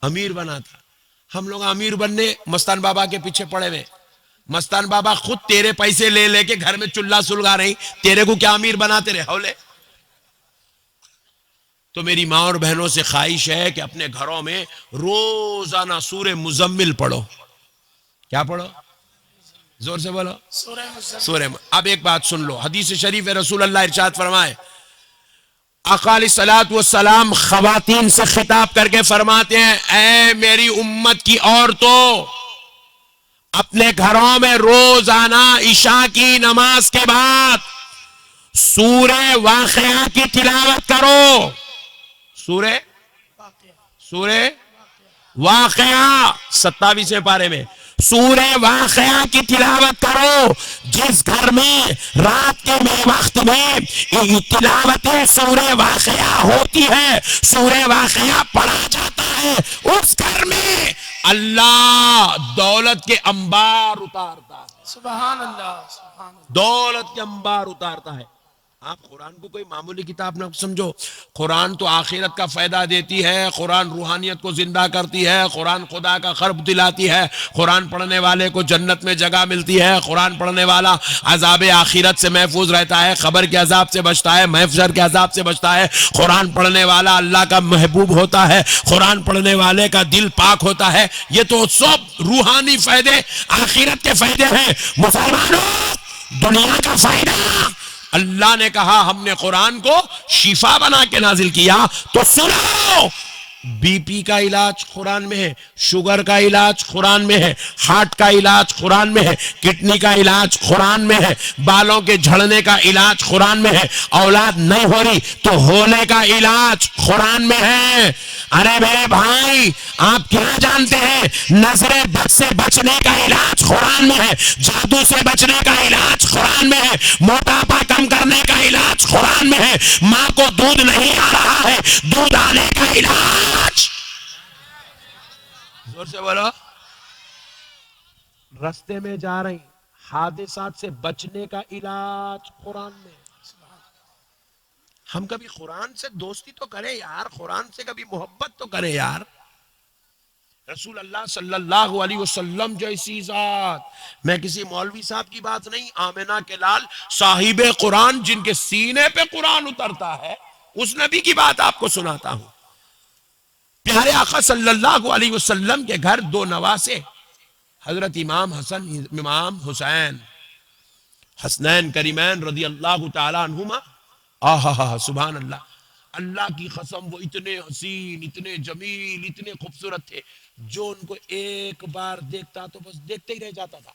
امیر بناتا۔ ہم لوگ امیر بننے مستان بابا کے پیچھے پڑے ہوئے، مستان بابا خود تیرے پیسے لے لے کے گھر میں چولہا سلگا رہی، تیرے کو کیا امیر بناتے رہے ہولے؟ تو میری ماں اور بہنوں سے خواہش ہے کہ اپنے گھروں میں روزانہ سورہ مزمل پڑھو۔ کیا پڑھو؟ زور سے بولو، سورہ۔ اب ایک بات سن لو، حدیث شریف رسول اللہ ارشاد فرمائے، آقا علیہ الصلوۃ والسلام خواتین سے خطاب کر کے فرماتے ہیں، اے میری امت کی عورتوں، اپنے گھروں میں روزانہ عشاء کی نماز کے بعد سورہ واقعہ کی تلاوت کرو۔ سورہ واقعہ 27ویں پارے میں سورہ واقعہ کی تلاوت کرو۔ جس گھر میں رات کے وقت میں تلاوت سورہ واقعہ ہوتی ہے، سورہ واقعہ پڑھا جاتا ہے، اس گھر میں اللہ دولت کے انبار اتارتا ہے۔ سبحان اللہ، سبحان اللہ۔ دولت کے انبار اتارتا ہے۔ آپ قرآن کو کوئی معمولی کتاب نہ سمجھو، قرآن تو آخرت کا فائدہ دیتی ہے، قرآن روحانیت کو زندہ کرتی ہے، قرآن خدا کا قرب دلاتی ہے، قرآن پڑھنے والے کو جنت میں جگہ ملتی ہے، قرآن پڑھنے والا عذاب آخرت سے محفوظ رہتا ہے، قبر کے عذاب سے بچتا ہے، محشر کے عذاب سے بچتا ہے، قرآن پڑھنے والا اللہ کا محبوب ہوتا ہے، قرآن پڑھنے والے کا دل پاک ہوتا ہے۔ یہ تو سب روحانی فائدے، آخرت کے فائدے ہیں۔ مسلمانوں، دنیا کا فائدہ، اللہ نے کہا ہم نے قرآن کو شفا بنا کے نازل کیا، تو سنو، بی پی کا علاج قرآن میں ہے، شوگر کا علاج قرآن میں ہے، ہارٹ کا علاج قرآن میں ہے، کڈنی کا علاج قرآن میں ہے، بالوں کے جھڑنے کا علاج قرآن میں ہے، اولاد نہیں ہو رہی تو ہونے کا علاج قرآن میں ہے۔ ارے میرے بھائی، آپ کیا جانتے ہیں؟ نظر بد سے بچنے کا علاج قرآن میں ہے، جادو سے بچنے کا علاج قرآن میں ہے، موٹاپا کم کرنے کا علاج قرآن میں ہے، ماں کو دودھ نہیں آ رہا ہے، دودھ آنے کا علاج، زور سے بولو، رستے میں جا رہی حادثات سے بچنے کا علاج قرآن میں۔ ہم کبھی قرآن سے دوستی تو کریں یار، قرآن سے کبھی محبت تو کریں یار۔ رسول اللہ صلی اللہ علیہ وسلم جیسی ذات، میں کسی مولوی صاحب کی بات نہیں، آمنہ کے لال صاحب قرآن جن کے سینے پہ قرآن اترتا ہے، اس نبی کی بات آپ کو سناتا ہوں۔ پیارے آقا صلی اللہ علیہ وسلم کے گھر دو نواسے، حضرت امام حسن، امام حسین، حسنین کریمین رضی اللہ تعالی عنہما، آہا سبحان اللہ، اللہ کی قسم وہ اتنے حسین، اتنے جمیل، اتنے خوبصورت تھے، جو ان کو ایک بار دیکھتا تو بس دیکھتے ہی رہ جاتا تھا۔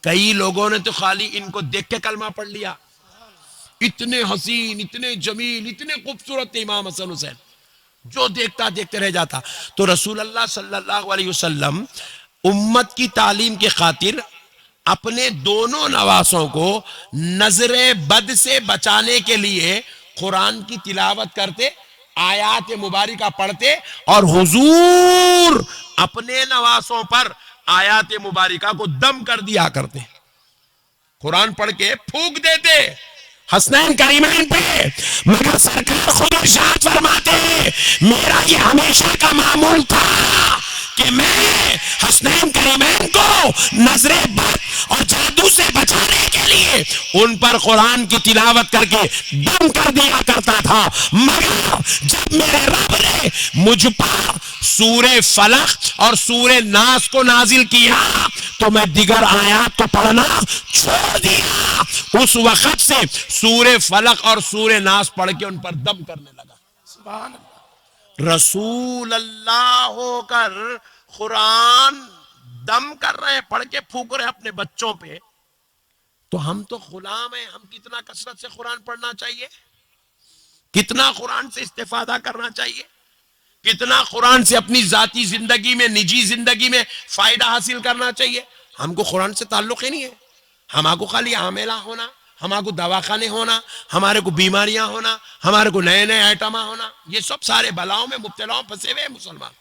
کئی لوگوں نے تو خالی ان کو دیکھ کے کلمہ پڑھ لیا، اتنے حسین، اتنے جمیل، اتنے خوبصورت تھے امام حسن حسین، جو دیکھتا دیکھتے رہ جاتا۔ تو رسول اللہ صلی اللہ علیہ وسلم امت کی تعلیم کے خاطر اپنے دونوں نواسوں کو نظر بد سے بچانے کے لیے قرآن کی تلاوت کرتے، آیات مبارکہ پڑھتے، اور حضور اپنے نواسوں پر آیات مبارکہ کو دم کر دیا کرتے، قرآن پڑھ کے پھونک دیتے حسنین کریمین پہ، مگر سرکار خود ارشاد فرماتے، میرا یہ ہمیشہ کا معمول تھا کہ میں حسنین کریمین کو نظر بد اور جادو سے بچانے کے لیے ان پر قرآن کی تلاوت کر کے دم کر دیا کرتا تھا، مگر جب میرے رب نے مجھ پر سورہ فلق اور سورہ ناس کو نازل کیا تو میں دیگر آیات کو پڑھنا چھوڑ دیا۔ اس وقت سے سورہ فلق اور سورہ ناس پڑھ کے ان پر دم کرنے لگا۔ سبحان اللہ۔ رسول اللہ ہو کر قرآن دم کر رہے ہیں، پڑھ کے پھونک رہے ہیں اپنے بچوں پہ، تو ہم تو غلام ہیں۔ ہم کتنا کثرت سے قرآن پڑھنا چاہیے، کتنا قرآن سے استفادہ کرنا چاہیے، کتنا قرآن سے اپنی ذاتی زندگی میں، نجی زندگی میں فائدہ حاصل کرنا چاہیے۔ ہم کو قرآن سے تعلق ہی نہیں ہے، ہمارے کو خالی عاملہ ہونا، ہمارے کو دواخانے ہونا، ہمارے کو بیماریاں ہونا، ہمارے کو نئے نئے آئٹم ہونا، یہ سب سارے بلاؤں میں مبتلا پھنسے ہوئے مسلمان۔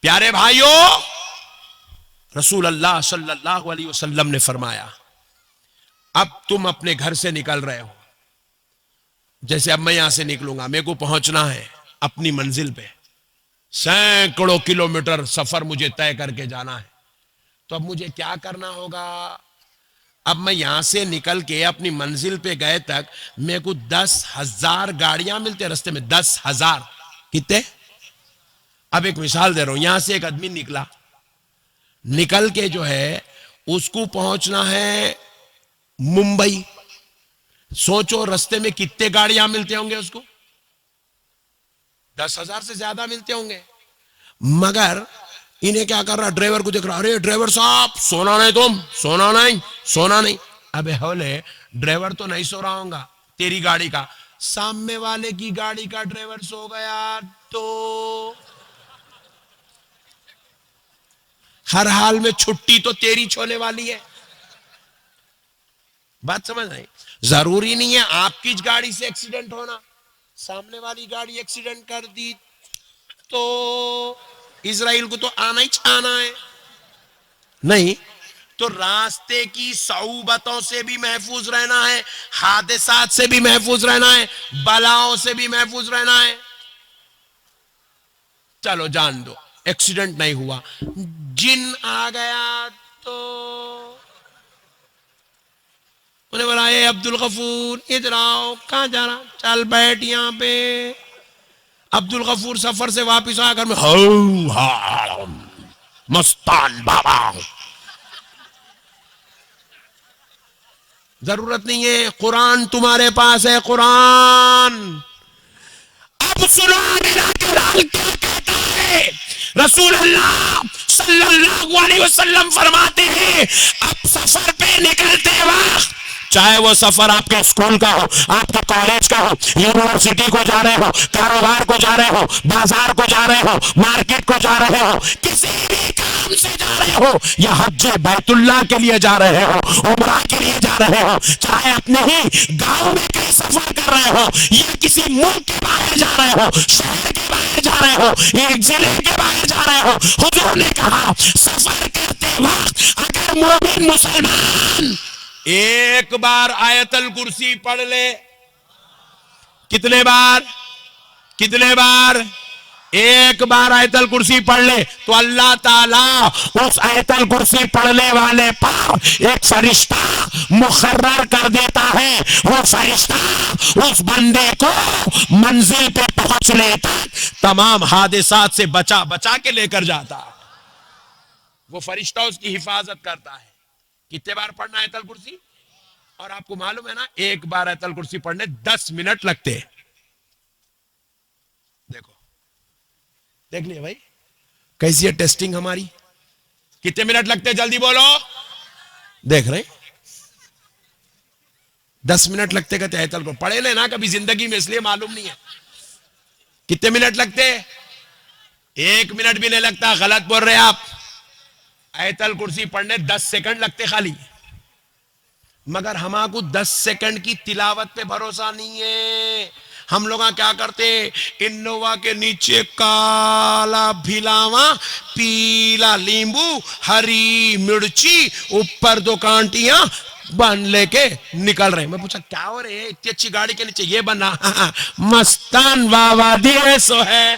پیارے بھائیوں، رسول اللہ صلی اللہ علیہ وسلم نے فرمایا اب تم اپنے گھر سے نکل رہے ہو، جیسے اب میں یہاں سے نکلوں گا، میرے کو پہنچنا ہے اپنی منزل پہ، سینکڑوں کلومیٹر سفر مجھے طے کر کے جانا ہے، تو اب مجھے کیا کرنا ہوگا؟ اب میں یہاں سے نکل کے اپنی منزل پہ گئے تک میرے کو 10,000 گاڑیاں ملتے رستے میں، 10,000 کتنے؟ اب ایک مثال دے رہا ہوں، یہاں سے ایک آدمی نکل کے جو ہے اس کو پہنچنا ہے ممبئی، سوچو رستے میں کتنے گاڑیاں ملتے ہوں گے اس کو؟ 10,000 سے زیادہ ملتے ہوں گے، مگر انہیں کیا کر رہا؟ ڈرائیور کو دیکھ رہا، ارے ڈرائیور صاحب سونا نہیں، تم سونا نہیں۔ ابے ہولے ڈرائیور تو نہیں سو رہا ہوں گا تیری گاڑی کا، سامنے والے کی گاڑی کا ڈرائیور سو گیا تو ہر حال میں چھٹی تو تیری چھونے والی ہے۔ بات سمجھ نہیں؟ ضروری نہیں ہے آپ کی گاڑی سے ایکسیڈنٹ ہونا، سامنے والی گاڑی ایکسیڈنٹ کر دی تو اسرائیل کو تو آنا ہی چھانا ہے، نہیں تو راستے کی صعوبتوں سے بھی محفوظ رہنا ہے، حادثات سے بھی محفوظ رہنا ہے، بلاؤں سے بھی محفوظ رہنا ہے۔ چلو جان دو ایکسیڈنٹ نہیں ہوا، جن آ گیا تو انہیں بولا اے عبد الغفور ادھر آؤ، کہاں جا رہا؟ چل بیٹھ یہاں پہ۔ عبد الغفور سفر سے واپس آیا گھر میں، مستان بابا، ضرورت نہیں ہے، قرآن تمہارے پاس ہے، قرآن۔ اب سنو میرا جلال کیا کہتا ہے، رسول اللہ صلی اللہ علیہ وسلم فرماتے ہیں اب سفر پہ نکلتے وقت، چاہے وہ سفر آپ کے اسکول کا ہو، آپ کے کالج کا ہو، یونیورسٹی کو جا رہے ہو، کاروبار کو جا رہے ہو، بازار کو جا رہے ہو، مارکیٹ کو جا رہے ہو، کسی بھی کام سے جا رہے ہو، یا حج بیت اللہ کے لیے جا رہے ہو، عمرہ کے لیے جا رہے ہو، چاہے اپنے ہی گاؤں میں کہیں سفر کر رہے ہو، یا کسی ملک کے باہر جا رہے ہو، شہر کے باہر جا رہے ہو، ایک ضلع کے باہر جا رہے ہو، حضور نے کہا سفر کرتے وقت اگر مومن مسلمان ایک بار آیت الکرسی پڑھ لے، کتنے بار؟ ایک بار آیت الکرسی پڑھ لے تو اللہ تعالیٰ اس آیت الکرسی پڑھنے والے پر ایک فرشتہ مقرر کر دیتا ہے، وہ فرشتہ اس بندے کو منزل پہ پہنچنے تک تمام حادثات سے بچا کے لے کر جاتا ہے۔ وہ فرشتہ اس کی حفاظت کرتا ہے۔ کتنے بار پڑھنا آیت الکرسی؟ اور آپ کو معلوم ہے نا ایک بار آیت الکرسی پڑھنے 10 منٹ لگتے ہیں۔ دیکھ لیا بھائی کیسی ہے ٹیسٹنگ ہماری، کتنے منٹ لگتے ہیں؟ جلدی بولو، دیکھ رہے 10 منٹ لگتے کہتے آیت الکرسی پڑھے لے نا کبھی زندگی میں، اس لیے معلوم نہیں ہے کتنے منٹ لگتے۔ 1 منٹ بھی نہیں لگتا، غلط بول رہے آپ، آیت الکرسی پڑھنے 10 سیکنڈ لگتے خالی، مگر ہمارے کو 10 سیکنڈ کی تلاوت پہ بھروسہ نہیں ہے۔ ہم لوگ کیا کرتے، انووا کے نیچے کالا بھیلاواں، پیلا لیمبو، ہری مرچی، اوپر 2 کانٹیاں بن لے کے نکل رہے۔ میں پوچھا کیا ہو رہے ہیں اتنی اچھی گاڑی کے نیچے یہ بنا؟ مستان بابا دیے سو ہے۔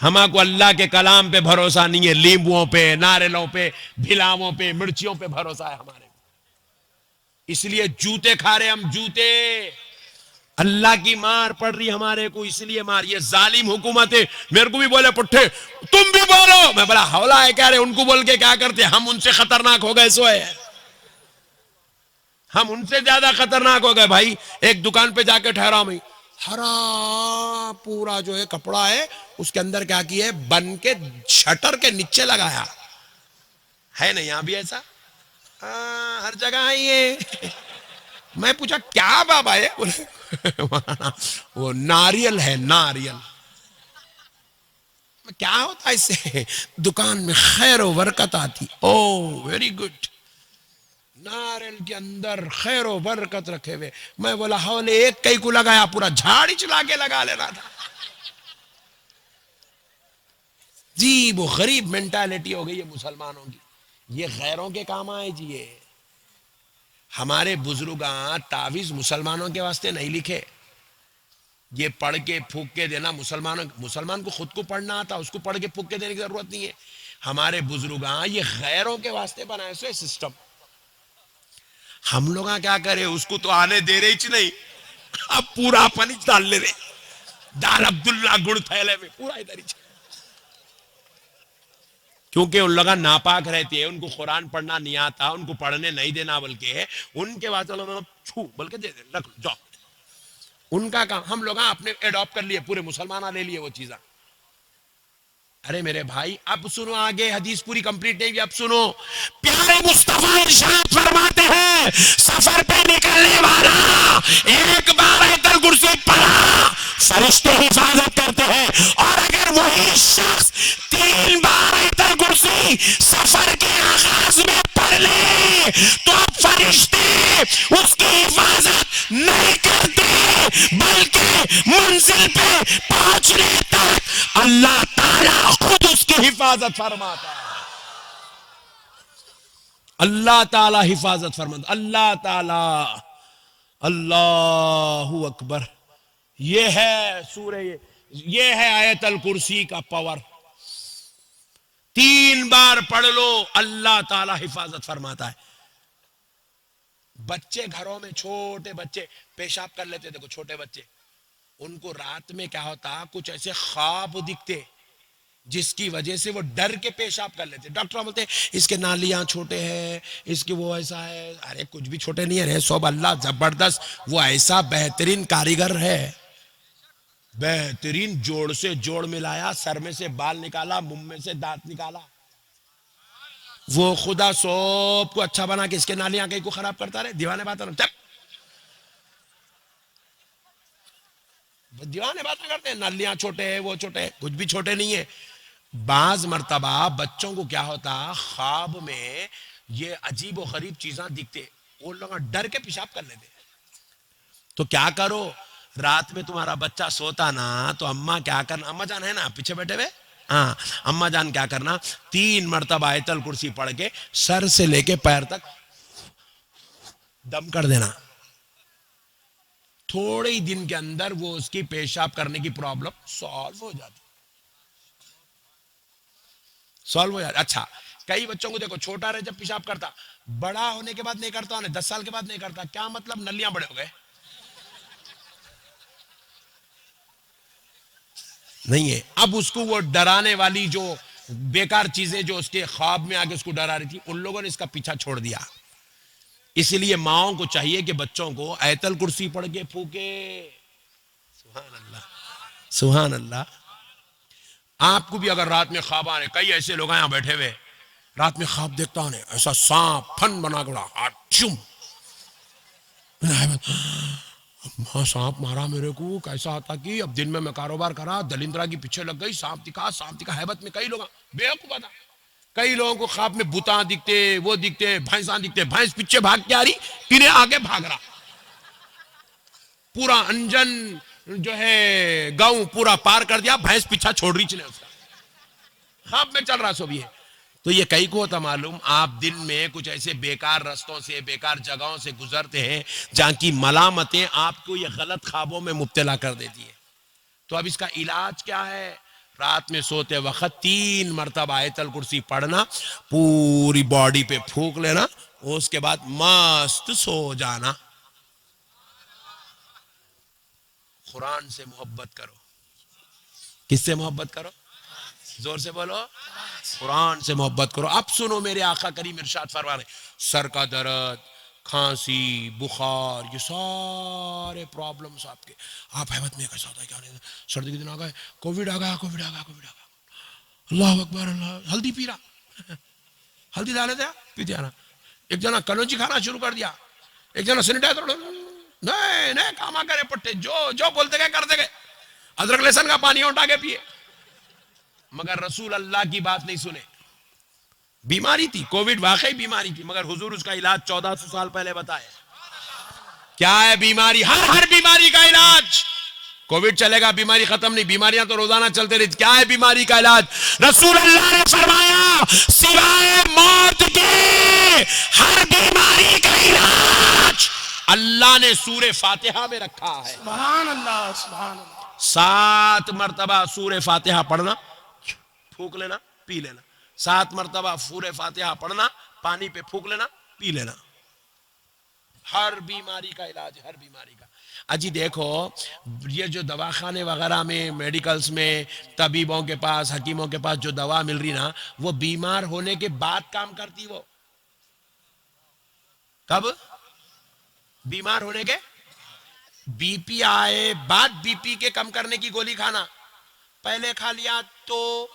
ہما کو اللہ کے کلام پہ بھروسہ نہیں ہے، لیمبوؤں پہ، ناریلوں پہ، بھلاووں پہ، مرچیوں پہ بھروسہ ہے ہمارے، اس لیے جوتے کھا رہے ہم، جوتے، اللہ کی مار پڑ رہی ہمارے کو، اس لیے مار، یہ ظالم حکومت ہے۔ میرے کو بھی بولے پٹھے تم بھی بولو، میں بولا حولا ہے کیا رہے، ان کو بول کے کیا کرتے، ہم ان سے خطرناک ہو گئے، سو ہے ہم ان سے زیادہ خطرناک ہو گئے بھائی۔ ایک دکان پہ جا کے ٹھہرا میں، ہرا پورا جو ہے کپڑا ہے، اس کے اندر کیا کیا ہے، بن کے شٹر کے نیچے لگایا ہے نا، یہاں بھی ایسا ہر جگہ ہے یہ۔ میں پوچھا کیا بابا ہے، وہ ناریل ہے، ناریل۔ کیا ہوتا ہے اس سے، دکان میں خیر و برکت آتی، او ویری گڈ، ناریل کے اندر خیر و برکت رکھے ہوئے۔ میں بولا حولے ایک کئی کو لگایا، پورا جھاڑی چلا کے لگا لینا تھا۔ جی وہ غریب مینٹالٹی ہو گئی ہے مسلمانوں کی، یہ غیروں کے کام آئے جی۔ یہ ہمارے بزرگاں تعویذ مسلمانوں کے واسطے نہیں لکھے، یہ پڑھ کے پھونک کے دینا مسلمان کو خود کو پڑھنا آتا، اس کو پڑھ کے پھونک کے دینے کی ضرورت نہیں ہے۔ ہمارے بزرگاں یہ غیروں کے واسطے بنائے سو سسٹم۔ ہم لوگ کیا کرے، اس کو تو آنے دے رہے ہی نہیں، اب پورا پانی ڈال لے رہے، دال عبداللہ گڑ تھیلے میں پورا ادھر ہی، کیونکہ ان لوگ ناپاک رہتے ہیں، ان کو قرآن پڑھنا نہیں آتا، ان کو پڑھنے نہیں دینا، بلکہ ان کے بعد چھو بلکہ دے دے رکھ جاؤ، ان کا کام۔ ہم لوگ اپنے ایڈاپٹ کر لیے، پورے مسلمانہ لے لیے وہ چیزاں۔ ارے میرے بھائی اب سنو، آگے حدیث پوری کمپلیٹ نہیں ہوئی، اب سنو، پیارے مصطفیٰ ارشاد فرماتے ہیں سفر پہ نکلنے والا ایک بار آیت الکرسی پڑھا، فرشتے حفاظت کرتے ہیں، اور اگر وہی شخص 3 بار آیت الکرسی سفر کے آغاز میں پڑھ لے تو فرشتے اس کی حفاظت نہیں کرتے، بلکہ منزل پہ پہنچنے تک اللہ تعالیٰ خود اس کی حفاظت فرماتا ہے۔ اللہ تعالیٰ حفاظت فرماتا، اللہ تعالیٰ، اللہ اکبر۔ یہ ہے سورہ، یہ ہے آیت الکرسی کا پاور۔ 3 بار پڑھ لو، اللہ تعالیٰ حفاظت فرماتا ہے۔ بچے گھروں میں، چھوٹے بچے پیشاب کر لیتے، دیکھو چھوٹے بچے، ان کو رات میں کیا ہوتا، کچھ ایسے خواب دکھتے جس کی وجہ سے وہ ڈر کے پیشاب کر لیتے۔ ڈاکٹر بولتے ہیں اس کے نالیاں چھوٹے ہیں، اس کے وہ ایسا ہے۔ ارے کچھ بھی چھوٹے نہیں ہے، سب اللہ زبردست، وہ ایسا بہترین کاریگر ہے، بہترین، جوڑ سے جوڑ ملایا، سر میں سے بال نکالا، منہ میں سے دانت نکالا، وہ خدا سب کو اچھا بنا کے اس کے نالیاں کہیں کو خراب کرتا رہے۔ دیوانے باتیں دیوانے باتیں کرتے ہیں، نالیاں چھوٹے ہیں، وہ چھوٹے ہیں، کچھ بھی چھوٹے نہیں ہے۔ بعض مرتبہ بچوں کو کیا ہوتا، خواب میں یہ عجیب و غریب چیزاں دکھتے، وہ لوگ ڈر کے پیشاب کر لیتے۔ تو کیا کرو، رات میں تمہارا بچہ سوتا نا تو اماں کیا کرنا، اماں جان ہے نا پیچھے بیٹھے ہوئے، ہاں اماں جان کیا کرنا، 3 مرتبہ آیت الکرسی پڑھ کے سر سے لے کے پیر تک دم کر دینا۔ تھوڑے ہی دن کے اندر وہ اس کی پیشاب کرنے کی پرابلم سالو ہو جاتی، سالو ہو جاتی۔ اچھا کئی بچوں کو دیکھو، چھوٹا رہے جب پیشاب کرتا، بڑا ہونے کے بعد نہیں کرتا، 10 سال کے بعد نہیں کرتا، کیا مطلب، نلیاں بڑے ہو گئے؟ نہیں ہے۔ اب اس کو وہ ڈرانے والی جو بیکار چیزیں جو اس کے خواب میں آگے اس کو ڈرا رہی تھی، ان لوگوں نے اس کا پیچھا چھوڑ دیا۔ اس لیے ماؤں کو چاہیے کہ بچوں کو آیت الکرسی پڑھ کے پھونکے۔ سبحان اللہ، سبحان اللہ۔ آپ کو بھی اگر رات میں خواب آنے، کئی ایسے لوگ یہاں بیٹھے ہوئے رات میں خواب دیکھتا ہوں ایسا سانپ پھن بنا گڑا چم، سانپ مارا میرے کو، کیسا آتا کہ اب دن میں کاروبار کرا، دلندرا کی پیچھے لگ گئی، سانپ دکھا حیبت میں۔ کئی لوگ بے وقوف تھا، کئی لوگوں کو خواب میں بتاں دکھتے، وہ دکھتے، بھینساں دکھتے، بھینس پیچھے بھاگ کے آ رہی، پینے آگے بھاگ رہا، پورا انجن جو ہے گاؤں پورا پار کر دیا، بھینس پیچھا چھوڑ رہی چلے، اس کا خواب میں چل رہا سو بھی ہے۔ تو یہ کئی کو ہوتا معلوم، آپ دن میں کچھ ایسے بیکار رستوں سے، بیکار جگہوں سے گزرتے ہیں جہاں کی ملامتیں آپ کو یہ غلط خوابوں میں مبتلا کر دیتی ہے۔ تو اب اس کا علاج کیا ہے؟ رات میں سوتے وقت 3 مرتبہ آیت الکرسی پڑھنا، پوری باڈی پہ پھونک لینا، اس کے بعد مست سو جانا۔ قرآن سے محبت کرو۔ کس سے محبت کرو؟ زور سے بولو، قرآن سے محبت کرو۔ اب سنو میرے آقا کریم ارشاد فرما رہے ہیں، سر کا درد، کھانسی، بخار، یہ سارے پرابلمز آپ کے، آپ حیبت میں کیسا ہوتا ہے، کیا نہیں، سردی کے دن آ گئے، کووڈ آ گیا، کووڈ آ گیا، کووڈ آ گیا، اللہ اکبر، اللہ، ہلدی پی رہا، ہلدی ڈالے تھے پیتے آنا، ایک جنا کلونجی کھانا شروع کر دیا، ایک جنا سینیٹائزر، نہیں نہیں کاما کرے پٹے، جو بولتے گئے کرتے گئے، ادرک لہسن کا پانی اٹھا کے پیے، مگر رسول اللہ کی بات نہیں سنے۔ بیماری تھی، کووڈ واقعی بیماری تھی، مگر حضور اس کا علاج 1400 سال پہلے بتائے۔ کیا ہے بیماری؟ ہر بیماری کا علاج۔ کووڈ چلے گا، بیماری ختم نہیں، بیماریاں تو روزانہ چلتے رہتی، کیا ہے بیماری کا علاج؟ رسول اللہ نے فرمایا سوائے موت کے ہر بیماری کا علاج اللہ نے سورہ فاتحہ میں رکھا ہے۔ سبحان اللہ، سبحان اللہ۔ 7 مرتبہ سورہ فاتحہ پڑھنا، پھونک لینا، پی لینا، 7 مرتبہ سورہ فاتحہ پڑھنا، پانی پہ پھونک لینا، پی لینا، ہر بیماری کا علاج، ہر بیماری کا۔ اجی دیکھو یہ جو دواخانے وغیرہ میں، میڈیکلز میں، طبیبوں کے پاس، حکیموں کے پاس جو دوا مل رہی نا، وہ بیمار ہونے کے بعد کام کرتی۔ وہ کب؟ بیمار ہونے کے بی پی آئے بعد بی پی کے کم کرنے کی گولی کھانا، پہلے کھا لیا تو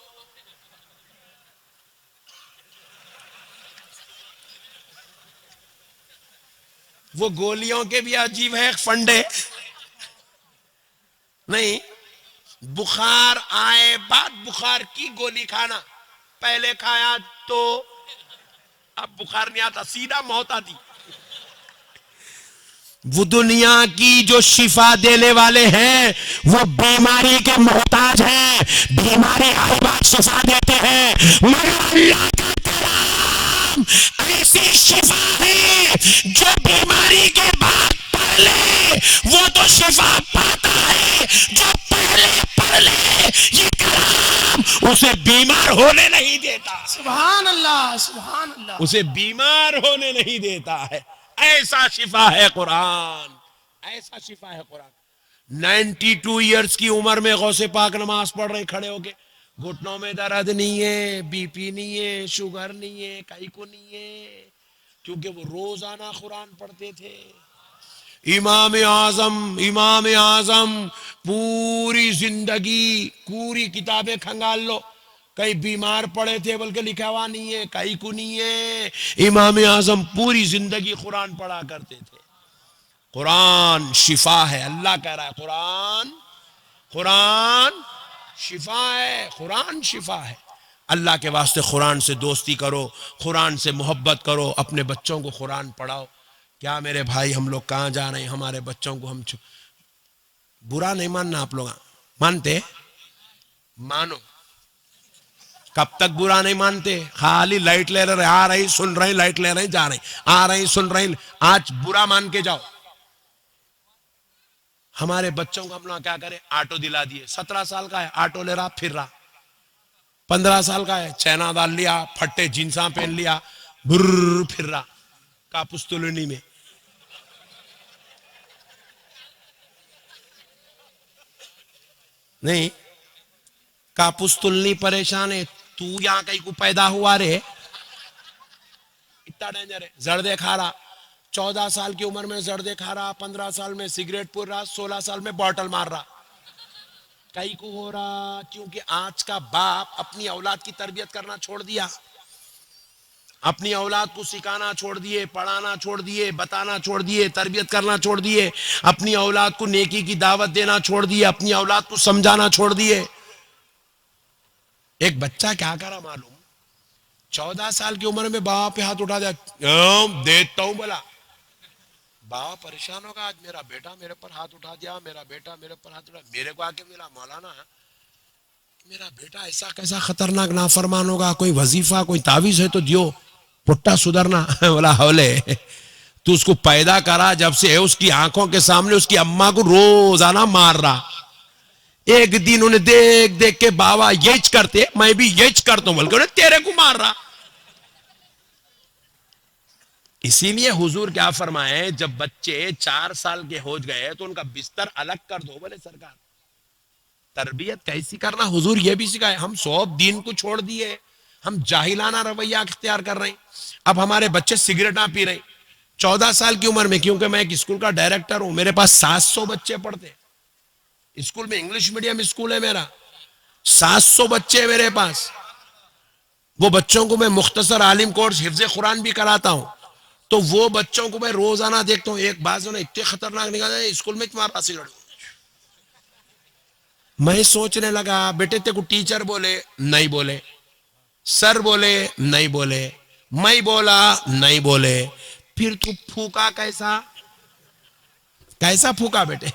وہ گولیوں کے بھی عجیب ہے فنڈے نہیں، بخار آئے بعد بخار کی گولی کھانا، پہلے کھایا تو اب بخار نہیں آتا، سیدھا موت آتی۔ وہ دنیا کی جو شفا دینے والے ہیں وہ بیماری کے محتاج ہیں، بیماری آئے بعد شفا دیتے ہیں، مگر اللہ کا کلام ایسی شفا ہے جو بیماری کے بعد پڑھ لے وہ تو شفا پاتا ہے، جو پہلے پڑھ لے یہ کلام اسے بیمار ہونے نہیں دیتا۔ سبحان اللہ، سبحان اللہ۔ اسے بیمار ہونے نہیں دیتا ہے۔ ایسا شفا ہے قرآن، ایسا شفا ہے قرآن۔ 92 ایئرز کی عمر میں غوث پاک نماز پڑھ رہے کھڑے ہو کے، گھٹنوں میں درد نہیں ہے، بی پی نہیں ہے، شوگر نہیں ہے، کئی کو نہیں ہے، کیونکہ وہ روزانہ قرآن پڑھتے تھے۔ امام اعظم پوری زندگی پوری کتابیں کھنگال لو، کئی بیمار پڑے تھے بلکہ لکھا ہوا نہیں ہے، کئی کو نہیں ہے، امام اعظم پوری زندگی قرآن پڑھا کرتے تھے۔ قرآن شفا ہے، اللہ کہہ رہا ہے قرآن شفا ہے، قرآن شفا ہے۔ اللہ کے واسطے قرآن سے دوستی کرو، قرآن سے محبت کرو، اپنے بچوں کو قرآن پڑھاؤ۔ کیا میرے بھائی ہم لوگ کہاں جا رہے ہیں؟ ہمارے بچوں کو ہم برا نہیں ماننا، آپ لوگ مانتے؟ مانو، کب تک برا نہیں مانتے؟ خالی لائٹ لے رہے، آ رہی سن رہے، لائٹ لے رہے جا رہے، آ رہی سن رہے، آج برا مان کے جاؤ۔ ہمارے بچوں کو ہم لوگ کیا کریں؟ آٹو دلا دیے، 17 سال کا ہے آٹو لے رہا پھر رہا، 15 سال کا ہے چینا ڈال لیا، پھٹے جینساں پہن لیا، بر پھر رہا کاپستولنی میں۔ نہیں، کاپستولنی پریشان ہے، تو یہاں کہیں کو پیدا ہوا رے، اتنا ڈینجر ہے۔ زردے کھا رہا، 14 سال کی عمر میں زردے کھا رہا، 15 سال میں سگریٹ پور رہا، 16 سال میں بوٹل مار رہا، کئی کو ہو رہا کیونکہ آج کا باپ اپنی اولاد کی تربیت کرنا چھوڑ دیا، اپنی اولاد کو سکھانا چھوڑ دیے، پڑھانا چھوڑ دیے، بتانا چھوڑ دیے، تربیت کرنا چھوڑ دیے، اپنی اولاد کو نیکی کی دعوت دینا چھوڑ دیے، اپنی اولاد کو سمجھانا چھوڑ دیے۔ ایک بچہ کیا کرا معلوم؟ 14 سال کی عمر میں باپ پہ ہاتھ اٹھا دیا، دیتا ہوں بلا، باپ پریشان ہوگا، آج میرا بیٹا میرے پر ہاتھ اٹھا دیا، میرا بیٹا میرے پر ہاتھ اٹھا، میرے کو آکے ملا مولانا میرا بیٹا ایسا کیسا خطرناک نافرمان ہوگا، کوئی وظیفہ کوئی تعویذ ہے تو دیو پٹا سدھرنا۔ بولا ہولے، تو اس کو پیدا کرا جب سے اس کی آنکھوں کے سامنے اس کی اماں کو روزانہ مار رہا، ایک دن انہیں دیکھ دیکھ کے بابا یچ کرتے میں بھی یچ کرتا ہوں بلکہ انہیں تیرے کو مار رہا. اسی لیے حضور کیا فرمائے جب بچے 4 سال کے ہو گئے تو ان کا بستر الگ کر دو. بولے سرکار تربیت کیسی کرنا حضور یہ بھی سکھائے. ہم 100 دین کو چھوڑ دیے, ہم جاہلانہ رویہ اختیار کر رہے ہیں. اب ہمارے بچے سگریٹ نہ پی رہے ہیں 14 سال کی عمر میں, کیونکہ میں ایک اسکول کا ڈائریکٹر ہوں, میرے پاس 700 بچے پڑھتے اسکول میں, انگلش میڈیم اسکول ہے میرا, 700 بچے میرے پاس. وہ بچوں کو میں مختصر عالم کورس حفظ قرآن بھی کراتا ہوں. تو وہ بچوں کو میں روزانہ دیکھتا ہوں, ایک بات نے اتنے خطرناک نکالا اسکول میں تمہارا سگریٹ. میں سوچنے لگا بیٹے تے کو ٹیچر بولے نہیں بولے, سر بولے نہیں بولے, میں بولا نہیں بولے, پھر تو پھوکا کیسا کیسا پھوکا بیٹے.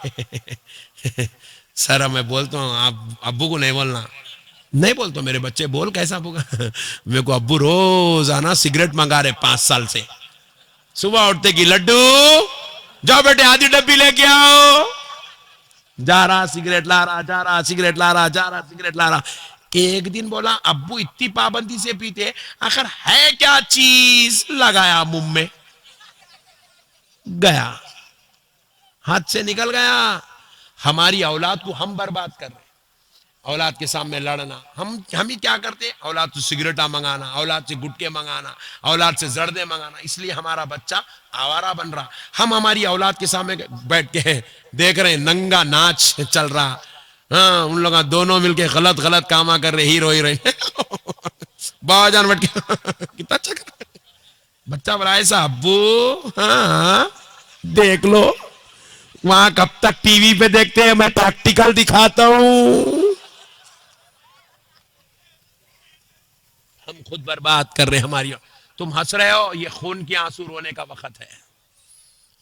سر میں بولتا ہوں آپ ابو کو نہیں بولنا. نہیں بولتا میرے بچے بول کیسا پھوکا. میرے کو ابو روزانہ سگریٹ منگا رہے 5 سال سے. صبح اٹھتے کی لڈو جاؤ بیٹے آدھی ڈبی لے کے آؤ, جا رہا سگریٹ لا رہا, جا رہا سگریٹ لا رہا, جا رہا سگریٹ لا رہا. ایک دن بولا ابو اتنی پابندی سے پیتے آخر ہے کیا چیز, لگایا منہ میں, گیا ہاتھ سے نکل گیا. ہماری اولاد کو ہم برباد کر رہے, اولاد کے سامنے لڑنا. ہم ہی کیا کرتے, اولاد سے سگریٹا منگانا, اولاد سے گٹکے منگانا, اولاد سے زردے منگانا. اس لیے ہمارا بچہ آوارہ بن رہا. ہم ہماری اولاد کے سامنے بیٹھ کے دیکھ رہے ہیں ننگا ناچ چل رہا. ہاں ان لوگ دونوں مل کے غلط غلط کام کر رہے, ہیرو ہیروئن. با جان بیٹھ کے کتنا اچھا کر رہے. بچہ بڑا ایسا ابو ہاں دیکھ لو وہاں کب تک ٹی وی پہ دیکھتے ہیں, میں پریکٹیکل دکھاتا ہوں. ہم خود برباد کر رہے ہیں ہماری. تم ہنس رہے ہو, یہ خون کے آنسو رونے کا وقت ہے,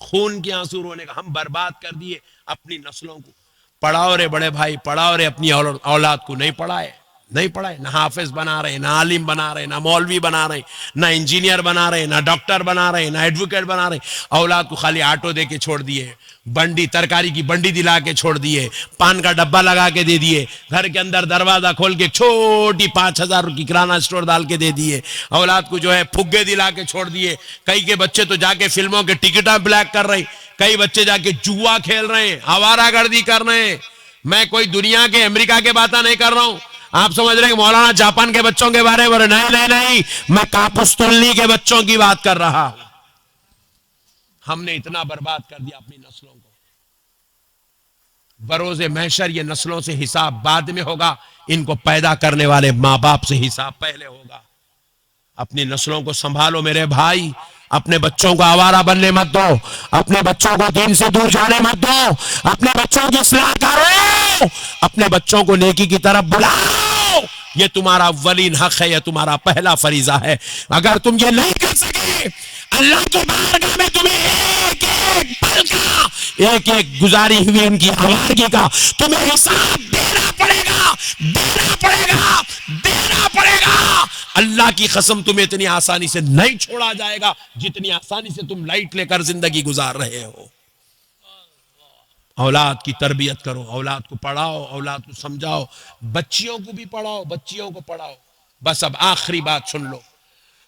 خون کے آنسو رونے کا. ہم برباد کر دیے اپنی نسلوں کو. پڑھاؤ رے بڑے بھائی, پڑھاؤ رے اپنی اولاد کو. نہیں پڑھائے, نہیں پڑھائے. نہ حافظ بنا رہے, نہ عالم بنا رہے, نہ مولوی بنا رہے, نہ انجینئر بنا رہے, نہ ڈاکٹر بنا رہے, نہ ایڈوکیٹ بنا رہے. اولاد کو خالی آٹو دے کے چھوڑ دیے, بنڈی ترکاری کی بنڈی دلا کے چھوڑ دیے, پان کا ڈبہ لگا کے دے دیے, گھر کے اندر دروازہ کھول کے چھوٹی 5000 کی کرانہ اسٹور ڈال کے دے دیے. اولاد کو جو ہے پھگے دلا کے چھوڑ دیے. کئی کے بچے تو جا کے فلموں کے ٹکٹاں بلیک کر رہے ہیں, کئی بچے جا کے جوا کھیل رہے ہیں, آوارہ گردی کر رہے ہیں. میں کوئی دنیا کے امریکہ کے باتیں نہیں کر رہا ہوں. آپ سمجھ رہے ہیں کہ مولانا جاپان کے بچوں کے بارے میں, نہیں, میں کاپستولنی کے بچوں کی بات کر رہا ہوں. ہم نے اتنا برباد کر دیا اپنی نسلوں کو. بروز محشر یہ نسلوں سے حساب بعد میں ہوگا, ان کو پیدا کرنے والے ماں باپ سے حساب پہلے ہوگا. اپنی نسلوں کو سنبھالو میرے بھائی. اپنے بچوں کو آوارہ بننے مت دو, اپنے بچوں کو دین سے دور جانے مت دو, اپنے بچوں کی اصلاح کرو, اپنے بچوں کو نیکی کی طرف بلاؤ. یہ تمہارا اولین حق ہے, یہ تمہارا پہلا فریضہ ہے. اگر تم یہ نہیں کر سکے, اللہ کے بارگاہ میں تمہیں ایک ایک پل کا, ایک ایک گزاری ہوئی ان کی آوارگی کا تمہیں حساب دینا پڑے گا, دینا پڑے گا, دینا پڑے گا. اللہ کی قسم تمہیں اتنی آسانی سے نہیں چھوڑا جائے گا جتنی آسانی سے تم لائٹ لے کر زندگی گزار رہے ہو. اولاد کی تربیت کرو, اولاد کو پڑھاؤ, اولاد کو سمجھاؤ, بچیوں کو بھی پڑھاؤ, بچیوں کو پڑھاؤ. بس اب آخری بات سن لو.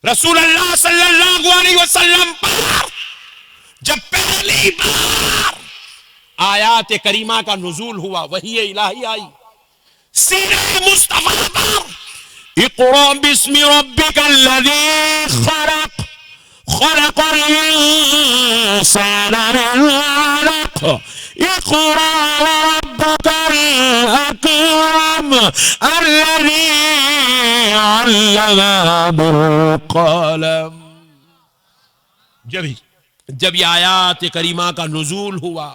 رسول اللہ صلی اللہ علیہ وسلم پر جب پہلی بار آیات کریمہ کا نزول ہوا, وحی الہی آئی سینہ مصطفیٰ پر, اقرأ باسم ربک الذی خلق, خلق الانسان من علق, اقرأ وربک الاکرم الذی علم بالقلم. جب یہ آیات کریمہ کا نزول ہوا,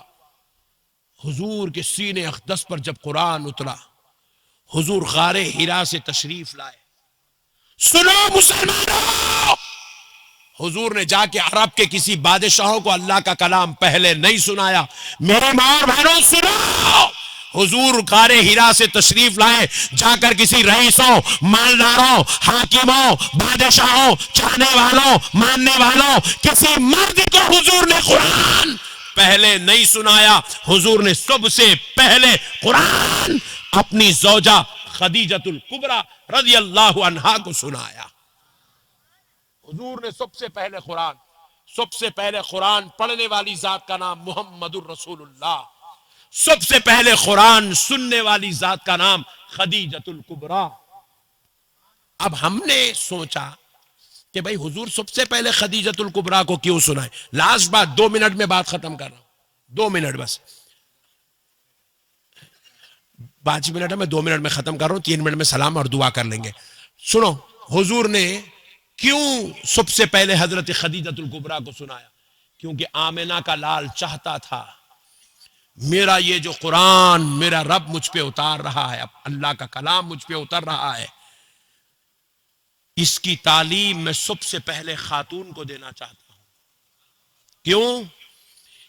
حضور کے سینے اقدس پر جب قرآن اترا, حضور غار حرا سے تشریف لائے. سنو مسلمانوں, حضور نے جا کے عرب کے کسی بادشاہوں کو اللہ کا کلام پہلے نہیں سنایا. میرے ماں اور بہنوں سنو, حضور غار حرا سے تشریف لائے, جا کر کسی رئیسوں, مالداروں, حاکموں, بادشاہوں, چاہنے والوں, ماننے والوں, کسی مرد کو حضور نے قرآن پہلے نہیں سنایا. حضور نے سب سے پہلے قرآن اپنی زوجہ خدیجۃ الکبریٰ رضی اللہ عنہا کو سنایا۔ حضور نے سب سے پہلے قرآن پڑھنے والی ذات کا نام محمد الرسول اللہ، سب سے پہلے قرآن سننے والی ذات کا نام خدیجۃ الکبریٰ۔ اب ہم نے سوچا کہ بھئی حضور سب سے پہلے خدیجۃ الکبریٰ کو کیوں سنائے؟ لاسٹ بات، 2 منٹ میں بات ختم کر رہا ہوں، 2 منٹ بس، 5 منٹ ہے، میں 2 منٹ میں ختم کر رہا ہوں، 3 منٹ میں سلام اور دعا کر لیں گے۔ سنو، حضور نے کیوں سب سے پہلے حضرت خدیجۃ الکبریٰ کو سنایا؟ کیونکہ آمنہ کا لال چاہتا تھا میرا یہ جو قرآن میرا رب مجھ پہ اتار رہا ہے، اللہ کا کلام مجھ پہ اتر رہا ہے، اس کی تعلیم میں سب سے پہلے خاتون کو دینا چاہتا ہوں۔ کیوں؟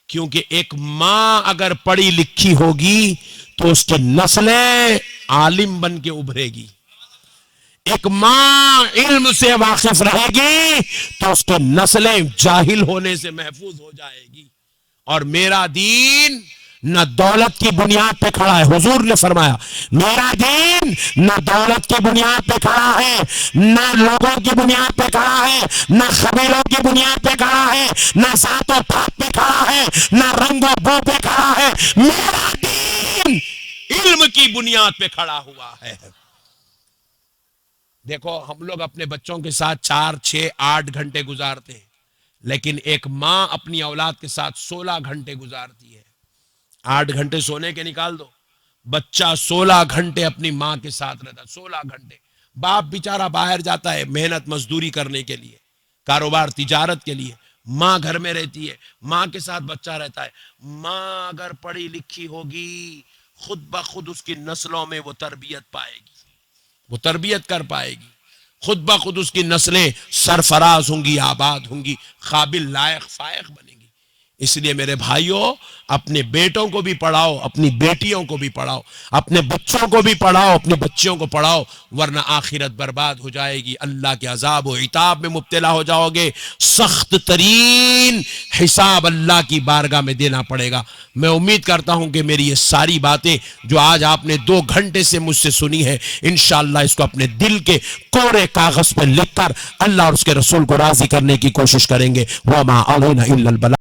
کیونکہ ایک ماں اگر پڑھی لکھی ہوگی تو اس کی نسلیں عالم بن کے ابھرے گی، ایک ماں علم سے واقف رہے گی تو اس کی نسلیں جاہل ہونے سے محفوظ ہو جائے گی۔ اور میرا دین نہ دولت کی بنیاد پہ کھڑا ہے، حضور نے فرمایا میرا دین نہ دولت کی بنیاد پہ کھڑا ہے، نہ لوگوں کی بنیاد پہ کھڑا ہے، نہ قبیلوں کی بنیاد پہ کھڑا ہے، نہ ذات و پات پہ کھڑا ہے، نہ رنگ و بو پہ کھڑا ہے، میرا دین علم کی بنیاد پہ کھڑا ہوا ہے۔ دیکھو ہم لوگ اپنے بچوں کے ساتھ 4، 6، 8 گھنٹے گزارتے ہیں، لیکن ایک ماں اپنی اولاد کے ساتھ 16 گھنٹے گزارتی ہے۔ 8 گھنٹے سونے کے نکال دو، بچہ 16 گھنٹے اپنی ماں کے ساتھ رہتا، 16 گھنٹے۔ باپ بیچارہ باہر جاتا ہے محنت مزدوری کرنے کے لیے، کاروبار تجارت کے لیے، ماں گھر میں رہتی ہے، ماں کے ساتھ بچہ رہتا ہے۔ ماں اگر پڑھی لکھی ہوگی خود بخود اس کی نسلوں میں وہ تربیت پائے گی، وہ تربیت کر پائے گی، خود بخود اس کی نسلیں سرفراز ہوں گی، آباد ہوں گی، قابل لائق فائق بنیں گی۔ اس لیے میرے بھائیوں، اپنے بیٹوں کو بھی پڑھاؤ، اپنی بیٹیوں کو بھی پڑھاؤ، اپنے بچوں کو بھی پڑھاؤ، اپنے بچیوں کو پڑھاؤ، ورنہ آخرت برباد ہو جائے گی، اللہ کے عذاب و عتاب میں مبتلا ہو جاؤ گے، سخت ترین حساب اللہ کی بارگاہ میں دینا پڑے گا۔ میں امید کرتا ہوں کہ میری یہ ساری باتیں جو آج آپ نے 2 گھنٹے سے مجھ سے سنی ہے، انشاءاللہ اس کو اپنے دل کے کوڑے کاغذ پہ لکھ کر اللہ اور اس کے رسول کو راضی کرنے کی کوشش کریں گے۔ وَمَا عَلَيْنَا إِلَّا الْبَلَاغُ۔